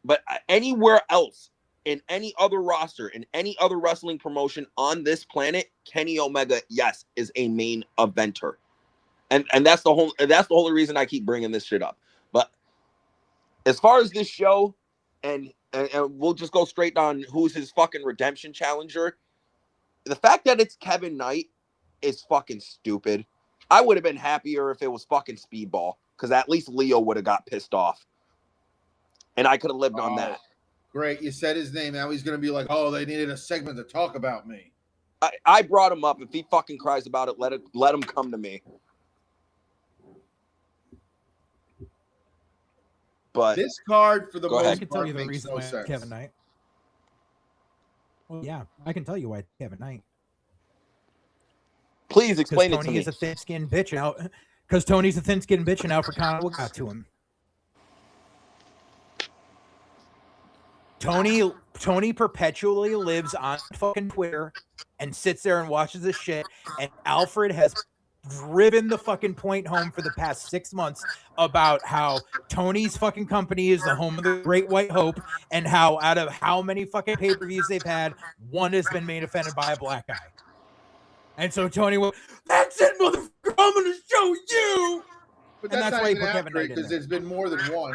But anywhere else, in any other roster, in any other wrestling promotion on this planet, Kenny Omega, yes, is a main eventer, and that's the whole reason I keep bringing this shit up. But as far as this show, and we'll just go straight on who's his fucking redemption challenger. The fact that it's Kevin Knight is fucking stupid. I would have been happier if it was fucking Speedball, because at least Leo would have got pissed off. And I could have lived on that. Great. You said his name. Now he's going to be like, oh, they needed a segment to talk about me. I brought him up. If he fucking cries about it, let him come to me. But this card, for the most I can tell part, you the makes reason no why it's sense. Kevin Knight. Well, yeah, I can tell you why it's Kevin Knight. Please explain it to me. Tony is a thin-skinned bitch out. Because Tony's a thin-skinned bitch, and now for Conor, what got to him? Tony perpetually lives on fucking Twitter and sits there and watches this shit. And Alfred has driven the fucking point home for the past 6 months about how Tony's fucking company is the home of the Great White Hope, and how out of how many fucking pay-per-views they've had, one has been main offended by a black guy. And so Tony went, "That's it, motherfucker! I'm gonna show you." But And that's why he not put even Kevin Knight accurate, in because there. there's been more than one.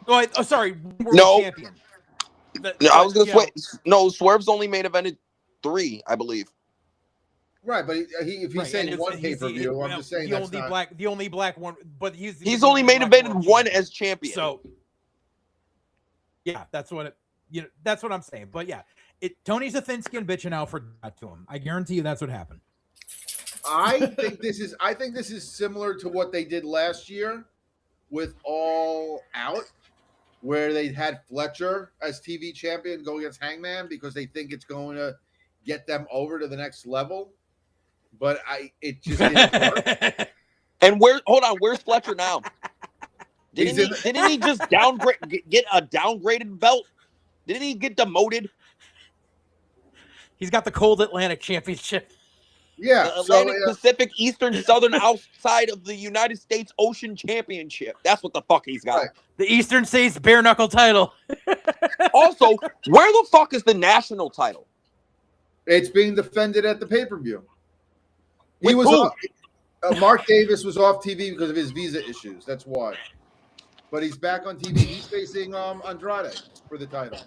Oh, sorry, world No. champion. No, I was gonna say no. Swerve's only main evented 3, I believe. Right, but if he's saying one pay-per-view, I'm just saying that's not... the only black one, but he's only main evented 1 as champion. So, yeah, that's what that's what I'm saying. But yeah, Tony's a thin-skinned bitch, and Alfred got to him. I guarantee you that's what happened. I think this is similar to what they did last year with All Out, where they had Fletcher as TV champion go against Hangman because they think it's going to get them over to the next level. But it just didn't work. And where's Fletcher now? Didn't he just get a downgraded belt? Didn't he get demoted? He's got the Cold Atlantic Championship. Yeah, the Atlantic, Pacific, Eastern, Southern, outside of the United States Ocean Championship. That's what the fuck he's got. Right. The Eastern States bare knuckle title. Also, where the fuck is the national title? It's being defended at the pay-per-view. He With was who? off, Mark Davis was off TV because of his visa issues. That's why. But he's back on TV. He's facing Andrade for the title.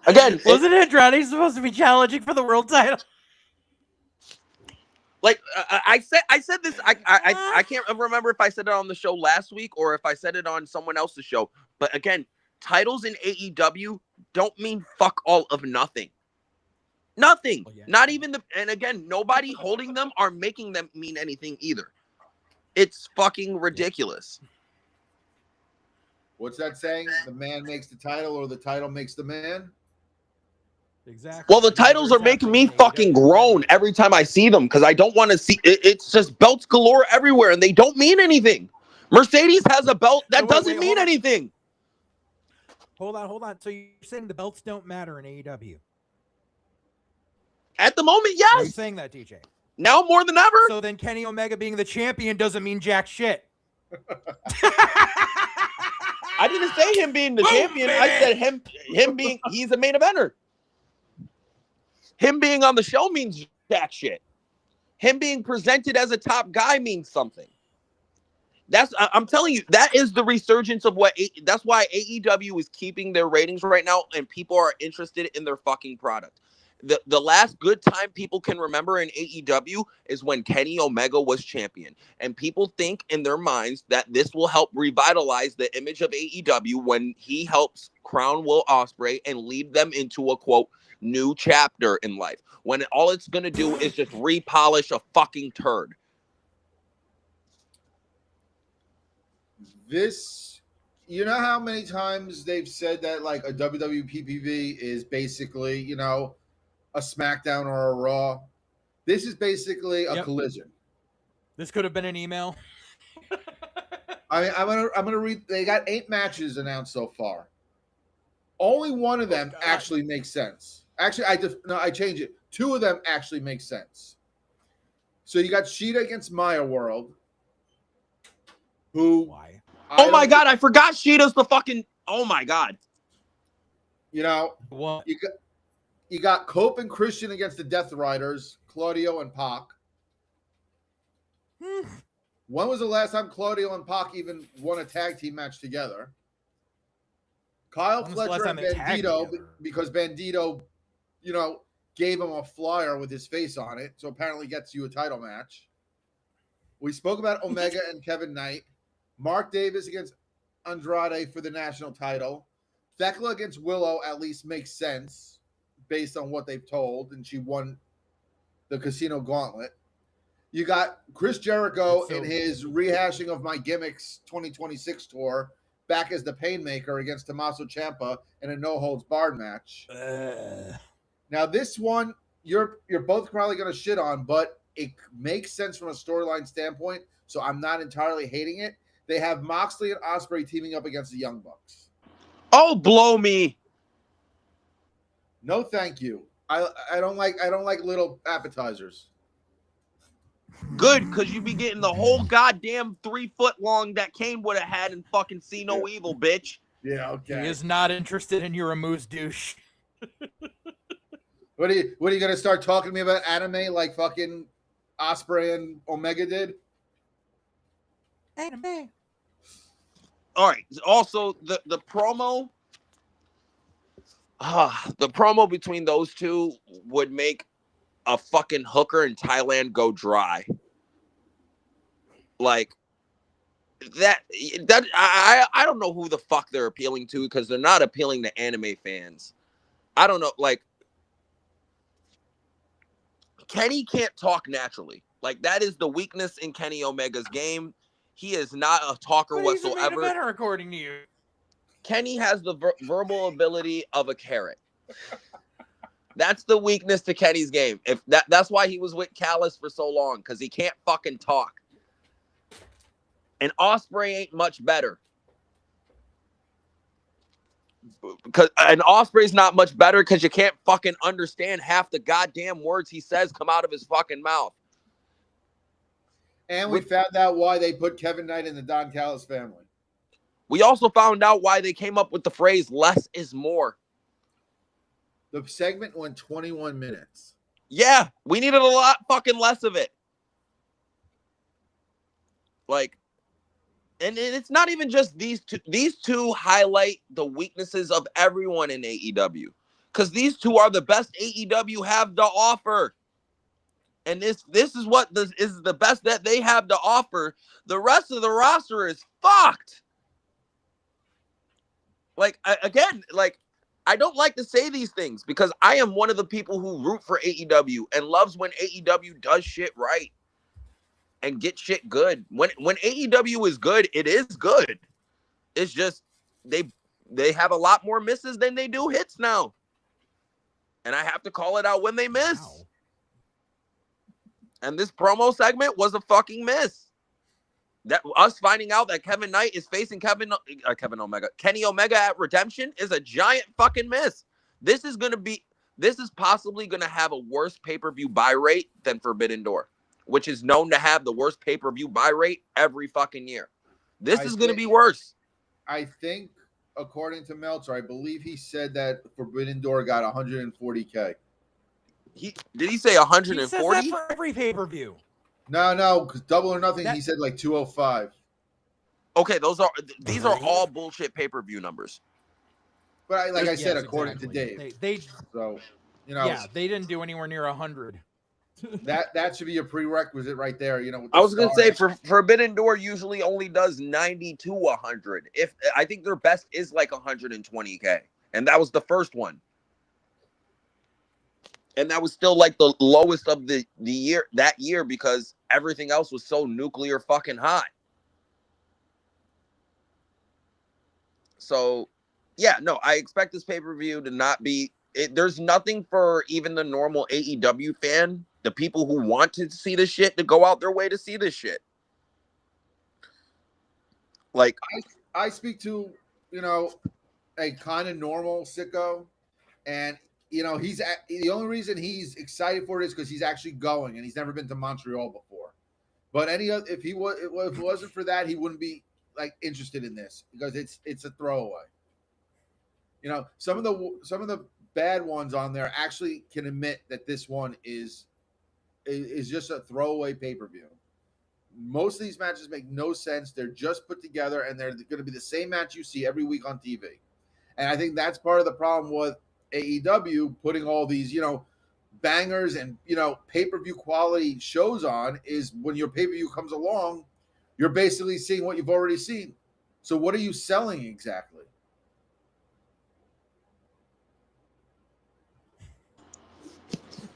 Again, wasn't Andrade supposed to be challenging for the world title? Like I said this. I can't remember if I said it on the show last week or if I said it on someone else's show. But again, titles in AEW don't mean fuck all of nothing. Nothing. Oh, yeah. Not even and again, nobody holding them are making them mean anything either. It's fucking ridiculous. What's that saying? The man makes the title, or the title makes the man? Exactly. Well, the titles are making me fucking groan every time I see them because I don't want to see it. It's just belts galore everywhere and they don't mean anything. Mercedes has a belt that doesn't mean anything. Hold on. So you're saying the belts don't matter in AEW? At the moment, yes. Are you saying that, DJ? Now more than ever. So then Kenny Omega being the champion doesn't mean jack shit. I didn't say him being the champion. Man. I said him being he's a main eventer. Him being on the show means jack shit. Him being presented as a top guy means something. I'm telling you, that is the resurgence of that's why AEW is keeping their ratings right now and people are interested in their fucking product. The last good time people can remember in AEW is when Kenny Omega was champion. And people think in their minds that this will help revitalize the image of AEW when he helps crown Will Ospreay and lead them into a, quote, new chapter in life. When all it's going to do is just repolish a fucking turd. You know how many times they've said that like a WWE PPV is basically, a SmackDown or a Raw? This is basically a collision. This could have been an email. I'm gonna read. They got 8 matches announced so far. Only one of them actually makes sense. Actually, I change it. 2 of them actually make sense. So you got Shida against Maya World. Who? Why? Oh my God! I forgot Shida's the fucking. Oh my God! What? You got Cope and Christian against the Death Riders, Claudio and Pac. When was the last time Claudio and Pac even won a tag team match together? Kyle When was the last Fletcher time and they tagged Bandito, together? because Bandito, gave him a flyer with his face on it, so apparently gets you a title match. We spoke about Omega and Kevin Knight. Mark Davis against Andrade for the national title. Thekla against Willow at least makes sense based on what they've told, and she won the Casino Gauntlet. You got Chris Jericho in his rehashing of my gimmicks 2026 tour back as the Painmaker against Tommaso Ciampa in a no holds barred match. Now this one you're both probably going to shit on, but it makes sense from a storyline standpoint, so I'm not entirely hating it. They have Moxley and Ospreay teaming up against the Young Bucks. Oh, blow me. No, thank you. I don't like little appetizers. Good, because you be getting the whole goddamn 3 foot long that Kane would have had and fucking see no evil, bitch. Yeah, okay. He is not interested in your Amuse douche. What are you gonna start talking to me about anime like fucking Ospreay and Omega did? Anime. All right. Also, the promo. The promo between those two would make a fucking hooker in Thailand go dry. Like that I don't know who the fuck they're appealing to, because they're not appealing to anime fans. I don't know, like Kenny can't talk naturally. Like that is the weakness in Kenny Omega's game. He is not a talker whatsoever. He's a main eventer, according to you. Kenny has the verbal ability of a carrot. That's the weakness to Kenny's game. If that's why he was with Callis for so long, because he can't fucking talk. And Ospreay ain't much better. And Ospreay's not much better because you can't fucking understand half the goddamn words he says come out of his fucking mouth. And we found out why they put Kevin Knight in the Don Callis family. We also found out why they came up with the phrase "less is more." The segment went 21 minutes. Yeah, we needed a lot fucking less of it. Like, and it's not even just these two. These two highlight the weaknesses of everyone in AEW, because these two are the best AEW have to offer. And this is what is the best that they have to offer. The rest of the roster is fucked. Like, again, like, I don't like to say these things because I am one of the people who root for AEW and loves when AEW does shit right and get shit good. When AEW is good, it is good. It's just they have a lot more misses than they do hits now. And I have to call it out when they miss. Wow. And this promo segment was a fucking miss. That us finding out that Kevin Knight is facing Kenny Omega at Redemption is a giant fucking miss. This is possibly gonna have a worse pay-per-view buy rate than Forbidden Door, which is known to have the worst pay-per-view buy rate every fucking year. This is gonna be worse. I think, according to Meltzer, I believe he said that Forbidden Door got 140K. Did he say 140? He says that for every pay-per-view. No, because Double or Nothing, he said like 205. Okay, these are all bullshit pay-per-view numbers. But I said, according to Dave. So, yeah, they didn't do anywhere near 100. that should be a prerequisite right there. I was gonna say Forbidden Door usually only does 90 to 100. If I think their best is like 120K, and that was the first one. And that was still like the lowest of the year that year because everything else was so nuclear fucking hot. So, yeah, no, I expect this pay-per-view to not be. There's nothing for even the normal AEW fan, the people who want to see this shit, to go out their way to see this shit. Like, I speak to, a kind of normal sicko, and he's the only reason he's excited for it is because he's actually going, and he's never been to Montreal before. But if it wasn't for that, he wouldn't be like interested in this because it's a throwaway. Some of the bad ones on there actually can admit that this one is just a throwaway pay-per-view. most of these matches make no sense. They're just put together, and they're going to be the same match you see every week on TV. And I think that's part of the problem with AEW putting all these, bangers and, pay-per-view quality shows on, is when your pay-per-view comes along, you're basically seeing what you've already seen. So what are you selling exactly?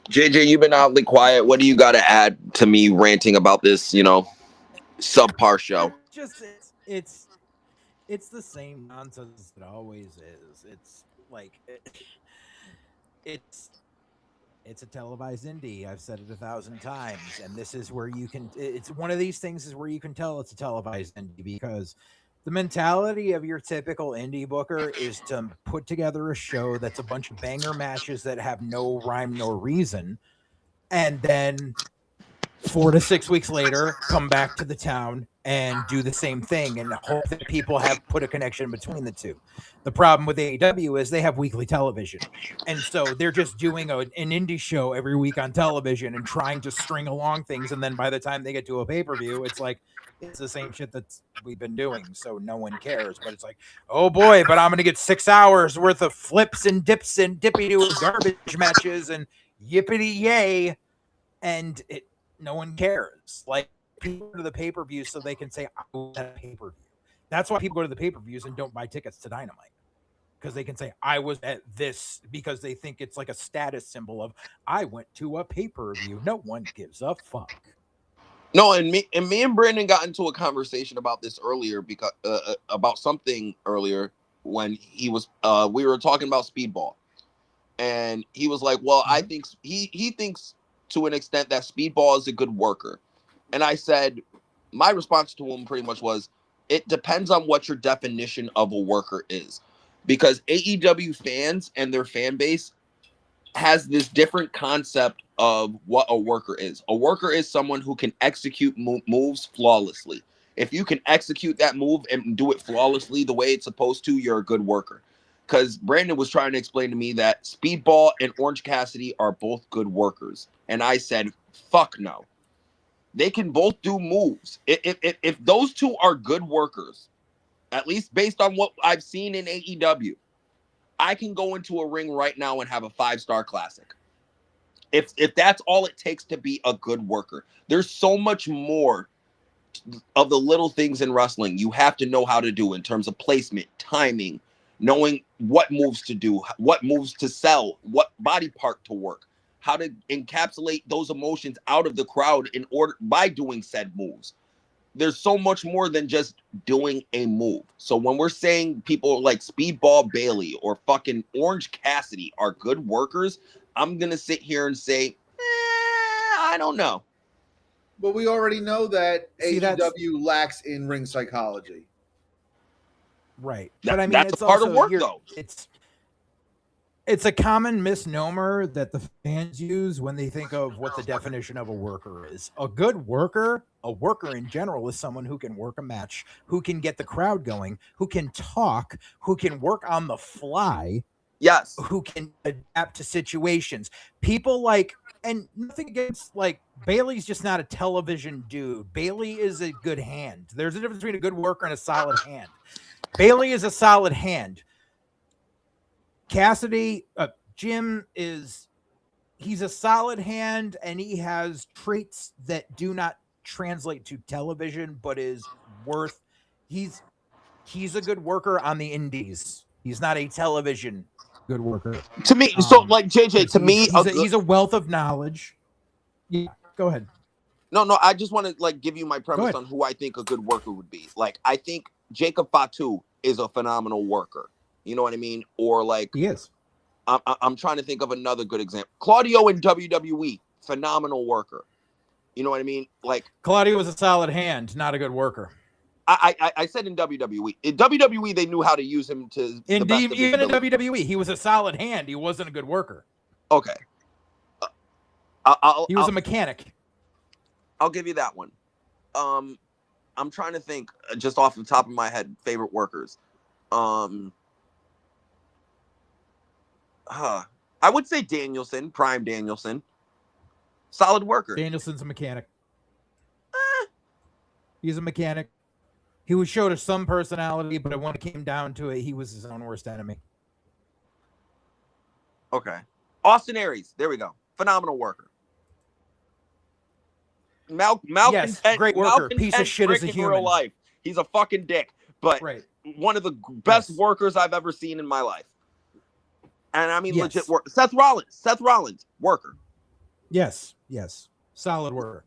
JJ, you've been oddly quiet. What do you got to add to me ranting about this, subpar show? Just it's the same nonsense it always is. It's like it's a televised indie. I've said it 1,000 times, and this is where you can. It's one of these things is where you can tell it's a televised indie because the mentality of your typical indie booker is to put together a show that's a bunch of banger matches that have no rhyme nor reason, and then 4 to 6 weeks later come back to the town and do the same thing and hope that people have put a connection between the two. The problem with AEW is they have weekly television, and so they're just doing an indie show every week on television and trying to string along things, and then by the time they get to a pay-per-view, it's like it's the same shit that we've been doing, so no one cares. But it's like, oh boy, but I'm gonna get 6 hours worth of flips and dips and dippy-doo garbage matches and yippity yay, and no one cares. Like, people go to the pay-per-view so they can say, I was at a pay-per-view. That's why people go to the pay-per-views and don't buy tickets to Dynamite, because they can say, I was at this, because they think it's like a status symbol of, I went to a pay-per-view. No one gives a fuck. No, and me and Brandon got into a conversation about this earlier, because about something earlier when he was we were talking about Speedball, and he was like, well, I think he thinks to an extent that Speedball is a good worker. And I said, my response to him pretty much was, it depends on what your definition of a worker is. Because AEW fans and their fan base has this different concept of what a worker is. A worker is someone who can execute moves flawlessly. If you can execute that move and do it flawlessly the way it's supposed to, you're a good worker. Because Brandon was trying to explain to me that Speedball and Orange Cassidy are both good workers. And I said, fuck no. They can both do moves. If those two are good workers, at least based on what I've seen in AEW, I can go into a ring right now and have a 5-star classic. If that's all it takes to be a good worker. There's so much more of the little things in wrestling you have to know how to do in terms of placement, timing, knowing what moves to do, what moves to sell, what body part to work, how to encapsulate those emotions out of the crowd in order by doing said moves. There's so much more than just doing a move. So when we're saying people like Speedball Bailey or fucking Orange Cassidy are good workers, I'm going to sit here and say, I don't know. But we already know that AEW lacks in ring psychology. Right. But I mean, that's it's a part also, of work, though. It's a common misnomer that the fans use when they think of what the definition of a worker is. A good worker, a worker in general, is someone who can work a match, who can get the crowd going, who can talk, who can work on the fly. Yes. Who can adapt to situations. People like, and nothing against, like, Bailey's just not a television dude. Bailey is a good hand. There's a difference between a good worker and a solid hand. Bailey is a solid hand. Cassidy, Jim he's a solid hand, and he has traits that do not translate to television, but is worth. He's a good worker on the indies. He's not a television good worker. To me, so like JJ, to me, he's a wealth of knowledge. Yeah, go ahead. No, I just want to like give you my premise on who I think a good worker would be. Like, I think Jacob Fatu is a phenomenal worker. You know what I mean? Or like, he is. I'm trying to think of another good example. Claudio in WWE, phenomenal worker. You know what I mean? Like, Claudio was a solid hand, not a good worker. I said in WWE. In WWE, they knew how to use him to indeed. Even in WWE, he was a solid hand. He wasn't a good worker. Okay. He was a mechanic. I'll give you that one. I'm trying to think just off the top of my head, favorite workers. I would say Danielson, Prime Danielson. Solid worker. Danielson's a mechanic. He's a mechanic. He was showed us some personality, but when it came down to it, he was his own worst enemy. Okay. Austin Aries. There we go. Phenomenal worker. Yes, great worker. Piece of shit as a human. Real life. He's a fucking dick, but one of the best workers I've ever seen in my life. And I mean, legit work. Seth Rollins, worker. Yes. Solid worker.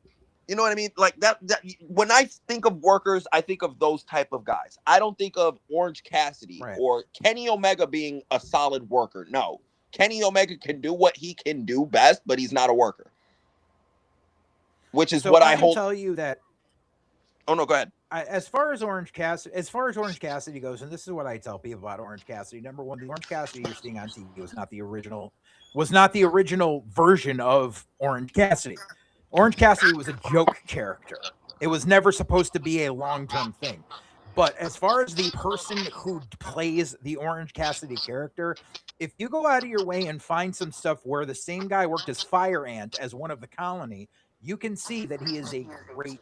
You know what I mean? Like that when I think of workers, I think of those type of guys. I don't think of Orange Cassidy or Kenny Omega being a solid worker. No. Kenny Omega can do what he can do best, but he's not a worker. Which is what I hold. Tell you that. Oh no, go ahead. As far as Orange Cassidy goes, and this is what I tell people about Orange Cassidy. Number one, the Orange Cassidy you're seeing on TV was not the original version of Orange Cassidy. Orange Cassidy was a joke character. It was never supposed to be a long-term thing. But as far as the person who plays the Orange Cassidy character, if you go out of your way and find some stuff where the same guy worked as Fire Ant as one of the Colony, you can see that he is a great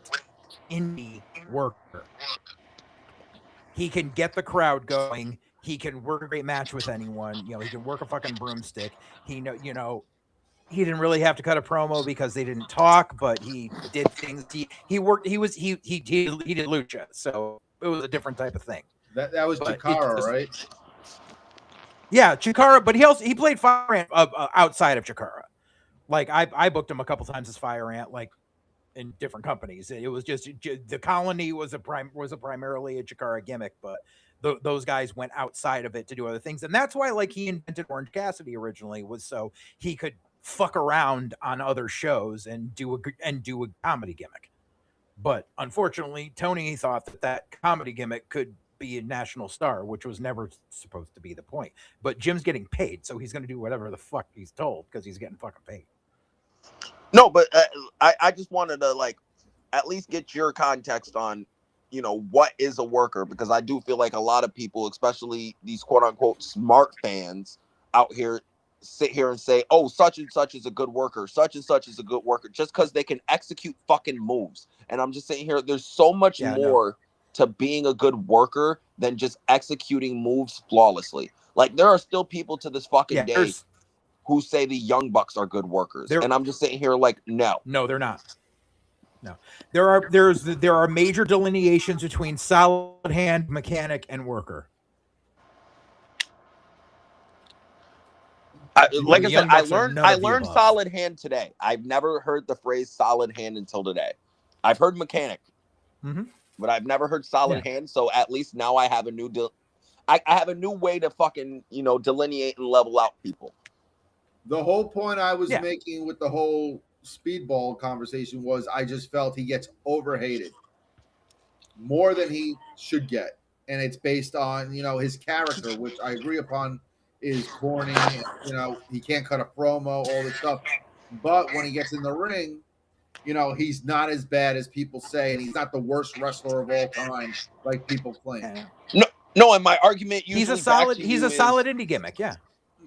indie worker. He can get the crowd going. He can work a great match with anyone. You know, he can work a fucking broomstick. He didn't really have to cut a promo because they didn't talk, but he did things. He did lucha, so it was a different type of thing. That was Chikara, right? Yeah, Chikara, but he played Fire Ant outside of Chikara. Like I booked him a couple times as Fire Ant, like in different companies. It was just the Colony was primarily a Chikara gimmick, but those guys went outside of it to do other things, and that's why like he invented Orange Cassidy originally, was so he could fuck around on other shows and do a comedy gimmick. But unfortunately, Tony thought that comedy gimmick could be a national star, which was never supposed to be the point. But Jim's getting paid, so he's going to do whatever the fuck he's told because he's getting fucking paid. No, but I just wanted to like at least get your context on, you know, what is a worker, because I do feel like a lot of people, especially these quote unquote smart fans out here, sit here and say, oh, such and such is a good worker, such and such is a good worker, just because they can execute fucking moves. And I'm just saying here, there's so much more to being a good worker than just executing moves flawlessly. Like there are still people to this fucking day who say the Young Bucks are good workers. And I'm just sitting here like, no, they're not. No, there are major delineations between solid hand, mechanic, and worker. Like I said, I learned solid hand today. I've never heard the phrase solid hand until today. I've heard mechanic, but I've never heard solid hand. So at least now I have a new I have a new way to fucking, you know, delineate and level out people. The whole point I was making with the whole Speedball conversation was I just felt he gets overhated more than he should get. And it's based on, you know, his character, which I agree upon is corny. You know, he can't cut a promo, all this stuff. But when he gets in the ring, you know, he's not as bad as people say, and he's not the worst wrestler of all time, like people claim. No, and my argument usually he's a solid indie gimmick,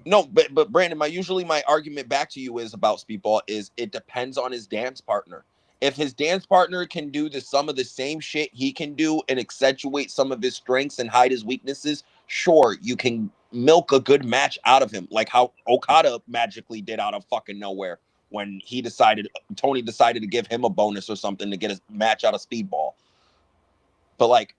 No, but Brandon, my argument back to you is about Speedball is it depends on his dance partner. If his dance partner can do some of the same shit he can do and accentuate some of his strengths and hide his weaknesses, sure, you can milk a good match out of him, like how Okada magically did out of fucking nowhere when Tony decided to give him a bonus or something to get a match out of Speedball. But like,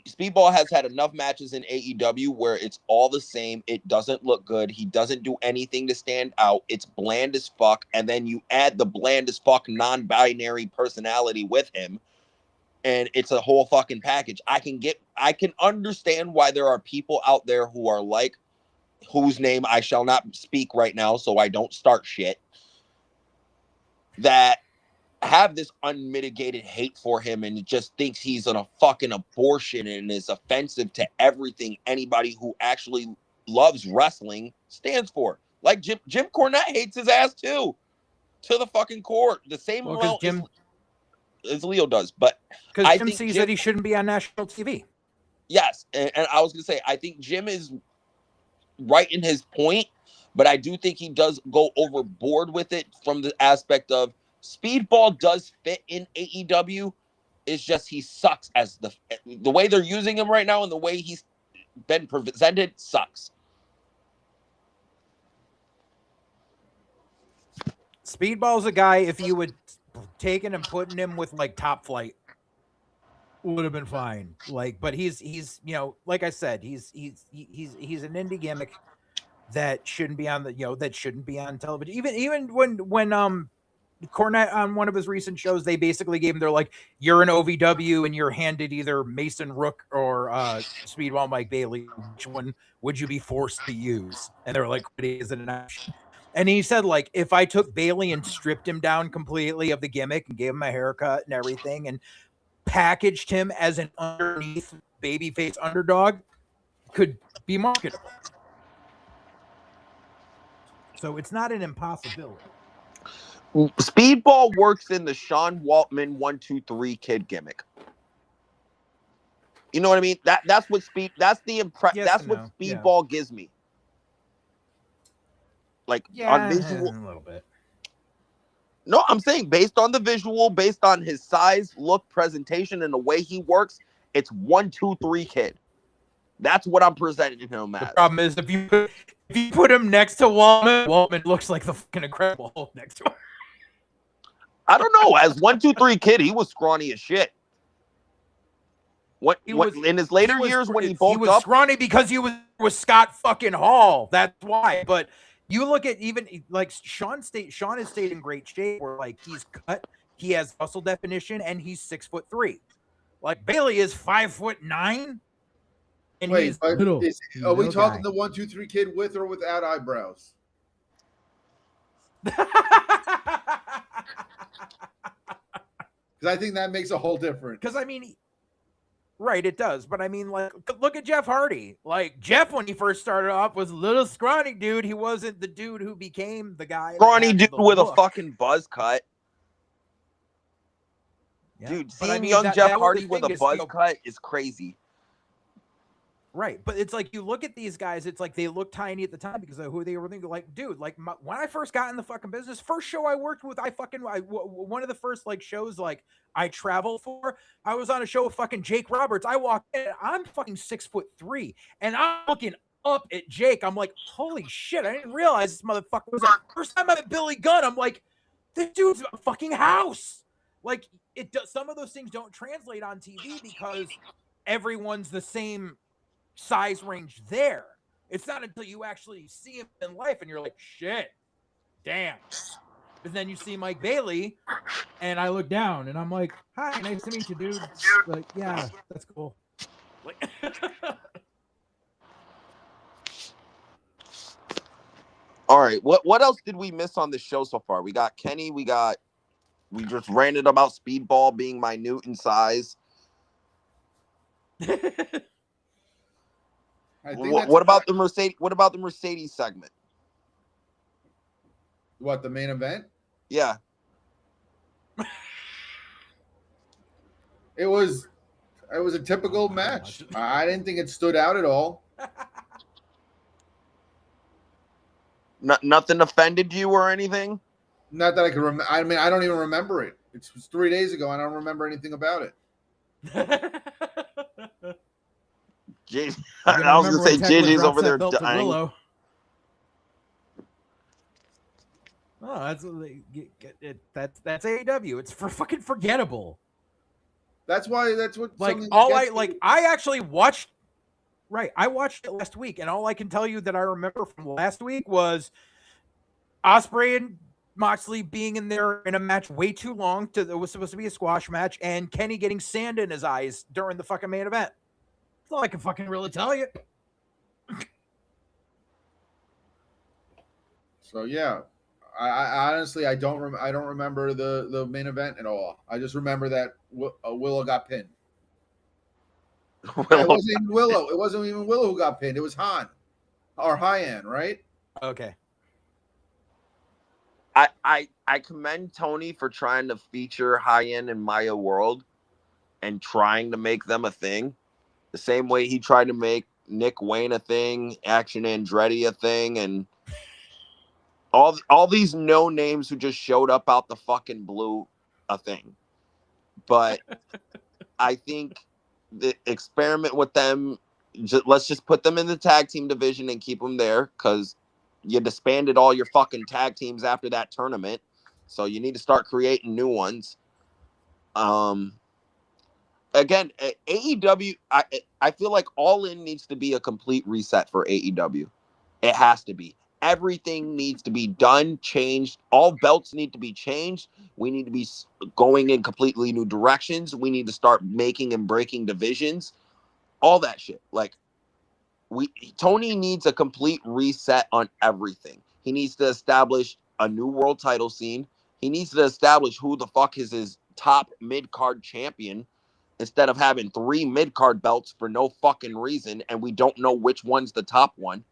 Speedball has had enough matches in AEW where it's all the same. It doesn't look good. He doesn't do anything to stand out. It's bland as fuck. And then you add the bland as fuck non-binary personality with him, and it's a whole fucking package. I can understand why there are people out there who are like, whose name I shall not speak right now, so I don't start shit, that have this unmitigated hate for him and just thinks he's a fucking abortion and is offensive to everything anybody who actually loves wrestling stands for. Like Jim Cornette hates his ass too, to the fucking core. The same amount as Leo does, but because Jim sees that he shouldn't be on national TV. Yes, and I was gonna say I think Jim is right in his point, but I do think he does go overboard with it from the aspect of Speedball does fit in AEW, It's just he sucks as the way they're using him right now and the way he's been presented sucks. Speedball's a guy, if you would taken and putting him with like Top Flight, would have been fine. Like, but he's you know, like I said, he's an indie gimmick that shouldn't be on the, you know, that shouldn't be on television. Even when Cornette on one of his recent shows, they basically gave him, they're like, you're an OVW and you're handed either Mason Rook or Speedball Mike Bailey. Which one would you be forced to use? And they're like, it isn't an option. And he said, like, if I took Bailey and stripped him down completely of the gimmick and gave him a haircut and everything and packaged him as an underneath babyface underdog, could be marketable. So it's not an impossibility. Speedball works in the Sean Waltman 1-2-3 kid gimmick. You know what I mean? That's what that's what Speedball gives me. Like on visual, a little bit. No, I'm saying based on the visual, based on his size, look, presentation, and the way he works, it's 1-2-3 kid. That's what I'm presenting him as. The problem is if you put him next to Waltman looks like the fucking Incredible Hulk next to him. I don't know. As 1-2-3 kid, he was scrawny as shit. In his later years when he bulked up, he was scrawny because he was Scott fucking Hall. That's why. But you look at even like Sean has stayed in great shape where like he's cut, he has muscle definition, and he's 6'3". Like Bailey is 5'9". And wait, are we talking guy. the 1-2-3 kid with or without eyebrows? Because I think that makes a whole difference. Because I mean, right, it does. But I mean, like, look at Jeff Hardy. Like Jeff, when he first started off, was a little scrawny dude. He wasn't the dude who became the guy. Scrawny dude with a fucking buzz cut. Yeah. Dude, seeing young Jeff Hardy with a buzz cut is crazy. Right, but it's like you look at these guys, it's like they look tiny at the time because of who they were thinking. Like, dude, like when I first got in the fucking business, first show I worked with, one of the first like shows like I traveled for, I was on a show with fucking Jake Roberts. I walked in, I'm fucking 6'3", and I'm looking up at Jake. I'm like, holy shit, I didn't realize this motherfucker was the first time I met Billy Gunn. I'm like, this dude's a fucking house. Like it does. Some of those things don't translate on TV because everyone's the same size range there. It's not until you actually see him in life and you're like, shit, damn. And then you see Mike Bailey and I look down and I'm like, hi, nice to meet you, dude. Like, yeah, that's cool. Like, all right, what else did we miss on the show so far? We got Kenny, we just ranted about Speedball being minute in size. What about the Mercedes? What about the Mercedes segment? What, the main event? Yeah. It was a typical match. I didn't think it stood out at all. Nothing offended you or anything? Not that I could remember. I mean, I don't even remember it. It was 3 days ago. I don't remember anything about it. I was gonna say JJ's over there dying. Oh, that's AEW. It's for fucking forgettable. That's why. That's what. Like I actually watched. Right, I watched it last week, and all I can tell you that I remember from last week was Ospreay and Moxley being in there in a match way too long. It was supposed to be a squash match, and Kenny getting sand in his eyes during the fucking main event. That's all I can fucking really tell you. So yeah, I honestly I don't remember the main event at all. I just remember that Willow got pinned. It wasn't even Willow. It wasn't even Willow who got pinned. It was Han or Hyan, right? Okay. I commend Tony for trying to feature Hyan and Maya World and trying to make them a thing. The same way he tried to make Nick Wayne a thing, Action Andretti a thing, and all these no names who just showed up out the fucking blue a thing. but I think the experiment with them. Let's just put them in the tag team division and keep them there because you disbanded all your fucking tag teams after that tournament. So you need to start creating new ones. Again, AEW, I feel like All In needs to be a complete reset for AEW. It has to be. Everything needs to be done, changed. All belts need to be changed. We need to be going in completely new directions. We need to start making and breaking divisions. All that shit. Like, Tony needs a complete reset on everything. He needs to establish a new world title scene. He needs to establish who the fuck is his top mid-card champion instead of having 3 mid-card belts for no fucking reason and we don't know which one's the top one.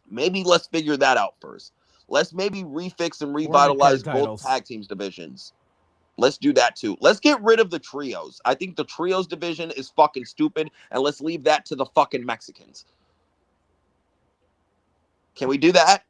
Maybe let's figure that out first. Let's maybe refix and revitalize both tag teams divisions. Let's do that too. Let's get rid of the trios. I think the trios division is fucking stupid, and let's leave that to the fucking Mexicans. Can we do that?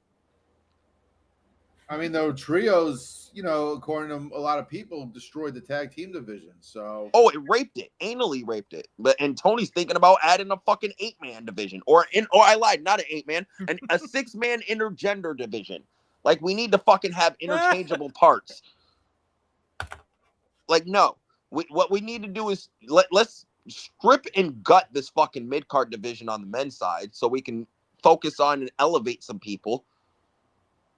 I mean, though, trios, according to a lot of people, destroyed the tag team division. So, it raped it, anally raped it. And Tony's thinking about adding a fucking 8-man division, or I lied, not an 8-man, a 6-man intergender division. Like, we need to fucking have interchangeable parts. Like, no. What we need to do is let's strip and gut this fucking mid-card division on the men's side so we can focus on and elevate some people.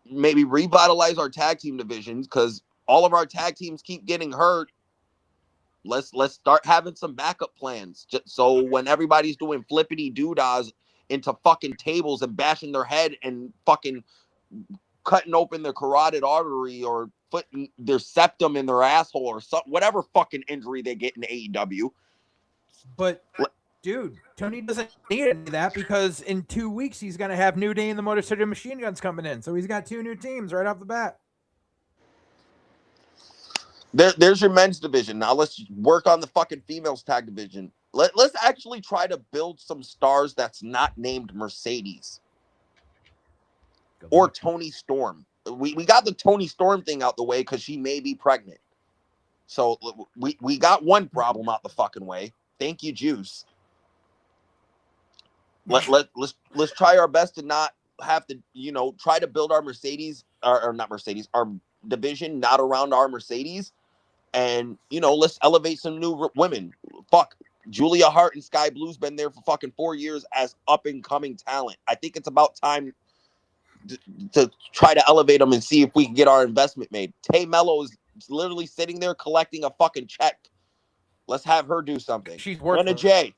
Maybe revitalize our tag team divisions because all of our tag teams keep getting hurt. Let's start having some backup plans. Just so when everybody's doing flippity doodahs into fucking tables and bashing their head and fucking cutting open their carotid artery or putting their septum in their asshole or something, whatever fucking injury they get in AEW. But dude, Tony doesn't need any of that because in 2 weeks he's gonna have New Day and the Motor City Machine Guns coming in. So he's got 2 new teams right off the bat. There's your men's division. Now let's work on the fucking females tag division. Let's actually try to build some stars that's not named Mercedes or Tony Storm. We got the Tony Storm thing out the way because she may be pregnant. So we got one problem out the fucking way. Thank you, Juice. Let's try our best to not have to, try to build our Mercedes or not Mercedes, our division not around our Mercedes. And, let's elevate some new women. Fuck. Julia Hart and Sky Blue's been there for fucking 4 years as up-and-coming talent. I think it's about time to try to elevate them and see if we can get our investment made. Tay Mello is literally sitting there collecting a fucking check. Let's have her do something. She's worth it. Jay.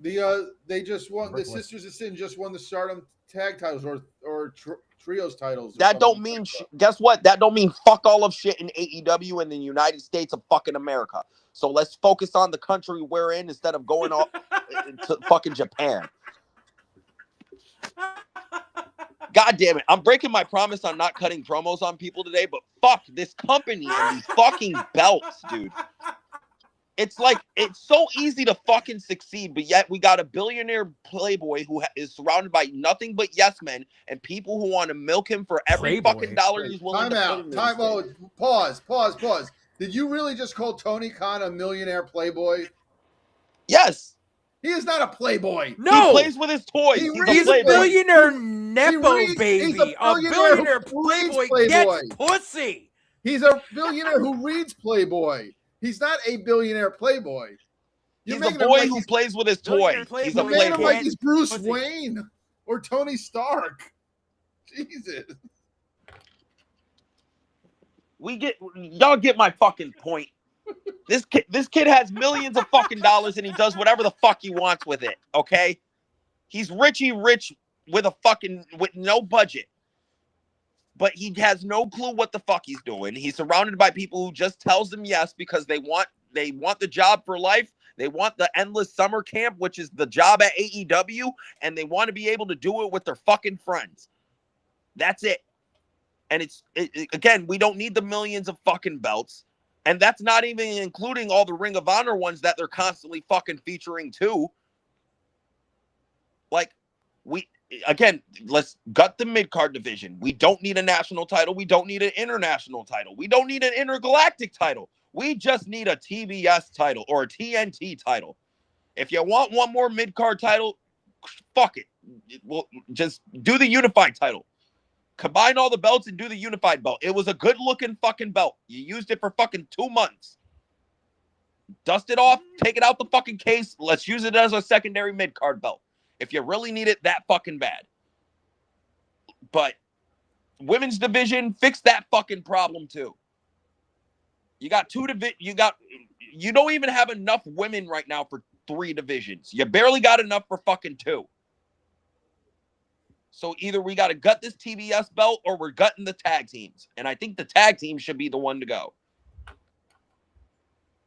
They just won. The Sisters of Sin just won the Stardom tag titles or trios titles. That don't mean guess what? That don't mean fuck all of shit in AEW in the United States of fucking America. So let's focus on the country we're in instead of going off to fucking Japan. God damn it. I'm breaking my promise on not cutting promos on people today, but fuck this company and these fucking belts, dude. It's like, it's so easy to fucking succeed, but yet we got a billionaire playboy who is surrounded by nothing but yes men and people who want to milk him for every fucking dollar he's willing to put in. Time out. Pause. Did you really just call Tony Khan a millionaire playboy? Yes. He is not a playboy. No. He plays with his toys. He's a billionaire nepo baby. A billionaire playboy gets pussy. He's a billionaire who reads Playboy. He's not a billionaire playboy. He's a boy who plays with his toys. He's a playboy. Like he's Bruce Wayne or Tony Stark. Jesus. Y'all get my fucking point. This kid has millions of fucking dollars and he does whatever the fuck he wants with it. Okay, he's rich with no budget, but he has no clue what the fuck he's doing. He's surrounded by people who just tells him yes because they want the job for life. They want the endless summer camp, which is the job at AEW, and they want to be able to do it with their fucking friends. That's it. And again, we don't need the millions of fucking belts. And that's not even including all the Ring of Honor ones that they're constantly fucking featuring too. Like, let's gut the mid-card division. We don't need a national title. We don't need an international title. We don't need an intergalactic title. We just need a TBS title or a TNT title. If you want one more mid-card title, fuck it. We'll just do the unified title. Combine all the belts and do the unified belt. It was a good-looking fucking belt. You used it for fucking 2 months. Dust it off, take it out the fucking case. Let's use it as a secondary mid-card belt. If you really need it that fucking bad. But women's division, fix that fucking problem too. You got you don't even have enough women right now for 3 divisions. You barely got enough for fucking 2. So either we got to gut this TBS belt or we're gutting the tag teams. And I think the tag team should be the one to go.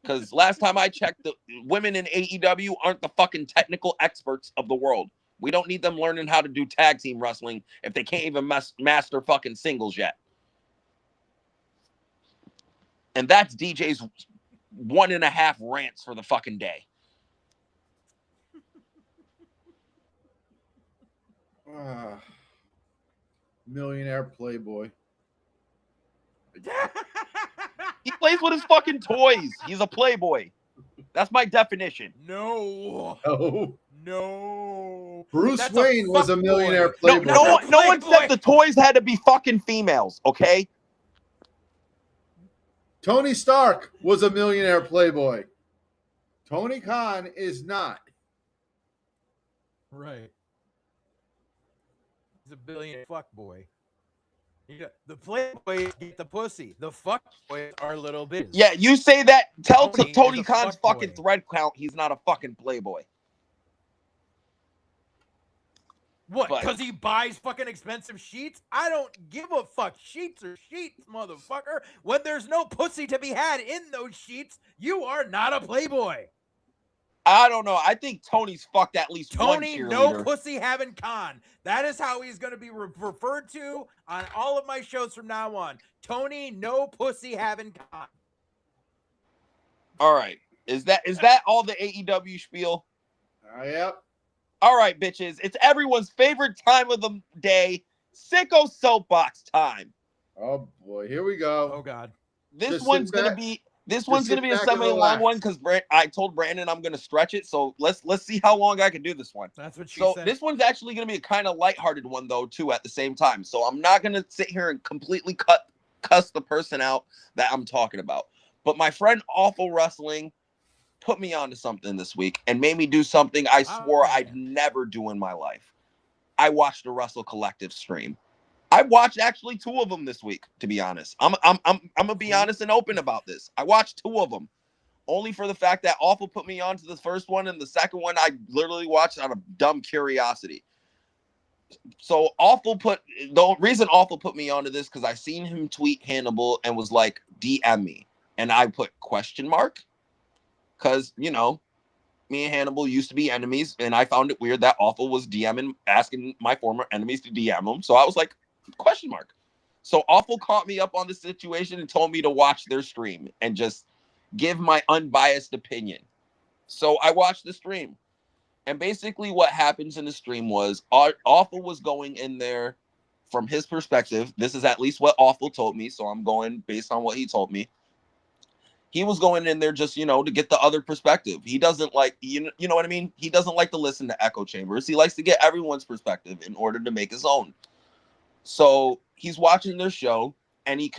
Because last time I checked, the women in AEW aren't the fucking technical experts of the world. We don't need them learning how to do tag team wrestling if they can't even master fucking singles yet. And that's DJ's 1.5 rants for the fucking day. Millionaire playboy. He plays with his fucking toys. He's a playboy. That's my definition. No. Oh. No. Bruce That's Wayne was a millionaire boy. playboy. No one said the toys had to be fucking females, okay? Tony Stark was a millionaire playboy. Tony Khan is not. Right. He's a billionaire fuckboy. The playboys get the pussy. The fuckboys are little bitches. Yeah, you say that. Tell Tony Khan's fuck fucking boy. thread count he's not a fucking playboy. What? But- Because he buys fucking expensive sheets? I don't give a fuck. Sheets are sheets, motherfucker. When there's no pussy to be had in those sheets, you are not a playboy. I don't know. I think Tony's fucked at least Tony, one no cheerleader. pussy having Khan. That is how he's going to be referred to on all of my shows from now on. Tony, no pussy having Khan. All right. Is that all the AEW spiel? Yep. All right, bitches. It's everyone's favorite time of the day. Sicko soapbox time. Oh boy, here we go. Oh God. This Just one's sit gonna back- be a sit back and semi-long relax. one because I told Brandon I'm gonna stretch it. So let's see how long I can do this one. That's what she So said. this one's actually gonna be a kind of lighthearted one though too at the same time. So I'm not gonna sit here and completely cuss the person out that I'm talking about. But my friend Awful Wrestling put me onto something this week and made me do something I swore man. I'd never do in my life. I watched a Wrestle Collective stream. I watched actually 2 of them this week, to be honest. I'm gonna be honest and open about this. I watched 2 of them, only for the fact that Awful put me on to the first one, and the second one I literally watched out of dumb curiosity. So the reason Awful put me onto this because I seen him tweet Hannibal and was like, DM me, and I put question mark. Because, you know, me and Hannibal used to be enemies, and I found it weird that Awful was DMing, asking my former enemies to DM him. So I was like, question mark. So Awful caught me up on the situation and told me to watch their stream and just give my unbiased opinion. So I watched the stream. And basically what happens in the stream was Awful was going in there from his perspective. This is at least what Awful told me, so I'm going based on what he told me. He was going in there just, you know, to get the other perspective. He doesn't like, you know what I mean? He doesn't like to listen to echo chambers. He likes to get everyone's perspective in order to make his own. So he's watching their show, and he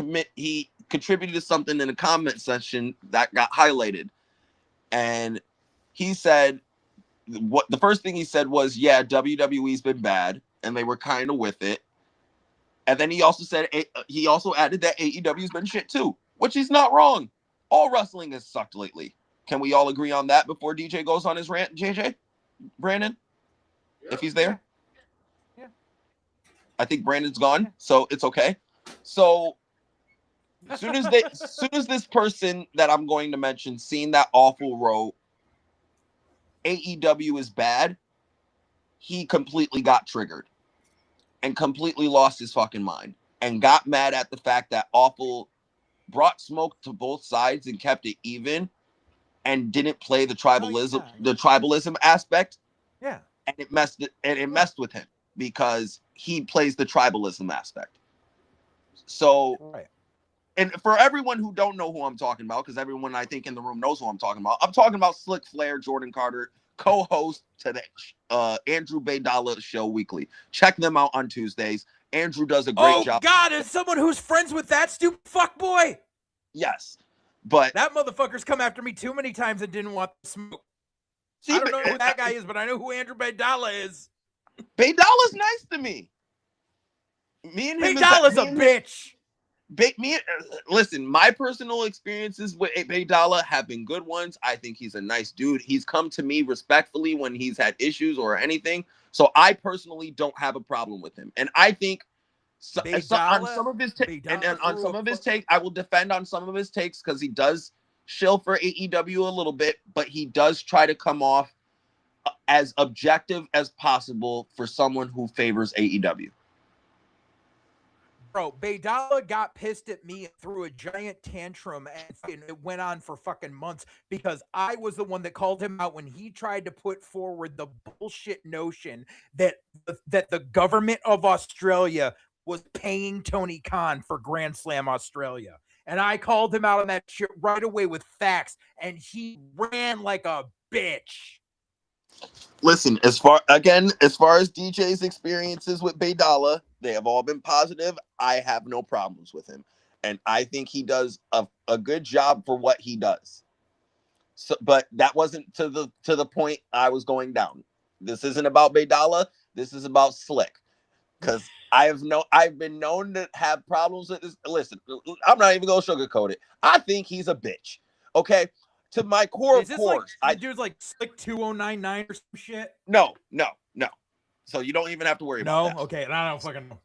contributed to something in the comment section that got highlighted. And he said, what the first thing he said was, yeah, WWE's been bad, and they were kind of with it. And then he also added that AEW's been shit too, which he's not wrong. All wrestling has sucked lately. Can we all agree on that before DJ goes on his rant, JJ? Brandon? If he's there? Yeah. I think Brandon's gone, so it's okay. So as soon as this person that I'm going to mention seen that Awful wrote AEW is bad, he completely got triggered and completely lost his fucking mind and got mad at the fact that Awful brought smoke to both sides and kept it even and didn't play the tribalism aspect. Yeah. And it messed with him because he plays the tribalism aspect. So Right. and for everyone who don't know who I'm talking about, because everyone I think in the room knows who I'm talking about, I'm talking about Slick Flair, Jordan Carter, co-host to the Andrew Baydala show weekly. Check them out on Tuesdays. Andrew does a great job. Oh God, as someone who's friends with that stupid fuck boy. Yes, but that motherfucker's come after me too many times and didn't want to smoke. See, I don't know who that guy is, but I know who Andrew Baydala is. Baydala's nice to me. Me and him Baydala's a bitch. Listen, my personal experiences with Baydala have been good ones. I think he's a nice dude. He's come to me respectfully when he's had issues or anything. So I personally don't have a problem with him. And I think on some of his takes, and on some of his takes, I will defend on some of his takes because he does shill for AEW a little bit, but he does try to come off as objective as possible for someone who favors AEW. Bro, Baydala got pissed at me and threw a giant tantrum, and it went on for fucking months because I was the one that called him out when he tried to put forward the bullshit notion that the government of Australia was paying Tony Khan for Grand Slam Australia. And I called him out on that shit right away with facts, and he ran like a bitch. Listen, as far as DJ's experiences with Baydala, they have all been positive. I have no problems with him. And I think he does a good job for what he does. So, but that wasn't to the point I was going down. This isn't about Baydala. This is about Slick. Because I've been known to have problems with this. Listen, I'm not even gonna sugarcoat it. I think he's a bitch. Okay. To my core, of course. Like, dude's like Slick 2099 or some shit. No. So you don't even have to worry about that. No, okay, I don't fucking know.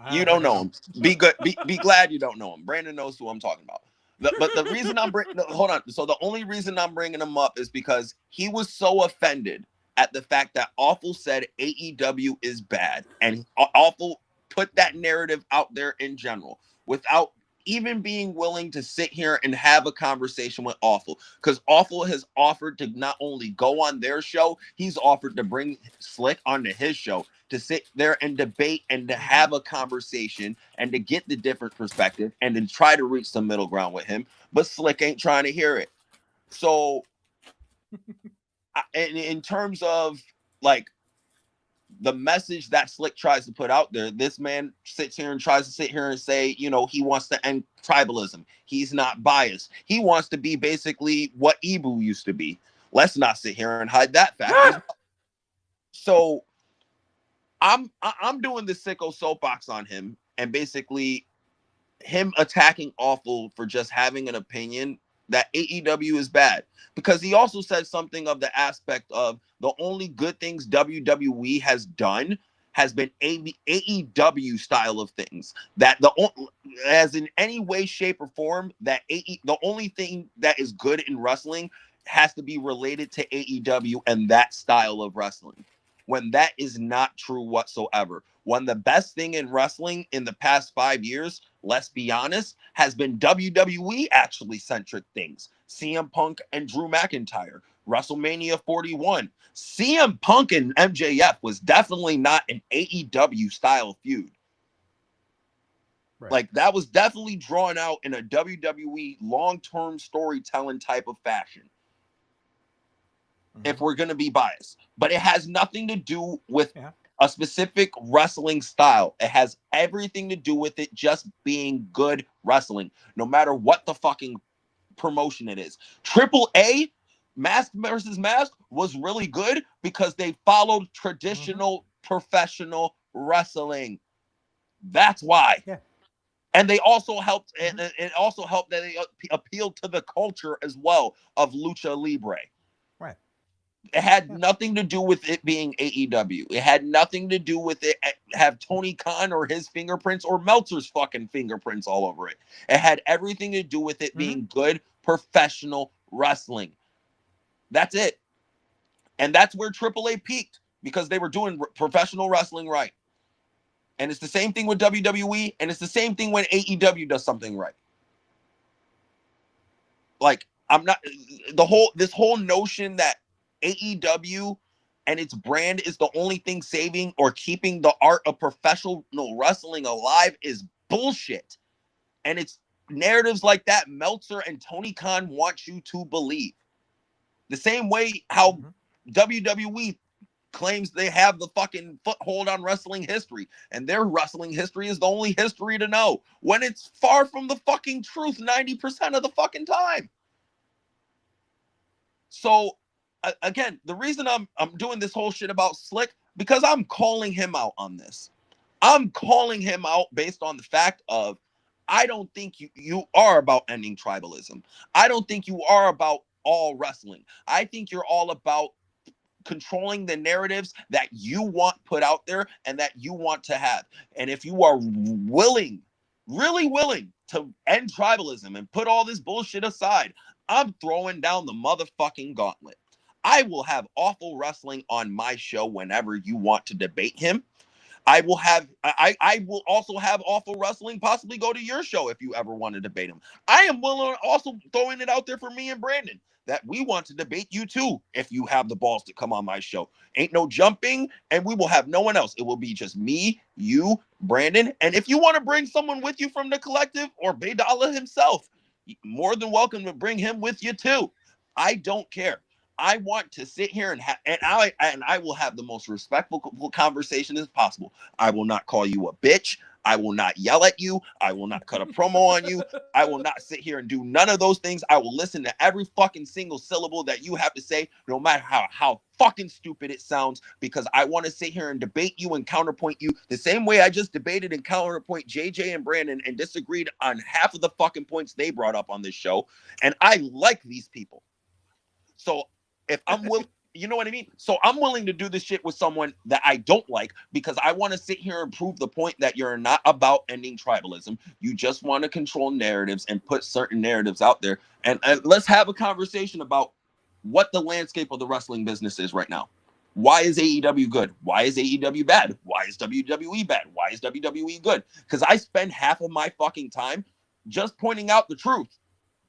You don't know him. Be good. Be glad you don't know him. Brandon knows who I'm talking about. But the reason I'm hold on. So the only reason I'm bringing him up is because he was so offended at the fact that Awful said AEW is bad, and Awful put that narrative out there in general without even being willing to sit here and have a conversation with Awful, because Awful has offered to not only go on their show, he's offered to bring Slick onto his show to sit there and debate and to have a conversation and to get the different perspective and to try to reach some middle ground with him. But Slick ain't trying to hear it. So in terms of like the message that Slick tries to put out there, this man sits here and tries to sit here and say, you know, he wants to end tribalism. He's not biased. He wants to be basically what Ibu used to be. Let's not sit here and hide that fact. So I'm doing the sicko soapbox on him, and basically him attacking Awful for just having an opinion that AEW is bad, because he also said something of the aspect of the only good things WWE has done has been AEW style of things, that as in any way, shape, or form that the only thing that is good in wrestling has to be related to AEW and that style of wrestling, when that is not true whatsoever. When the best thing in wrestling in the past 5 years, let's be honest, has been WWE actually centric things. CM Punk and Drew McIntyre, WrestleMania 41. CM Punk and MJF was definitely not an AEW style feud. Right. Like, that was definitely drawn out in a WWE long-term storytelling type of fashion. If we're going to be biased. But it has nothing to do with a specific wrestling style. It has everything to do with it just being good wrestling, no matter what the fucking promotion it is. Triple A, Mask versus Mask, was really good because they followed traditional professional wrestling. That's why. Yeah. And they also helped, and it also helped that they appealed to the culture as well of Lucha Libre. Right. It had nothing to do with it being AEW. It had nothing to do with it have Tony Khan or his fingerprints or Meltzer's fucking fingerprints all over it. It had everything to do with it being good professional wrestling. That's it. And that's where AAA peaked, because they were doing professional wrestling right. And it's the same thing with WWE, and it's the same thing when AEW does something right. Like, I'm not this whole notion that AEW and its brand is the only thing saving or keeping the art of professional wrestling alive is bullshit. And it's narratives like that Meltzer and Tony Khan want you to believe. The same way how WWE claims they have the fucking foothold on wrestling history, and their wrestling history is the only history to know, when it's far from the fucking truth 90% of the fucking time. So again, the reason I'm doing this whole shit about Slick, because I'm calling him out on this. I'm calling him out based on the fact of, I don't think you are about ending tribalism. I don't think you are about all wrestling. I think you're all about controlling the narratives that you want put out there and that you want to have. And if you are willing, really willing to end tribalism and put all this bullshit aside, I'm throwing down the motherfucking gauntlet. I will have Awful Wrestling on my show whenever you want to debate him. I will also have Awful Wrestling possibly go to your show if you ever want to debate him. I am willing, also throwing it out there for me and Brandon, that we want to debate you too if you have the balls to come on my show. Ain't no jumping, and we will have no one else. It will be just me, you, Brandon, and if you want to bring someone with you from the collective or Baydala himself, more than welcome to bring him with you too. I don't care. I want to sit here and I will have the most respectful conversation as possible. I will not call you a bitch. I will not yell at you. I will not cut a promo on you. I will not sit here and do none of those things. I will listen to every fucking single syllable that you have to say, no matter how fucking stupid it sounds, because I want to sit here and debate you and counterpoint you the same way I just debated and counterpoint JJ and Brandon and disagreed on half of the fucking points they brought up on this show. And I like these people. So if I'm willing, you know what I mean? So I'm willing to do this shit with someone that I don't like, because I want to sit here and prove the point that you're not about ending tribalism. You just want to control narratives and put certain narratives out there. And let's have a conversation about what the landscape of the wrestling business is right now. Why is AEW good? Why is AEW bad? Why is WWE bad? Why is WWE good? Because I spend half of my fucking time just pointing out the truth,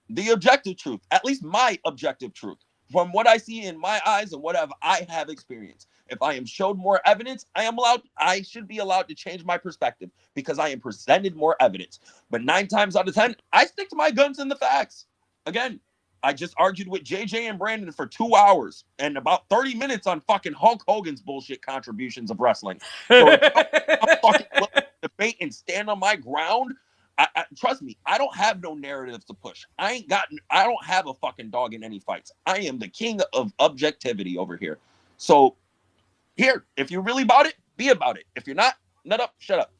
the objective truth, at least my objective truth, from what I see in my eyes and whatever I have experienced. If I am showed more evidence, I should be allowed to change my perspective because I am presented more evidence. But 9 times out of 10, I stick to my guns and the facts. Again, I just argued with JJ and Brandon for 2 hours and about 30 minutes on fucking Hulk Hogan's bullshit contributions of wrestling. So if I'm fucking willing to debate and stand on my ground, trust me, I don't have no narratives to push. I don't have a fucking dog in any fights. I am the king of objectivity over here. So here, if you're really about it, be about it. If you're not, nut up, shut up.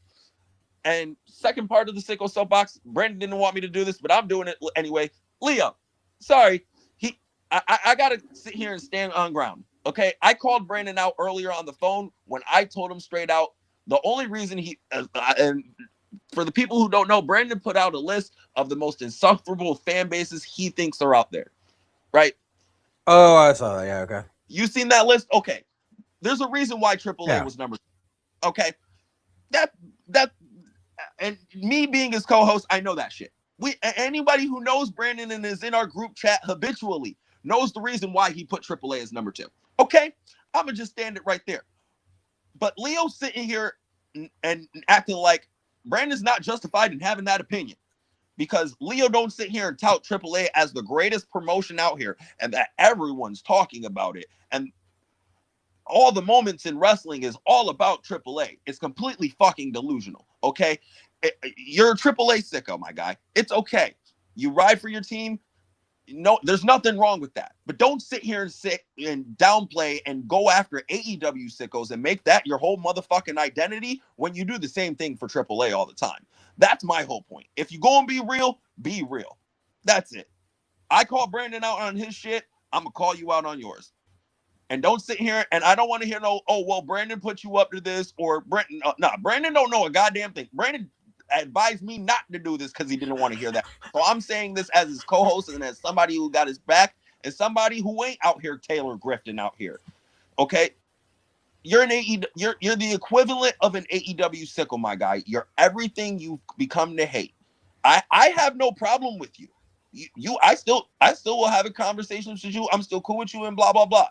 And second part of the Sicko Soapbox, Brandon didn't want me to do this, but I'm doing it anyway. Leo, sorry. I gotta sit here and stand on ground. Okay, I called Brandon out earlier on the phone when I told him straight out the only reason and for the people who don't know, Brandon put out a list of the most insufferable fan bases he thinks are out there, right? Oh, I saw that. Yeah, okay. You seen that list? Okay. There's a reason why AAA was number 2. Okay. That and me being his co-host, I know that shit. Anybody who knows Brandon and is in our group chat habitually knows the reason why he put AAA as number 2. Okay. I'm gonna just stand it right there. But Leo sitting here and acting like Brandon's not justified in having that opinion, because Leo don't sit here and tout AAA as the greatest promotion out here and that everyone's talking about it. And all the moments in wrestling is all about AAA. It's completely fucking delusional. Okay. You're a AAA sicko, my guy. It's okay. You ride for your team. No, there's nothing wrong with that. But don't sit here and sit and downplay and go after AEW sickos and make that your whole motherfucking identity when you do the same thing for AAA all the time. That's my whole point. If you go and be real, be real. That's it. I call Brandon out on his shit. I'm going to call you out on yours. And don't sit here, and I don't want to hear no, oh, well, Brandon put you up to this, or Brandon, Brandon don't know a goddamn thing. Brandon advised me not to do this because he didn't want to hear that. So I'm saying this as his co-host and as somebody who got his back and somebody who ain't out here Taylor Grifton out here. Okay, you're an you're the equivalent of an AEW sicko, my guy. You're everything you've become to hate. I have no problem with you. I still will have a conversation with you. I'm still cool with you and blah blah blah.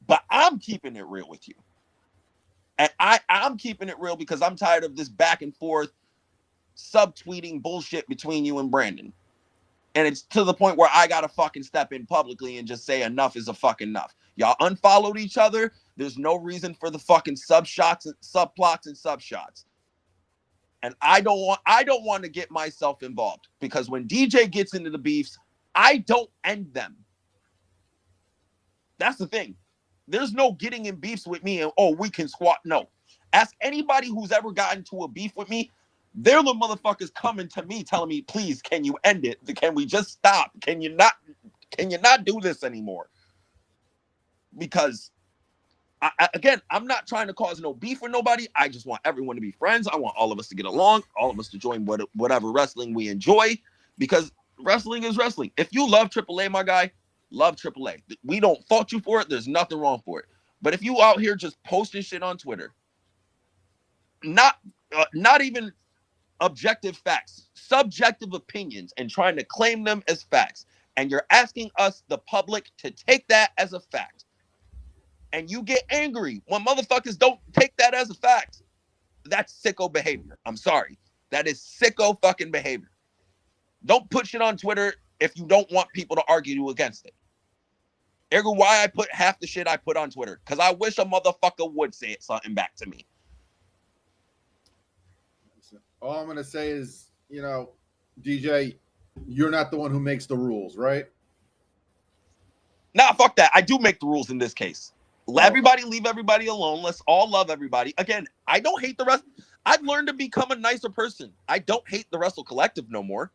But I'm keeping it real with you. And I'm keeping it real because I'm tired of this back and forth subtweeting bullshit between you and Brandon. And it's to the point where I gotta fucking step in publicly and just say enough is a fucking enough. Y'all unfollowed each other. There's no reason for the fucking subplots and subshots. And I don't want to get myself involved, because when DJ gets into the beefs, I don't end them. That's the thing. There's no getting in beefs with me and, oh, we can squat. No. Ask anybody who's ever gotten to a beef with me. They're the motherfuckers coming to me telling me, please, can you end it? Can we just stop? Can you not do this anymore? Because again, I'm not trying to cause no beef with nobody. I just want everyone to be friends. I want all of us to get along, all of us to join whatever wrestling we enjoy, because wrestling is wrestling. If you love AAA, my guy, love AAA. We don't fault you for it. There's nothing wrong for it. But if you out here just posting shit on Twitter, not even objective facts, subjective opinions, and trying to claim them as facts, and you're asking us, the public, to take that as a fact, and you get angry when motherfuckers don't take that as a fact, that's sicko behavior. I'm sorry. That is sicko fucking behavior. Don't put shit on Twitter if you don't want people to argue against it. Ergo, why I put half the shit I put on Twitter? Because I wish a motherfucker would say something back to me. All I'm going to say is, DJ, you're not the one who makes the rules, right? Nah, fuck that. I do make the rules in this case. Let everybody leave everybody alone. Let's all love everybody. Again, I don't hate the rest. I've learned to become a nicer person. I don't hate the Wrestle Collective no more.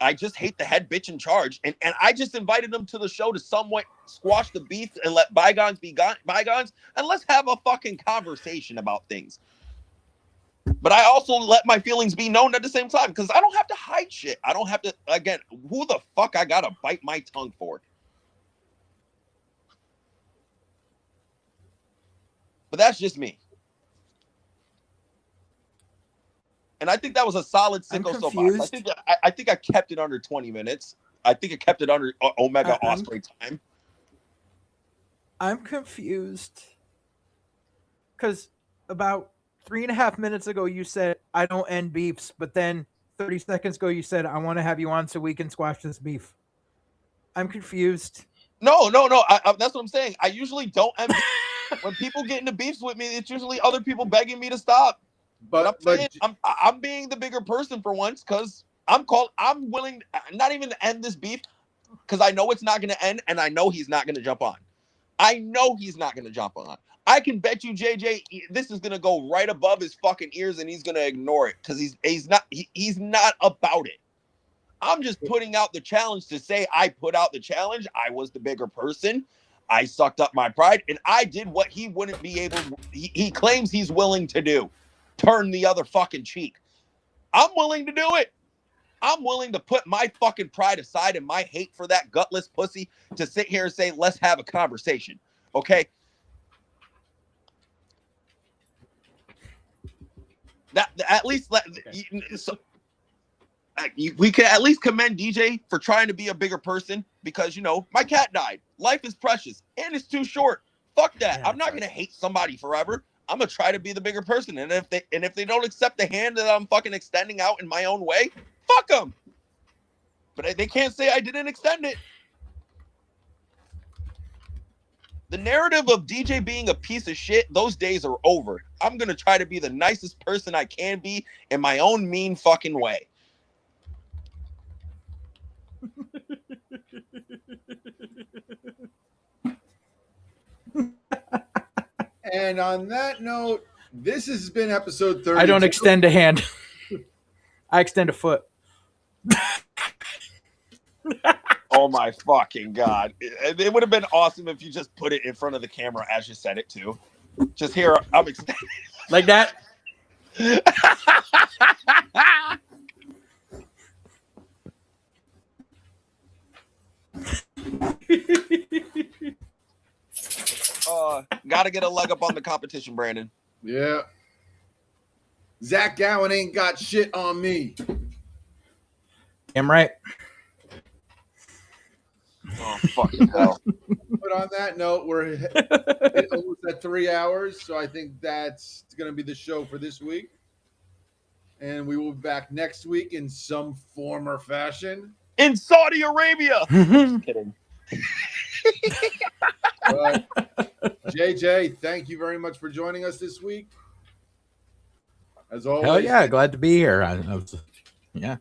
I just hate the head bitch in charge. And I just invited them to the show to somewhat squash the beef and let bygones be bygones. And let's have a fucking conversation about things. But I also let my feelings be known at the same time, because I don't have to hide shit. I don't have to, again, who the fuck I gotta bite my tongue for? But that's just me. And I think that was a solid sicko soapbox. I think I kept it under 20 minutes. I think I kept it under Omega Ospreay time. I'm confused. Because about 3.5 minutes ago, you said, I don't end beefs. But then 30 seconds ago, you said, I want to have you on so we can squash this beef. I'm confused. No. That's what I'm saying. I usually don't end beefs. When people get into beefs with me, it's usually other people begging me to stop. But I'm being the bigger person for once, because I'm willing not even to end this beef, because I know it's not going to end, and I know he's not going to jump on. I can bet you, JJ, this is going to go right above his fucking ears, and he's going to ignore it, because he's not about it. I'm just putting out the challenge to say I put out the challenge. I was the bigger person. I sucked up my pride, and I did what he wouldn't be able. He claims he's willing to do. Turn the other fucking cheek. I'm willing to do it. I'm willing to put my fucking pride aside and my hate for that gutless pussy to sit here and say, let's have a conversation. Okay? We can at least commend DJ for trying to be a bigger person, because, my cat died. Life is precious and it's too short. Fuck that. Yeah, I'm not going to hate somebody forever. I'm going to try to be the bigger person. And if they don't accept the hand that I'm fucking extending out in my own way, fuck them. But they can't say I didn't extend it. The narrative of DJ being a piece of shit, those days are over. I'm going to try to be the nicest person I can be in my own mean fucking way. And on that note, this has been episode 30. I don't extend a hand. I extend a foot. Oh my fucking God. It would have been awesome if you just put it in front of the camera as you said it too. Just here, I'm extending. Like that? Gotta get a leg up on the competition, Brandon. Yeah. Zach Gowen ain't got shit on me. Damn right. Oh, fucking hell. But on that note, we're almost at 3 hours, so I think that's going to be the show for this week. And we will be back next week in some form or fashion. In Saudi Arabia. Just kidding. But JJ, thank you very much for joining us this week. As always. Hell yeah, glad to be here. I was, a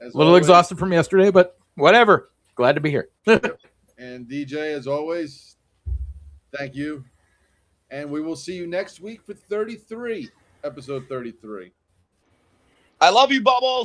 little always. exhausted from yesterday, but whatever. Glad to be here. And DJ, as always, thank you. And we will see you next week for 33, episode 33. I love you, Bubbles.